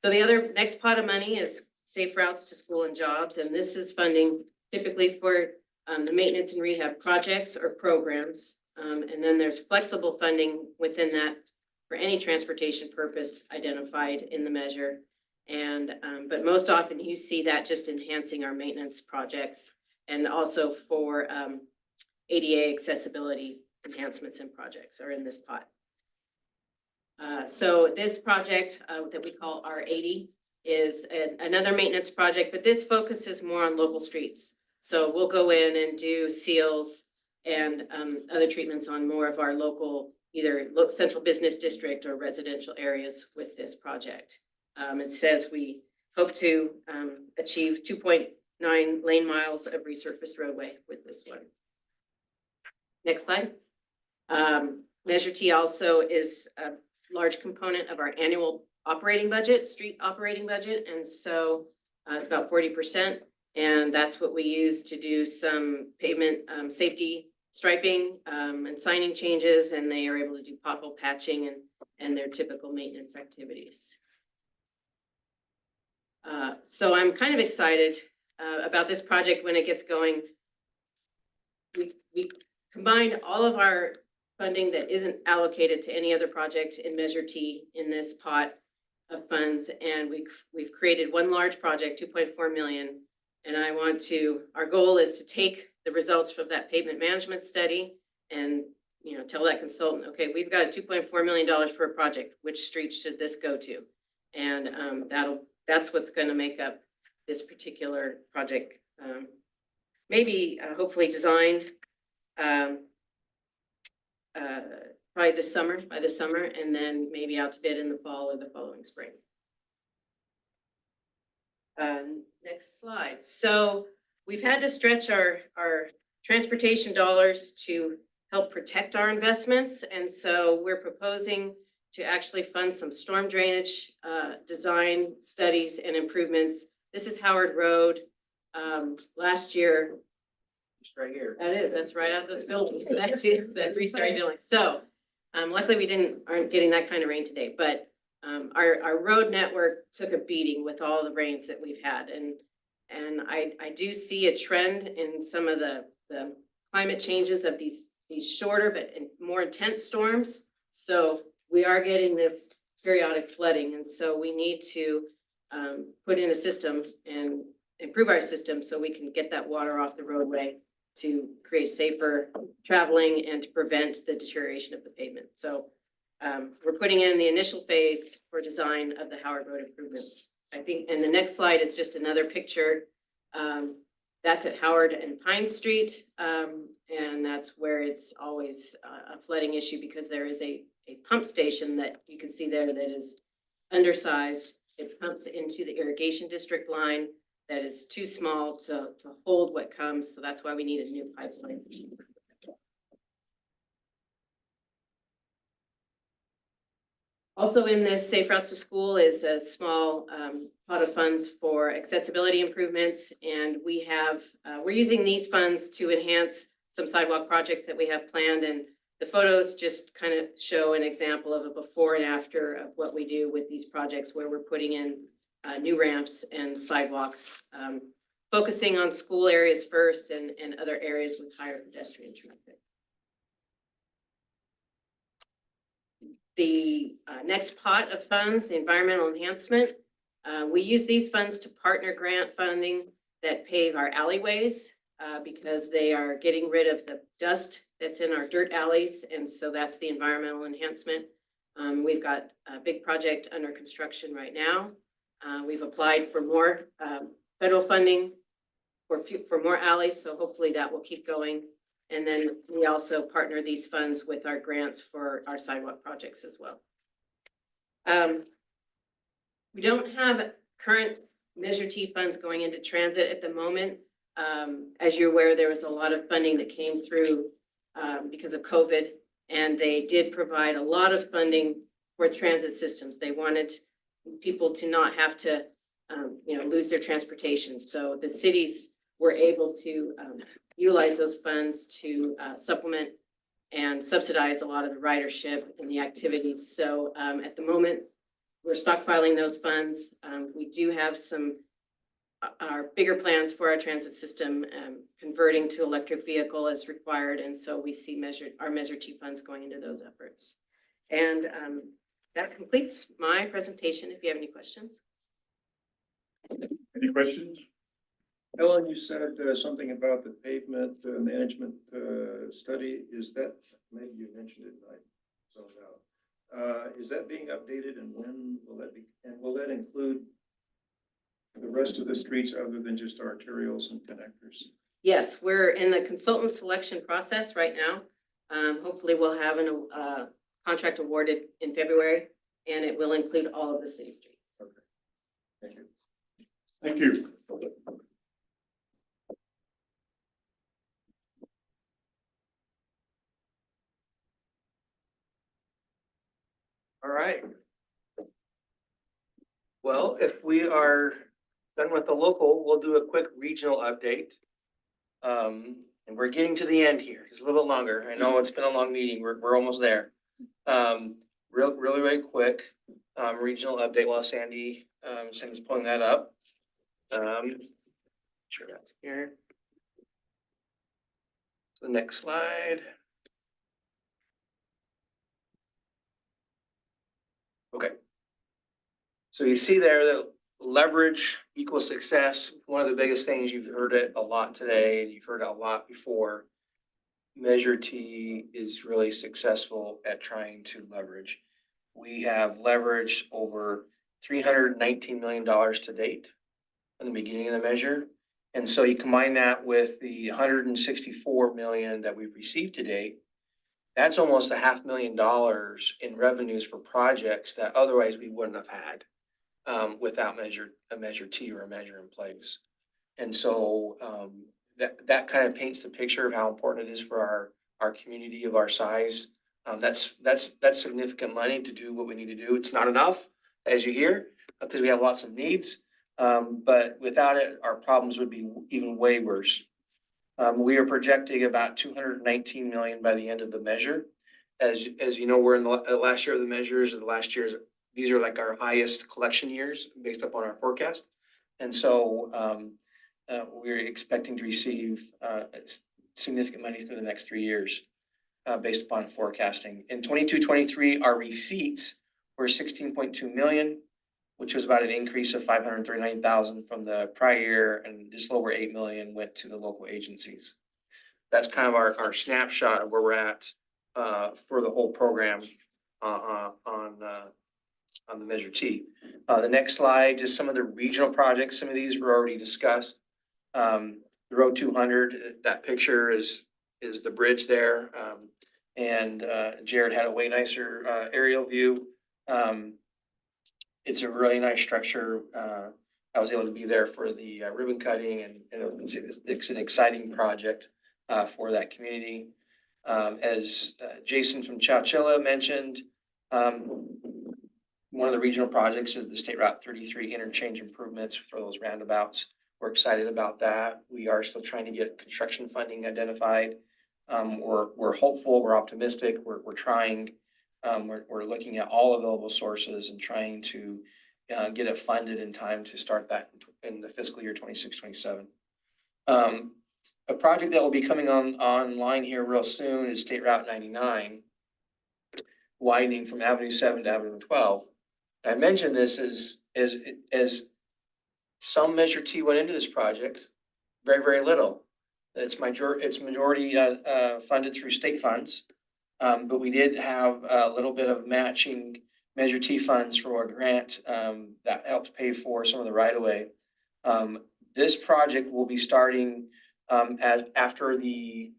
[SPEAKER 11] So the other next pot of money is Safe Routes to School and Jobs. And this is funding typically for the maintenance and rehab projects or programs. And then there's flexible funding within that for any transportation purpose identified in the measure. And but most often you see that just enhancing our maintenance projects and also for ADA accessibility enhancements and projects are in this pot. So this project that we call R80 is another maintenance project, but this focuses more on local streets. So we'll go in and do seals and other treatments on more of our local, either central business district or residential areas with this project. It says we hope to achieve 2.9 lane miles of resurfaced roadway with this one. Next slide. Measure T also is a large component of our annual operating budget, street operating budget. And so it's about 40%. And that's what we use to do some pavement safety striping and signing changes. And they are able to do pothole patching and their typical maintenance activities. So I'm kind of excited about this project when it gets going. We combined all of our funding that isn't allocated to any other project in Measure T in this pot of funds, and we've created one large project, 2.4 million. And our goal is to take the results from that pavement management study and, tell that consultant, okay, we've got $2.4 million for a project. Which streets should this go to? And that's what's going to make up this particular project. Maybe hopefully designed by the summer, and then maybe out to bid in the fall or the following spring. Next slide. So we've had to stretch our transportation dollars to help protect our investments. And so we're proposing to actually fund some storm drainage design studies and improvements. This is Howard Road. Last year,
[SPEAKER 5] Just right here.
[SPEAKER 11] that's right out of this building, that three-story building. So luckily we aren't getting that kind of rain today, but our road network took a beating with all the rains that we've had. And I do see a trend in some of the climate changes of these shorter but more intense storms. So we are getting this periodic flooding. And so we need to put in a system and improve our system so we can get that water off the roadway to create safer traveling and to prevent the deterioration of the pavement. So we're putting in the initial phase for design of the Howard Road improvements. I think, and the next slide is just another picture. That's at Howard and Pine Street. And that's where it's always a flooding issue because there is a pump station that you can see there that is undersized. It pumps into the irrigation district line that is too small to hold what comes. So that's why we need a new pipeline. Also in this Safe Routes to School is a small pot of funds for accessibility improvements. And we're using these funds to enhance some sidewalk projects that we have planned. And the photos just kind of show an example of a before and after of what we do with these projects where we're putting in new ramps and sidewalks, focusing on school areas first and other areas with higher pedestrian traffic. The next pot of funds, the environmental enhancement, we use these funds to partner grant funding that pave our alleyways because they are getting rid of the dust that's in our dirt alleys. And so that's the environmental enhancement. We've got a big project under construction right now. We've applied for more federal funding for more alleys. So hopefully that will keep going. And then we also partner these funds with our grants for our sidewalk projects as well. We don't have current Measure T funds going into transit at the moment. As you're aware, there was a lot of funding that came through because of COVID, and they did provide a lot of funding for transit systems. They wanted people to not have to, lose their transportation. So the cities were able to utilize those funds to supplement and subsidize a lot of the ridership and the activities. So at the moment, we're stockpiling those funds. We do have our bigger plans for our transit system, converting to electric vehicle as required. And so we see our Measure T funds going into those efforts. And that completes my presentation. If you have any questions.
[SPEAKER 1] Any questions? Ellen, you said something about the pavement management study. Is that, maybe you mentioned it and I zoned out. Is that being updated and when will that be? And will that include the rest of the streets other than just arterials and connectors?
[SPEAKER 11] Yes, we're in the consultant selection process right now. Hopefully we'll have a contract awarded in February, and it will include all of the city streets.
[SPEAKER 1] Okay, thank you. Thank you.
[SPEAKER 5] All right. Well, if we are done with the local, we'll do a quick regional update. And we're getting to the end here. It's a little bit longer. I know it's been a long meeting. We're almost there. Really quick regional update while Sandy's pulling that up. Sure that's here. The next slide. Okay. So you see there that leverage equals success. One of the biggest things, you've heard it a lot today and you've heard it a lot before. Measure T is really successful at trying to leverage. We have leveraged over $319 million to date in the beginning of the measure. And so you combine that with the 164 million that we've received to date, that's almost $500,000 in revenues for projects that otherwise we wouldn't have had without a measure T or a measure in place. And so that kind of paints the picture of how important it is for our community of our size. That's significant money to do what we need to do. It's not enough, as you hear, because we have lots of needs. But without it, our problems would be even way worse. We are projecting about 219 million by the end of the measure. As you know, we're in the last year of the measures, and the last year's, these are like our highest collection years based upon our forecast. And so we're expecting to receive significant money for the next 3 years based upon forecasting. In 22-23, our receipts were 16.2 million, which was about an increase of 539,000 from the prior year, and just over 8 million went to the local agencies. That's kind of our snapshot of where we're at for the whole program on the Measure T. The next slide, just some of the regional projects. Some of these were already discussed. The Road 200, that picture is the bridge there. And Jared had a way nicer aerial view. It's a really nice structure. I was able to be there for the ribbon cutting, and it's an exciting project for that community. As Jason from Chowchilla mentioned, one of the regional projects is the State Route 33 interchange improvements for those roundabouts. We're excited about that. We are still trying to get construction funding identified. We're hopeful, we're optimistic, we're trying. We're looking at all available sources and trying to get it funded in time to start that in the fiscal year 26-27. A project that will be coming online here real soon is State Route 99, widening from Avenue 7 to Avenue 12. And I mentioned this as some Measure T went into this project, very, very little. It's majority funded through state funds. But we did have a little bit of matching Measure T funds for a grant that helped pay for some of the right of way. This project will be starting after the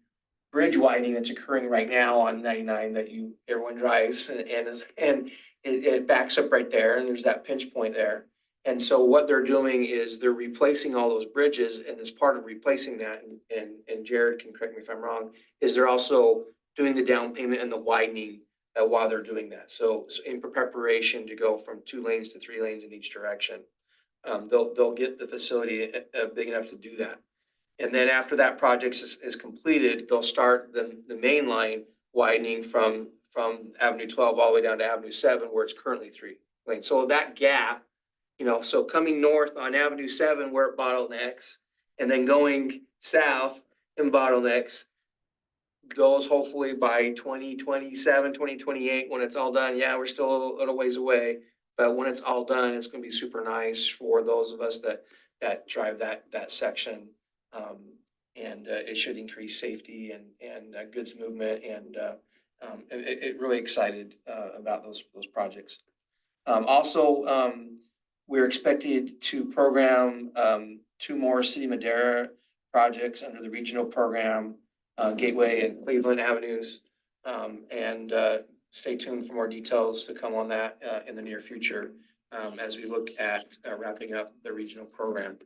[SPEAKER 5] bridge widening that's occurring right now on 99 that everyone drives and it backs up right there, and there's that pinch point there. And so what they're doing is they're replacing all those bridges, and as part of replacing that, and Jared can correct me if I'm wrong, is they're also doing the down payment and the widening while they're doing that. So in preparation to go from 2 lanes to 3 lanes in each direction, they'll get the facility big enough to do that. And then after that project is completed, they'll start the main line widening from Avenue 12 all the way down to Avenue 7, where it's currently 3 lanes. So that gap, so coming north on Avenue 7 where it bottlenecks, and then going south in bottlenecks, those hopefully by 2027, 2028, when it's all done. Yeah, we're still a little ways away, but when it's all done, it's going to be super nice for those of us that drive that section. And it should increase safety and goods movement, and it really excited about those projects. Also, we're expected to program 2 more City Madera projects under the regional program, Gateway and Cleveland Avenues. And stay tuned for more details to come on that in the near future as we look at wrapping up the regional program.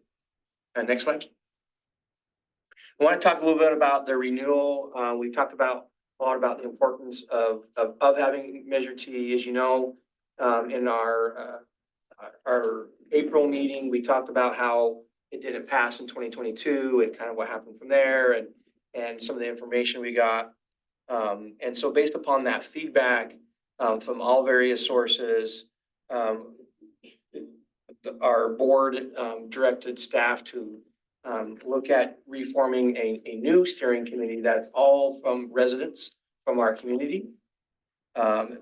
[SPEAKER 5] Next slide. I want to talk a little bit about the renewal. We talked a lot about the importance of having Measure T. As you know, in our April meeting, we talked about how it didn't pass in 2022 and kind of what happened from there, and some of the information we got. And so based upon that feedback from all various sources, our board, directed staff to, look at reforming a new steering committee that's all from residents from our community.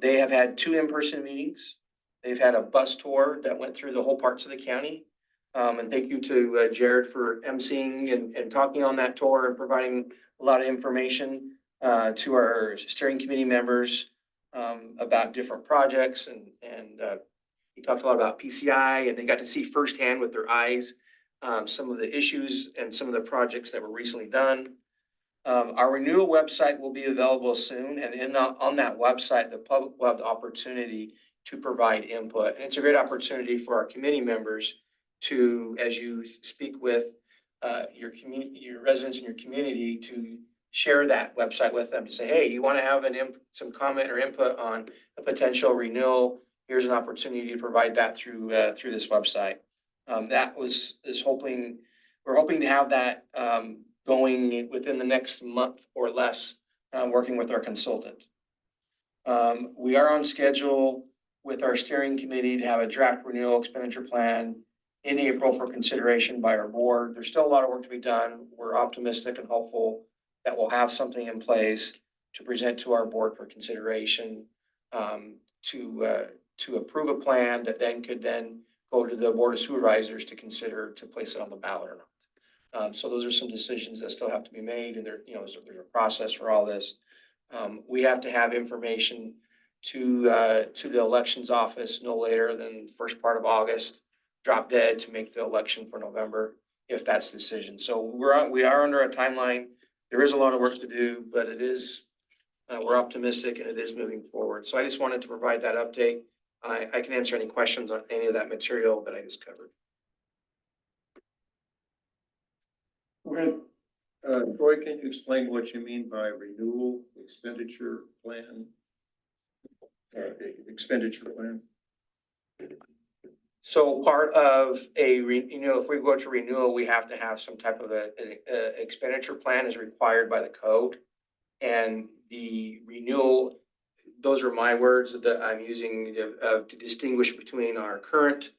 [SPEAKER 5] They have had 2 in-person meetings. They've had a bus tour that went through the whole parts of the county. And thank you to Jared for emceeing and talking on that tour and providing a lot of information to our steering committee members about different projects and he talked a lot about PCI and they got to see firsthand with their eyes some of the issues and some of the projects that were recently done. Our renewal website will be available soon, and on that website, the public will have the opportunity to provide input. And it's a great opportunity for our committee members to, as you speak with your community, your residents in your community, to share that website with them to say, hey, you want to have some comment or input on a potential renewal? Here's an opportunity to provide that through this website. We're hoping to have that going within the next month or less, working with our consultant. We are on schedule with our steering committee to have a draft renewal expenditure plan in April for consideration by our board. There's still a lot of work to be done. We're optimistic and hopeful that we'll have something in place to present to our board for consideration, to approve a plan that then could go to the board of supervisors to consider to place it on the ballot or not. So those are some decisions that still have to be made, and there's a process for all this. We have to have information to the elections office no later than first part of August, drop dead to make the election for November, if that's the decision. So we are under a timeline. There is a lot of work to do, but it is, we're optimistic and it is moving forward. So I just wanted to provide that update. I can answer any questions on any of that material that I just covered.
[SPEAKER 1] Okay. Troy, can you explain what you mean by renewal expenditure plan? Expenditure plan.
[SPEAKER 5] So part of if we go to renewal, we have to have some type of a expenditure plan is required by the code. And the renewal, those are my words that I'm using to distinguish between our current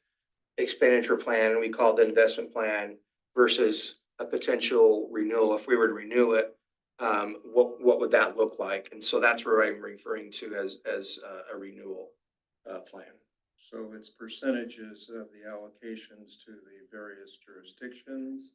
[SPEAKER 5] expenditure plan, we call it the investment plan, versus a potential renewal. If we were to renew it, what would that look like? And so that's where I'm referring to as a renewal plan.
[SPEAKER 1] So it's percentages of the allocations to the various jurisdictions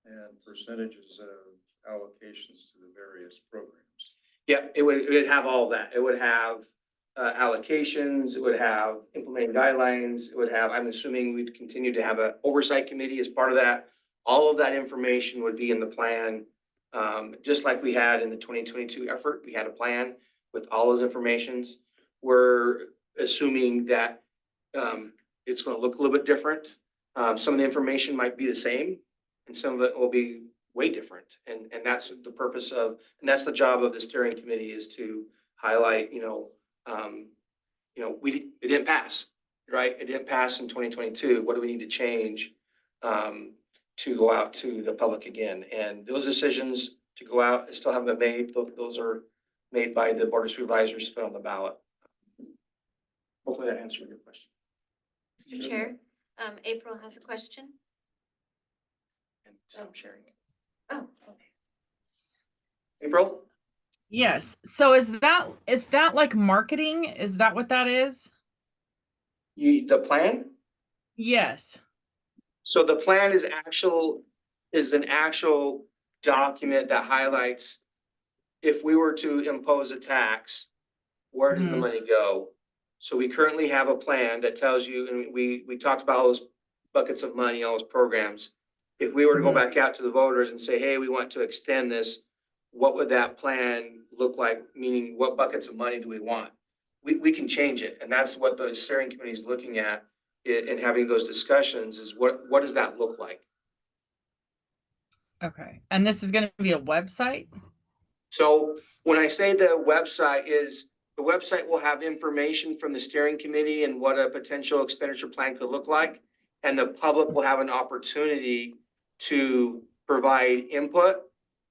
[SPEAKER 1] and percentages of allocations to the various programs.
[SPEAKER 5] Yeah, it would have all that. It would have allocations, it would have implementing guidelines, it would have, I'm assuming we'd continue to have an oversight committee as part of that. All of that information would be in the plan. Just like we had in the 2022 effort, we had a plan with all those informations. We're assuming that it's going to look a little bit different. Some of the information might be the same and some of it will be way different. And that's the purpose of, and that's the job of the steering committee, is to highlight, it didn't pass, right? It didn't pass in 2022. What do we need to change to go out to the public again? And those decisions to go out still haven't been made. Those are made by the board of supervisors to put on the ballot. Hopefully that answered your question.
[SPEAKER 2] Mr. Chair, April has a question.
[SPEAKER 5] And stop sharing.
[SPEAKER 2] Oh, okay.
[SPEAKER 5] April?
[SPEAKER 7] Yes. So is that like marketing? Is that what that is?
[SPEAKER 5] The plan?
[SPEAKER 7] Yes.
[SPEAKER 5] So the plan is an actual document that highlights if we were to impose a tax, where does the money go? So we currently have a plan that tells you, and we talked about all those buckets of money, all those programs. If we were to go back out to the voters and say, hey, we want to extend this, what would that plan look like? Meaning, what buckets of money do we want? We can change it. And that's what the steering committee is looking at in having those discussions, is what does that look like?
[SPEAKER 7] Okay. And this is going to be a website?
[SPEAKER 5] So when I say the website will have information from the steering committee and what a potential expenditure plan could look like. And the public will have an opportunity to provide input,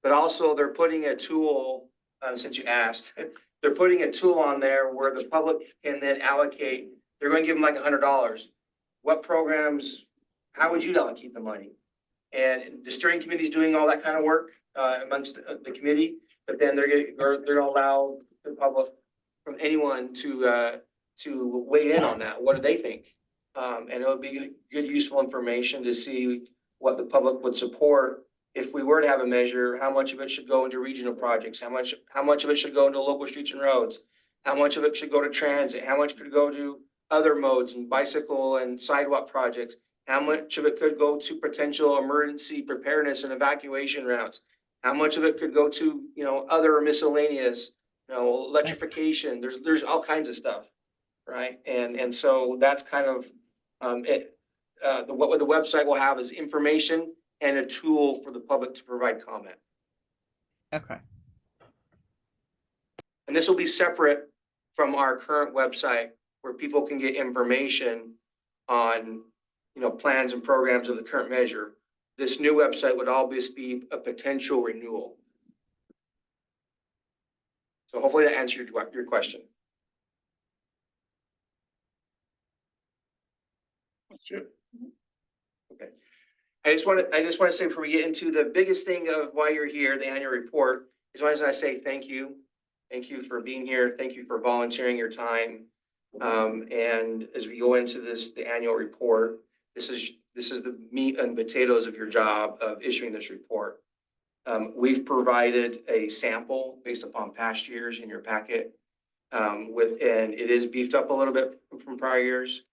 [SPEAKER 5] but also they're putting a tool, since you asked, they're putting a tool on there where the public can then allocate. They're going to give them like $100. what programs, how would you allocate the money? And the steering committee is doing all that kind of work amongst the committee, but then they're gonna allow the public from anyone to weigh in on that. What do they think? And it would be good, useful information to see what the public would support if we were to have a measure, how much of it should go into regional projects, how much of it should go into local streets and roads, how much of it should go to transit, how much could go to other modes and bicycle and sidewalk projects, how much of it could go to potential emergency preparedness and evacuation routes, how much of it could go to, you know, other miscellaneous, you know, electrification, there's all kinds of stuff, right? And so that's kind of what the website will have is information and a tool for the public to provide comment.
[SPEAKER 7] Okay.
[SPEAKER 5] And this will be separate from our current website where people can get information on, you know, plans and programs of the current measure. This new website would always be a potential renewal. So hopefully that answered your question.
[SPEAKER 10] Sure.
[SPEAKER 5] Okay. I just want to say before we get into the biggest thing of why you're here, the annual report, is why I say thank you. Thank you for being here. Thank you for volunteering your time. And as we go into the annual report, this is the meat and potatoes of your job of issuing this report. We've provided a sample based upon past years in your packet. And it is beefed up a little bit from prior years.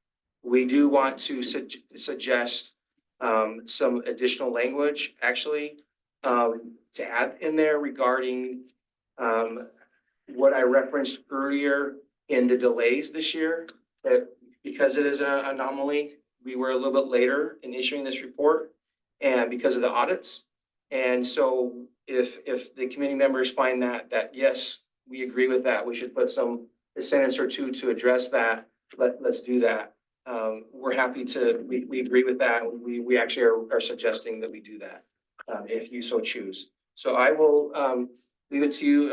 [SPEAKER 5] We do want to suggest some additional language, actually, to add in there regarding what I referenced earlier in the delays this year. That because it is an anomaly, we were a little bit later in issuing this report, and because of the audits. And so if the committee members find that yes, we agree with that, we should put a sentence or two to address that, let's do that. We're happy to, we agree with that. We actually are suggesting that we do that, if you so choose. So I will leave it to you,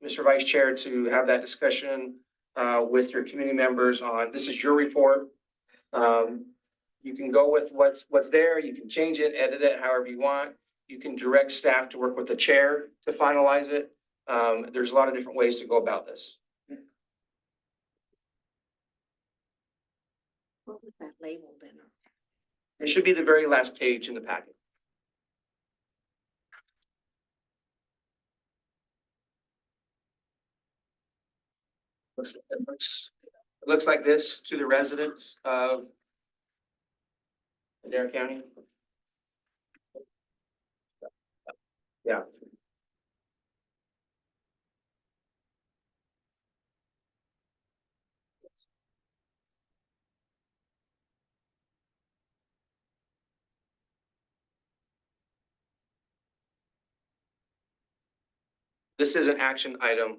[SPEAKER 5] Mr. Vice Chair, to have that discussion with your committee members on, this is your report. You can go with what's there. You can change it, edit it however you want. You can direct staff to work with the chair to finalize it. There's a lot of different ways to go about this.
[SPEAKER 3] What was that labeled in?
[SPEAKER 5] It should be the very last page in the packet. It looks like this to the residents of Madera County. Yeah. This is an action item.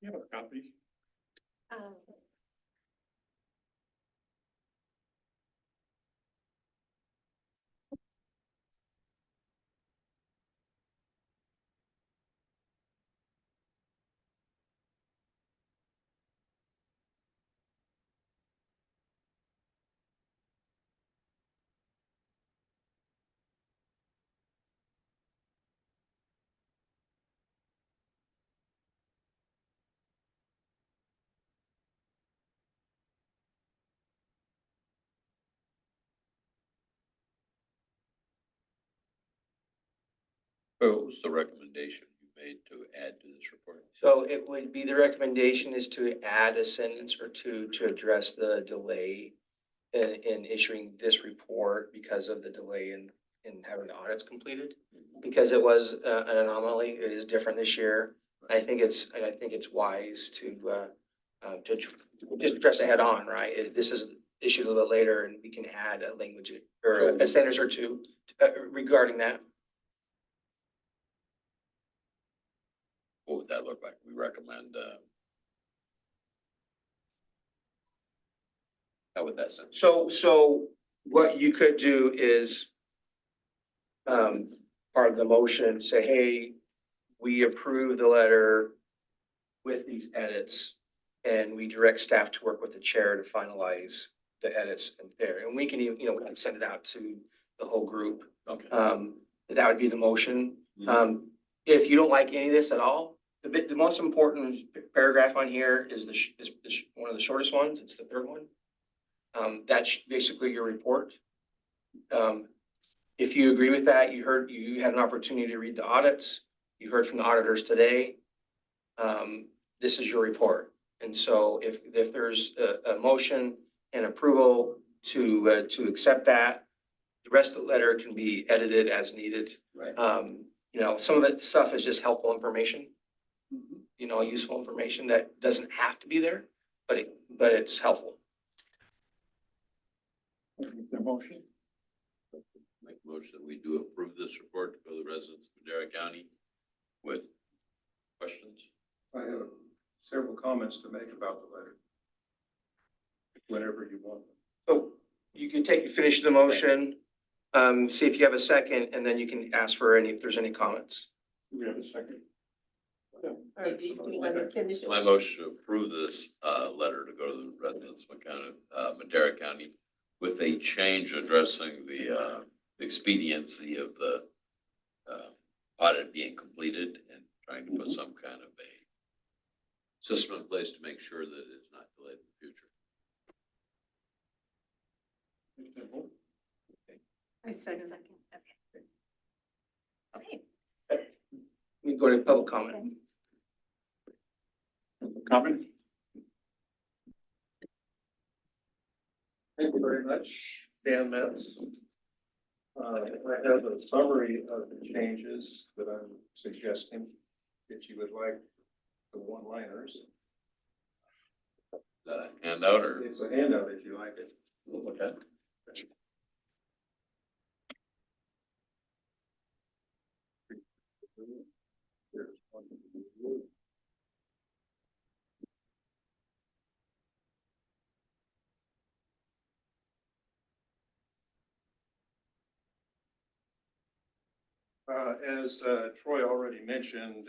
[SPEAKER 4] You have a copy?
[SPEAKER 6] What was the recommendation you made to add to this report?
[SPEAKER 5] So it would be, the recommendation is to add a sentence or two to address the delay in issuing this report because of the delay in having the audits completed. Because it was an anomaly, it is different this year. I think it's wise to just address it head on, right? This is issued a little bit later, and we can add a language or a sentence or two regarding that.
[SPEAKER 6] What would that look like? We recommend, how would that sound?
[SPEAKER 5] So what you could do is part of the motion, say, hey, we approve the letter with these edits, and we direct staff to work with the chair to finalize the edits in there. And we can even, we can send it out to the whole group.
[SPEAKER 6] Okay.
[SPEAKER 5] That would be the motion. If you don't like any of this at all, the most important paragraph on here is one of the shortest ones. It's the third one. That's basically your report. If you agree with that, you had an opportunity to read the audits. You heard from the auditors today. This is your report. And so if there's a motion and approval to accept that, the rest of the letter can be edited as needed.
[SPEAKER 6] Right.
[SPEAKER 5] Some of that stuff is just helpful information. Useful information that doesn't have to be there, but it's helpful.
[SPEAKER 4] The motion?
[SPEAKER 6] Make a motion that we do approve this report for the residents of Madera County with questions.
[SPEAKER 1] I have several comments to make about the letter. Whenever you want.
[SPEAKER 5] So you can finish the motion, see if you have a second, and then you can ask for if there's any comments.
[SPEAKER 1] Do we have a second?
[SPEAKER 3] Or do you want to finish it?
[SPEAKER 6] My motion to approve this letter to go to the residents of Madera County with a change addressing the expediency of the audit being completed and trying to put some kind of a system in place to make sure that it's not delayed in the future.
[SPEAKER 3] I second.
[SPEAKER 2] Okay.
[SPEAKER 5] We go to public comment.
[SPEAKER 1] Comment? Thank you very much, Dan Metz. I have a summary of the changes that I'm suggesting, if you would like the one-liners.
[SPEAKER 6] Is that a handout or?
[SPEAKER 1] It's a handout if you like it.
[SPEAKER 6] Okay.
[SPEAKER 1] Here's one. As Troy already mentioned,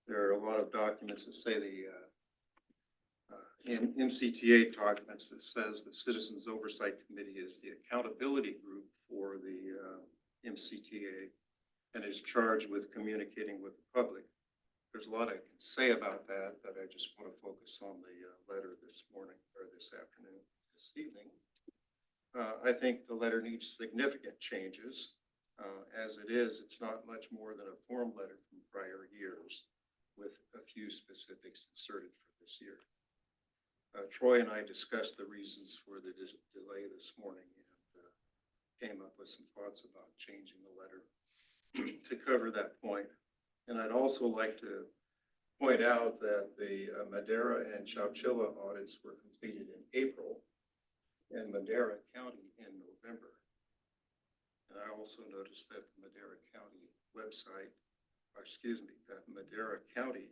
[SPEAKER 1] there are a lot of documents that say in MCTA documents that says the Citizens Oversight Committee is the accountability group for the MCTA and is charged with communicating with the public. There's a lot I can say about that, but I just want to focus on the letter this morning or this afternoon, this evening. I think the letter needs significant changes. As it is, it's not much more than a form letter from prior years with a few specifics inserted for this year. Troy and I discussed the reasons for the delay this morning and came up with some thoughts about changing the letter to cover that point. And I'd also like to point out that the Madera and Chowchilla audits were completed in April and Madera County in November. And I also noticed that the Madera County website, that Madera County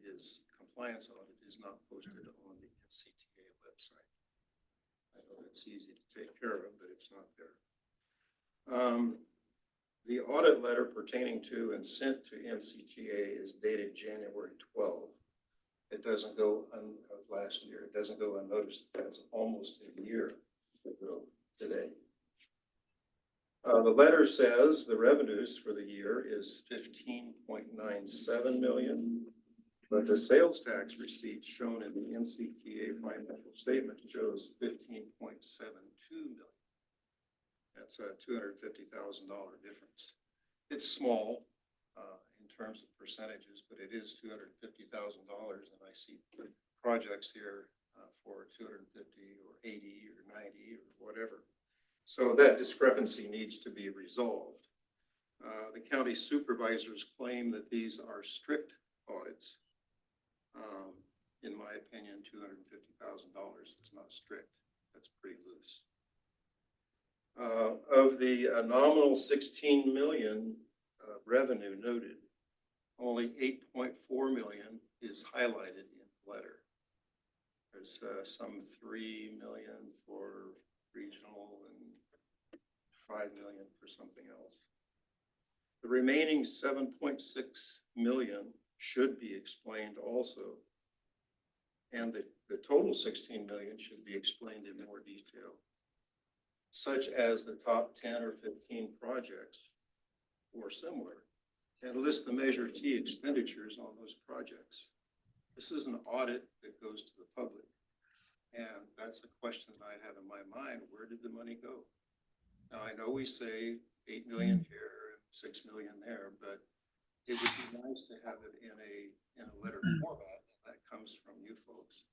[SPEAKER 1] compliance audit is not posted on the MCTA website. I know that's easy to take care of, but it's not there. The audit letter pertaining to and sent to MCTA is dated January 12. It doesn't go last year. It doesn't go unnoticed. That's almost a year ago today. The letter says the revenues for the year is 15.97 million, but the sales tax receipts shown in the MCTA financial statement shows 15.72 million. That's a $250,000 difference. It's small in terms of percentages, but it is $250,000, and I see projects here for 250 or 80 or 90 or whatever. So that discrepancy needs to be resolved. The county supervisors claim that these are strict audits. In my opinion, $250,000 is not strict. That's pretty loose. Of the nominal 16 million revenue noted, only 8.4 million is highlighted in the letter. There's some 3 million for regional and 5 million for something else. The remaining 7.6 million should be explained also. And the total 16 million should be explained in more detail, such as the top 10 or 15 projects or similar, and list the Measure T expenditures on those projects. This is an audit that goes to the public. And that's a question that I have in my mind. Where did the money go? Now, I know we say 8 million here and 6 million there, but it would be nice to have it in a letter format that comes from you folks.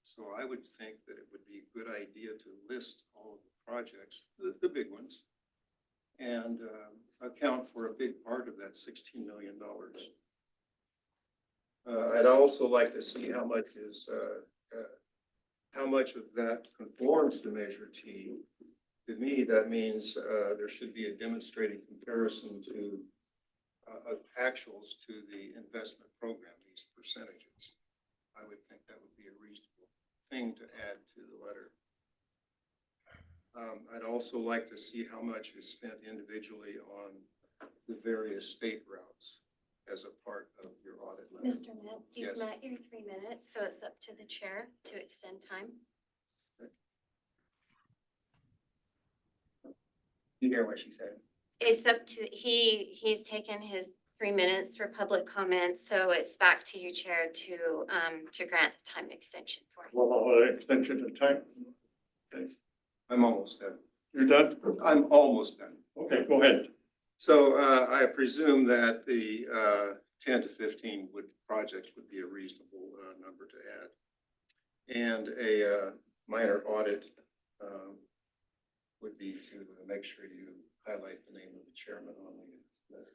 [SPEAKER 1] So I would think that it would be a good idea to list all of the projects, the big ones, and account for a big part of that $16 million. I'd also like to see how much is how much of that conforms to Measure T. To me, that means there should be a demonstrated comparison to actuals to the investment program, these percentages. I would think that would be a reasonable thing to add to the letter. I'd also like to see how much is spent individually on the various state routes as a part of your audit letter.
[SPEAKER 2] Mr. Metz, you've
[SPEAKER 1] Yes.
[SPEAKER 2] met your 3 minutes, so it's up to the chair to extend time.
[SPEAKER 5] You hear what she said?
[SPEAKER 2] It's up to, he's taken his 3 minutes for public comments, so it's back to you, Chair, to grant a time extension for you.
[SPEAKER 4] Well, extension of time. Okay,
[SPEAKER 1] I'm almost done.
[SPEAKER 4] you're done?
[SPEAKER 1] I'm almost done.
[SPEAKER 4] Okay, go ahead.
[SPEAKER 1] So I presume that the 10 to 15 projects would be a reasonable number to add. And a minor audit would be to make sure you highlight the name of the chairman on the letter.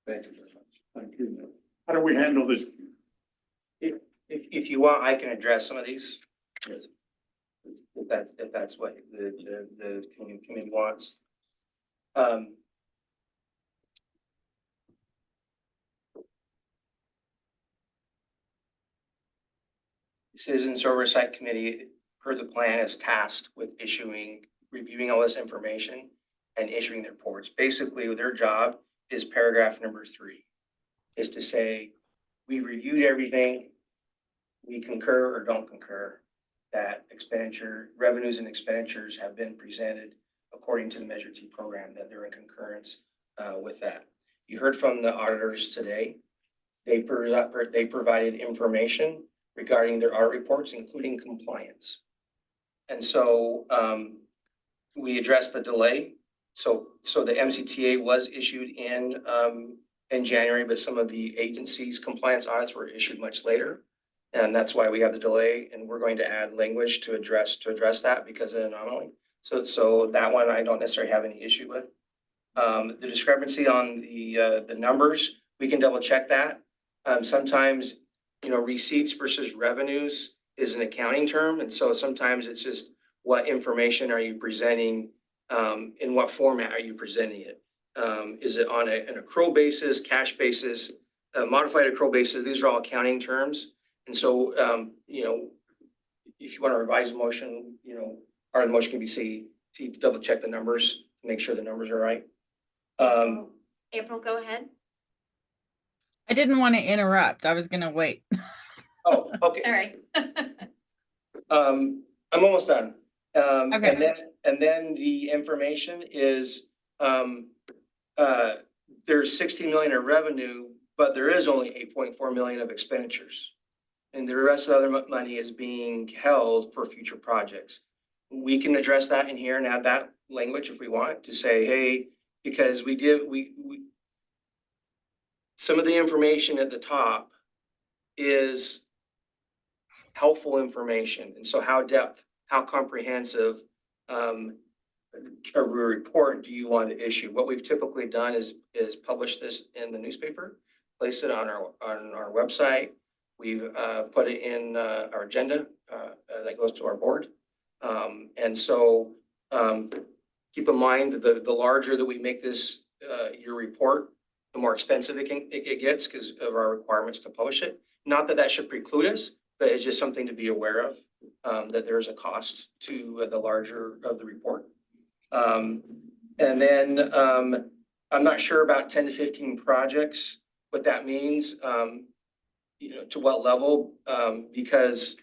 [SPEAKER 1] Thank you very much.
[SPEAKER 4] Thank you. How do we handle this?
[SPEAKER 5] If you want, I can address some of these. If that's what the committee wants. Citizens Oversight Committee, per the plan, is tasked with reviewing all this information and issuing the reports. Basically, their job is paragraph number 3, is to say, we reviewed everything, we concur or don't concur that revenues and expenditures have been presented according to the Measure T program, that they're in concurrence with that. You heard from the auditors today. They provided information regarding their audit reports, including compliance. And so we addressed the delay. So the MCTA was issued in January, but some of the agency's compliance audits were issued much later. And that's why we have the delay, and we're going to add language to address that because of an anomaly. So that one I don't necessarily have any issue with. The discrepancy on the numbers, we can double check that. Sometimes, receipts versus revenues is an accounting term. And so sometimes it's just what information are you presenting, in what format are you presenting it? Is it on an accrual basis, cash basis, modified accrual basis? These are all accounting terms. And so, if you want to revise the motion, part of the motion can be to double check the numbers, make sure the numbers are right.
[SPEAKER 2] April, go ahead.
[SPEAKER 7] I didn't want to interrupt. I was gonna wait.
[SPEAKER 5] Oh, okay.
[SPEAKER 2] Sorry.
[SPEAKER 5] I'm almost done.
[SPEAKER 7] Okay.
[SPEAKER 5] And then the information is, there's 16 million of revenue, but there is only 8.4 million of expenditures. And the rest of the other money is being held for future projects. We can address that in here and add that language if we want to say, hey, because some of the information at the top is helpful information. And so how comprehensive a report do you want to issue? What we've typically done is publish this in the newspaper, place it on our website. We've put it in our agenda that goes to our board. And so keep in mind that the larger that we make this your report, the more expensive it gets because of our requirements to publish it. Not that that should preclude us, but it's just something to be aware of, that there's a cost to the larger of the report. And then, I'm not sure about 10 to 15 projects, what that means, you know, to what level, because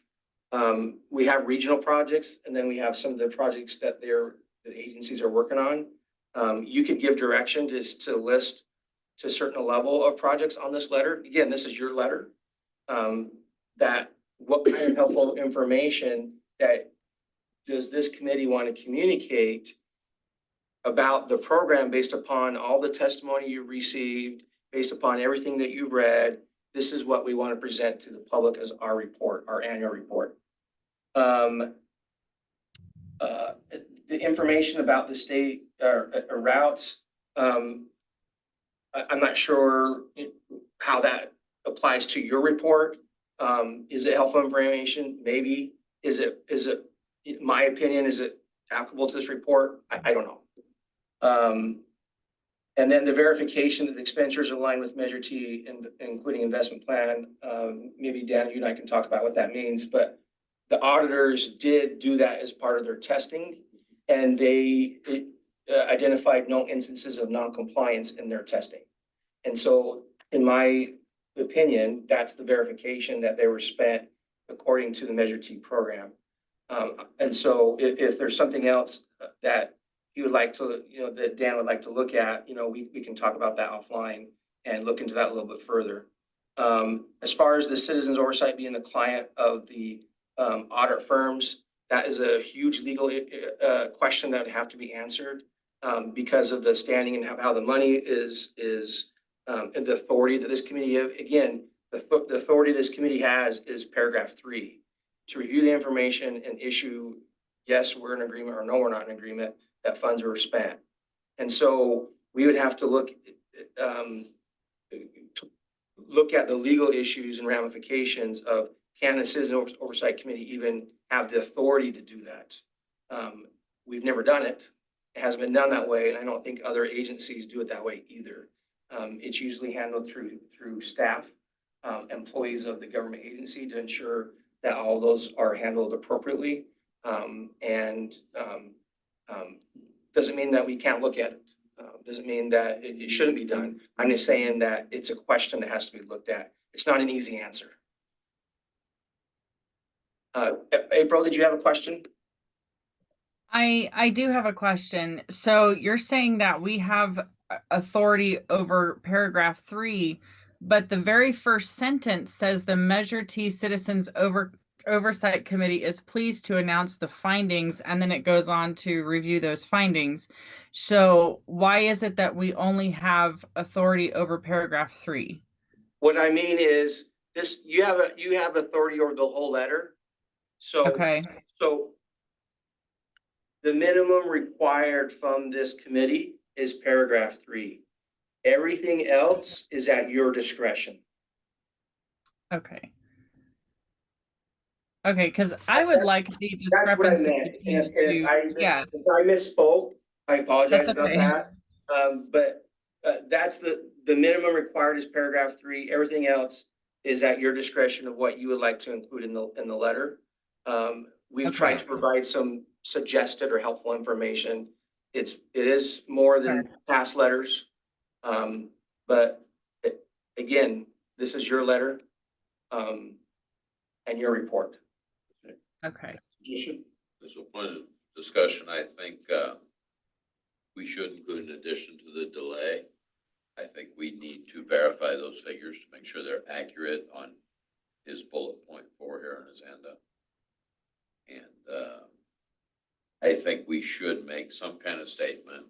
[SPEAKER 5] we have regional projects and then we have some of the projects that the agencies are working on. You could give direction to list to a certain level of projects on this letter. Again, this is your letter. That what kind of helpful information that does this committee want to communicate about the program based upon all the testimony you received, based upon everything that you've read. This is what we want to present to the public as our report, our annual report. The information about the state routes, I'm not sure how that applies to your report. Is it helpful information? Maybe. Is it, in my opinion, is it applicable to this report? I don't know. And then the verification that the expenditures align with Measure T, including investment plan. Maybe Dan, you and I can talk about what that means, but the auditors did do that as part of their testing, and they identified no instances of non-compliance in their testing. And so, in my opinion, that's the verification that they were spent according to the Measure T program. And so, if there's something else that you would like to, you know, that Dan would like to look at, you know, we can talk about that offline and look into that a little bit further. As far as the citizens oversight being the client of the audit firms, that is a huge legal question that would have to be answered because of the standing and how the money is and the authority that this committee have. Again, the authority this committee has is paragraph 3 to review the information and issue yes, we're in agreement, or no, we're not in agreement that funds were spent. And so we would have to look at the legal issues and ramifications of, can the Citizen Oversight Committee even have the authority to do that? We've never done it. It hasn't been done that way, and I don't think other agencies do it that way either. It's usually handled through staff, employees of the government agency to ensure that all those are handled appropriately. Doesn't mean that we can't look at it. Doesn't mean that it shouldn't be done. I'm just saying that it's a question that has to be looked at. It's not an easy answer. April, did you have a question?
[SPEAKER 7] I do have a question. So you're saying that we have authority over paragraph 3, but the very first sentence says the Measure T Citizens Oversight Committee is pleased to announce the findings, and then it goes on to review those findings. So why is it that we only have authority over paragraph 3?
[SPEAKER 5] What I mean is this: you have authority over the whole letter. So
[SPEAKER 7] Okay.
[SPEAKER 5] So the minimum required from this committee is paragraph 3. Everything else is at your discretion.
[SPEAKER 7] Okay. Okay, because I would like the
[SPEAKER 5] That's what I
[SPEAKER 7] discrepancy
[SPEAKER 5] meant. And
[SPEAKER 7] between the two. Yeah,
[SPEAKER 5] if I misspoke, I apologize
[SPEAKER 7] that's
[SPEAKER 5] about
[SPEAKER 7] okay.
[SPEAKER 5] that. But that's the minimum required is paragraph 3. Everything else is at your discretion of what you would like to include in the letter. We've tried to provide some suggested or helpful information. It is more than past letters. But again, this is your letter and your report.
[SPEAKER 7] Okay.
[SPEAKER 6] As a point of discussion, I think we should include, in addition to the delay, I think we need to verify those figures to make sure they're accurate on his bullet point 4 here on his handout. And I think we should make some kind of statement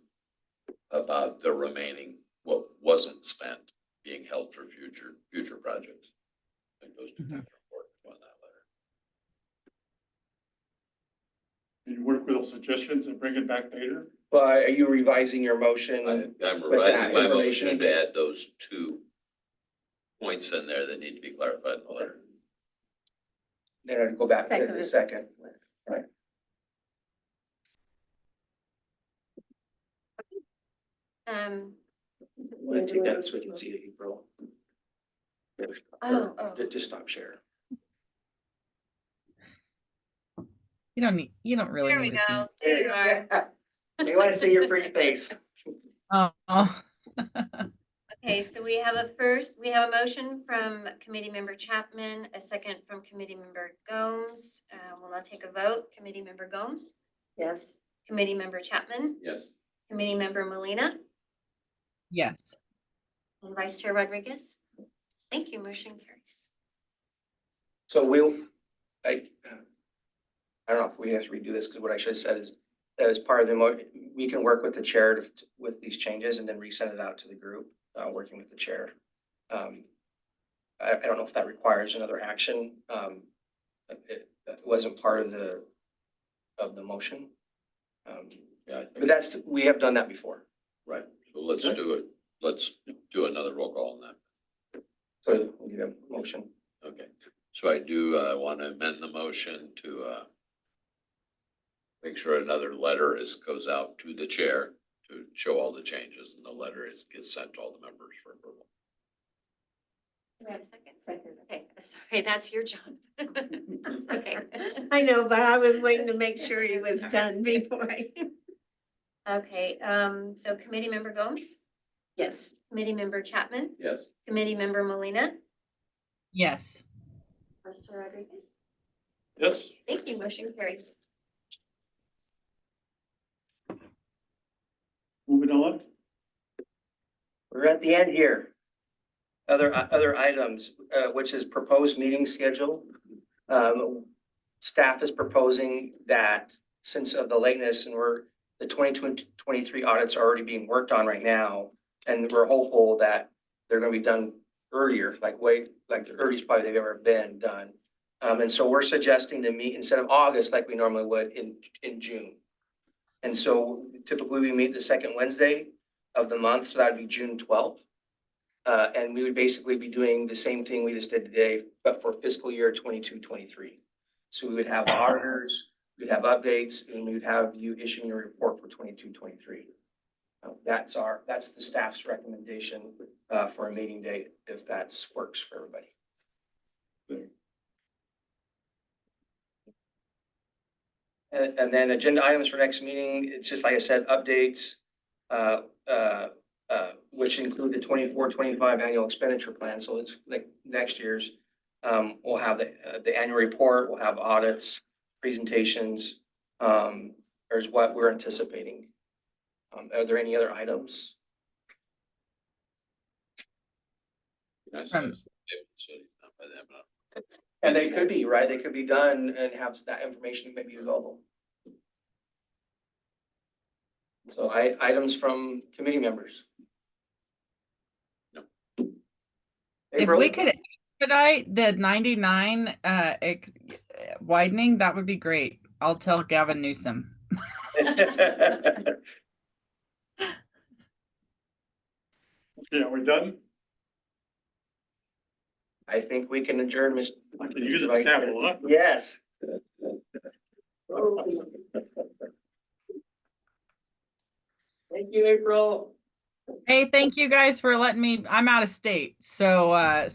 [SPEAKER 6] about the remaining, what wasn't spent, being held for future projects. I think those two things are important on that letter.
[SPEAKER 12] Can you work with those suggestions and bring it back later?
[SPEAKER 5] Well, are you revising your motion?
[SPEAKER 6] I'm
[SPEAKER 5] with that
[SPEAKER 6] revising my
[SPEAKER 5] information?
[SPEAKER 6] motion to add those 2 points in there that need to be clarified in the letter.
[SPEAKER 5] Then I'd go back to the second. Right. Want to take that so we can see it, April?
[SPEAKER 2] Oh.
[SPEAKER 5] Just stop share.
[SPEAKER 7] You don't really
[SPEAKER 2] There we
[SPEAKER 7] need to see.
[SPEAKER 2] go. There you are.
[SPEAKER 5] They want to see your pretty face.
[SPEAKER 7] Oh.
[SPEAKER 2] Okay, so we have a motion from committee member Chapman, a second from committee member Gomes. We'll now take a vote. Committee member Gomes,
[SPEAKER 3] Yes.
[SPEAKER 2] committee member Chapman,
[SPEAKER 6] Yes.
[SPEAKER 2] committee member Molina,
[SPEAKER 7] Yes.
[SPEAKER 2] and vice chair Rodriguez. Thank you, motion carries.
[SPEAKER 5] So I don't know if we have to redo this, because what I should have said is, as part of we can work with the chair with these changes and then resend it out to the group, working with the chair. I don't know if that requires another action. It wasn't part of the motion.
[SPEAKER 6] Yeah, I
[SPEAKER 5] But
[SPEAKER 6] think,
[SPEAKER 5] we have done that before.
[SPEAKER 6] right. So let's do it. Let's do another roll call on that.
[SPEAKER 5] So we need a motion.
[SPEAKER 6] Okay. So I do, want to amend the motion to, make sure another letter goes out to the chair to show all the changes, and the letter gets sent to all the members for approval.
[SPEAKER 2] Do we have a second?
[SPEAKER 3] Second.
[SPEAKER 2] Okay, sorry, that's your job. Okay.
[SPEAKER 3] I know, but I was waiting to make sure he was done before I.
[SPEAKER 2] Okay, so committee member Gomes,
[SPEAKER 3] Yes.
[SPEAKER 2] committee member Chapman,
[SPEAKER 6] Yes.
[SPEAKER 2] committee member Molina,
[SPEAKER 7] Yes.
[SPEAKER 2] vice chair Rodriguez.
[SPEAKER 12] Yes.
[SPEAKER 2] Thank you, motion carries.
[SPEAKER 12] Moving on.
[SPEAKER 5] We're at the end here. Other items, which is proposed meeting schedule. Staff is proposing that since of the lateness and the 2023 audits are already being worked on right now. And we're hopeful that they're gonna be done earlier, like the earliest probably they've ever been done. And so we're suggesting to meet instead of August, like we normally would in June. And so typically we meet the second Wednesday of the month, so that'd be June 12th. And we would basically be doing the same thing we just did today, but for fiscal year 22-23. So we would have auditors, we'd have updates, and we'd have you issuing your report for 22-23. That's the staff's recommendation for a meeting date, if that works for everybody. And then agenda items for next meeting, it's just like I said, updates, which include the 24-25 annual expenditure plan. So it's like next year's, we'll have the annual report, we'll have audits, presentations, there's what we're anticipating. Are there any other items?
[SPEAKER 6] Nice.
[SPEAKER 7] From-
[SPEAKER 6] By them,
[SPEAKER 5] And they could be, right? They could be done and have that information maybe available. So items from committee members.
[SPEAKER 6] No.
[SPEAKER 7] If
[SPEAKER 5] April?
[SPEAKER 7] we could expedite the 99 widening, that would be great. I'll tell Gavin Newsom.
[SPEAKER 12] Okay, are we done?
[SPEAKER 5] I think we can adjourn, Mr.
[SPEAKER 12] I can use it as capital, huh?
[SPEAKER 5] Yes. Thank you, April.
[SPEAKER 7] Hey, thank you guys for letting me. I'm out of state, so sorry.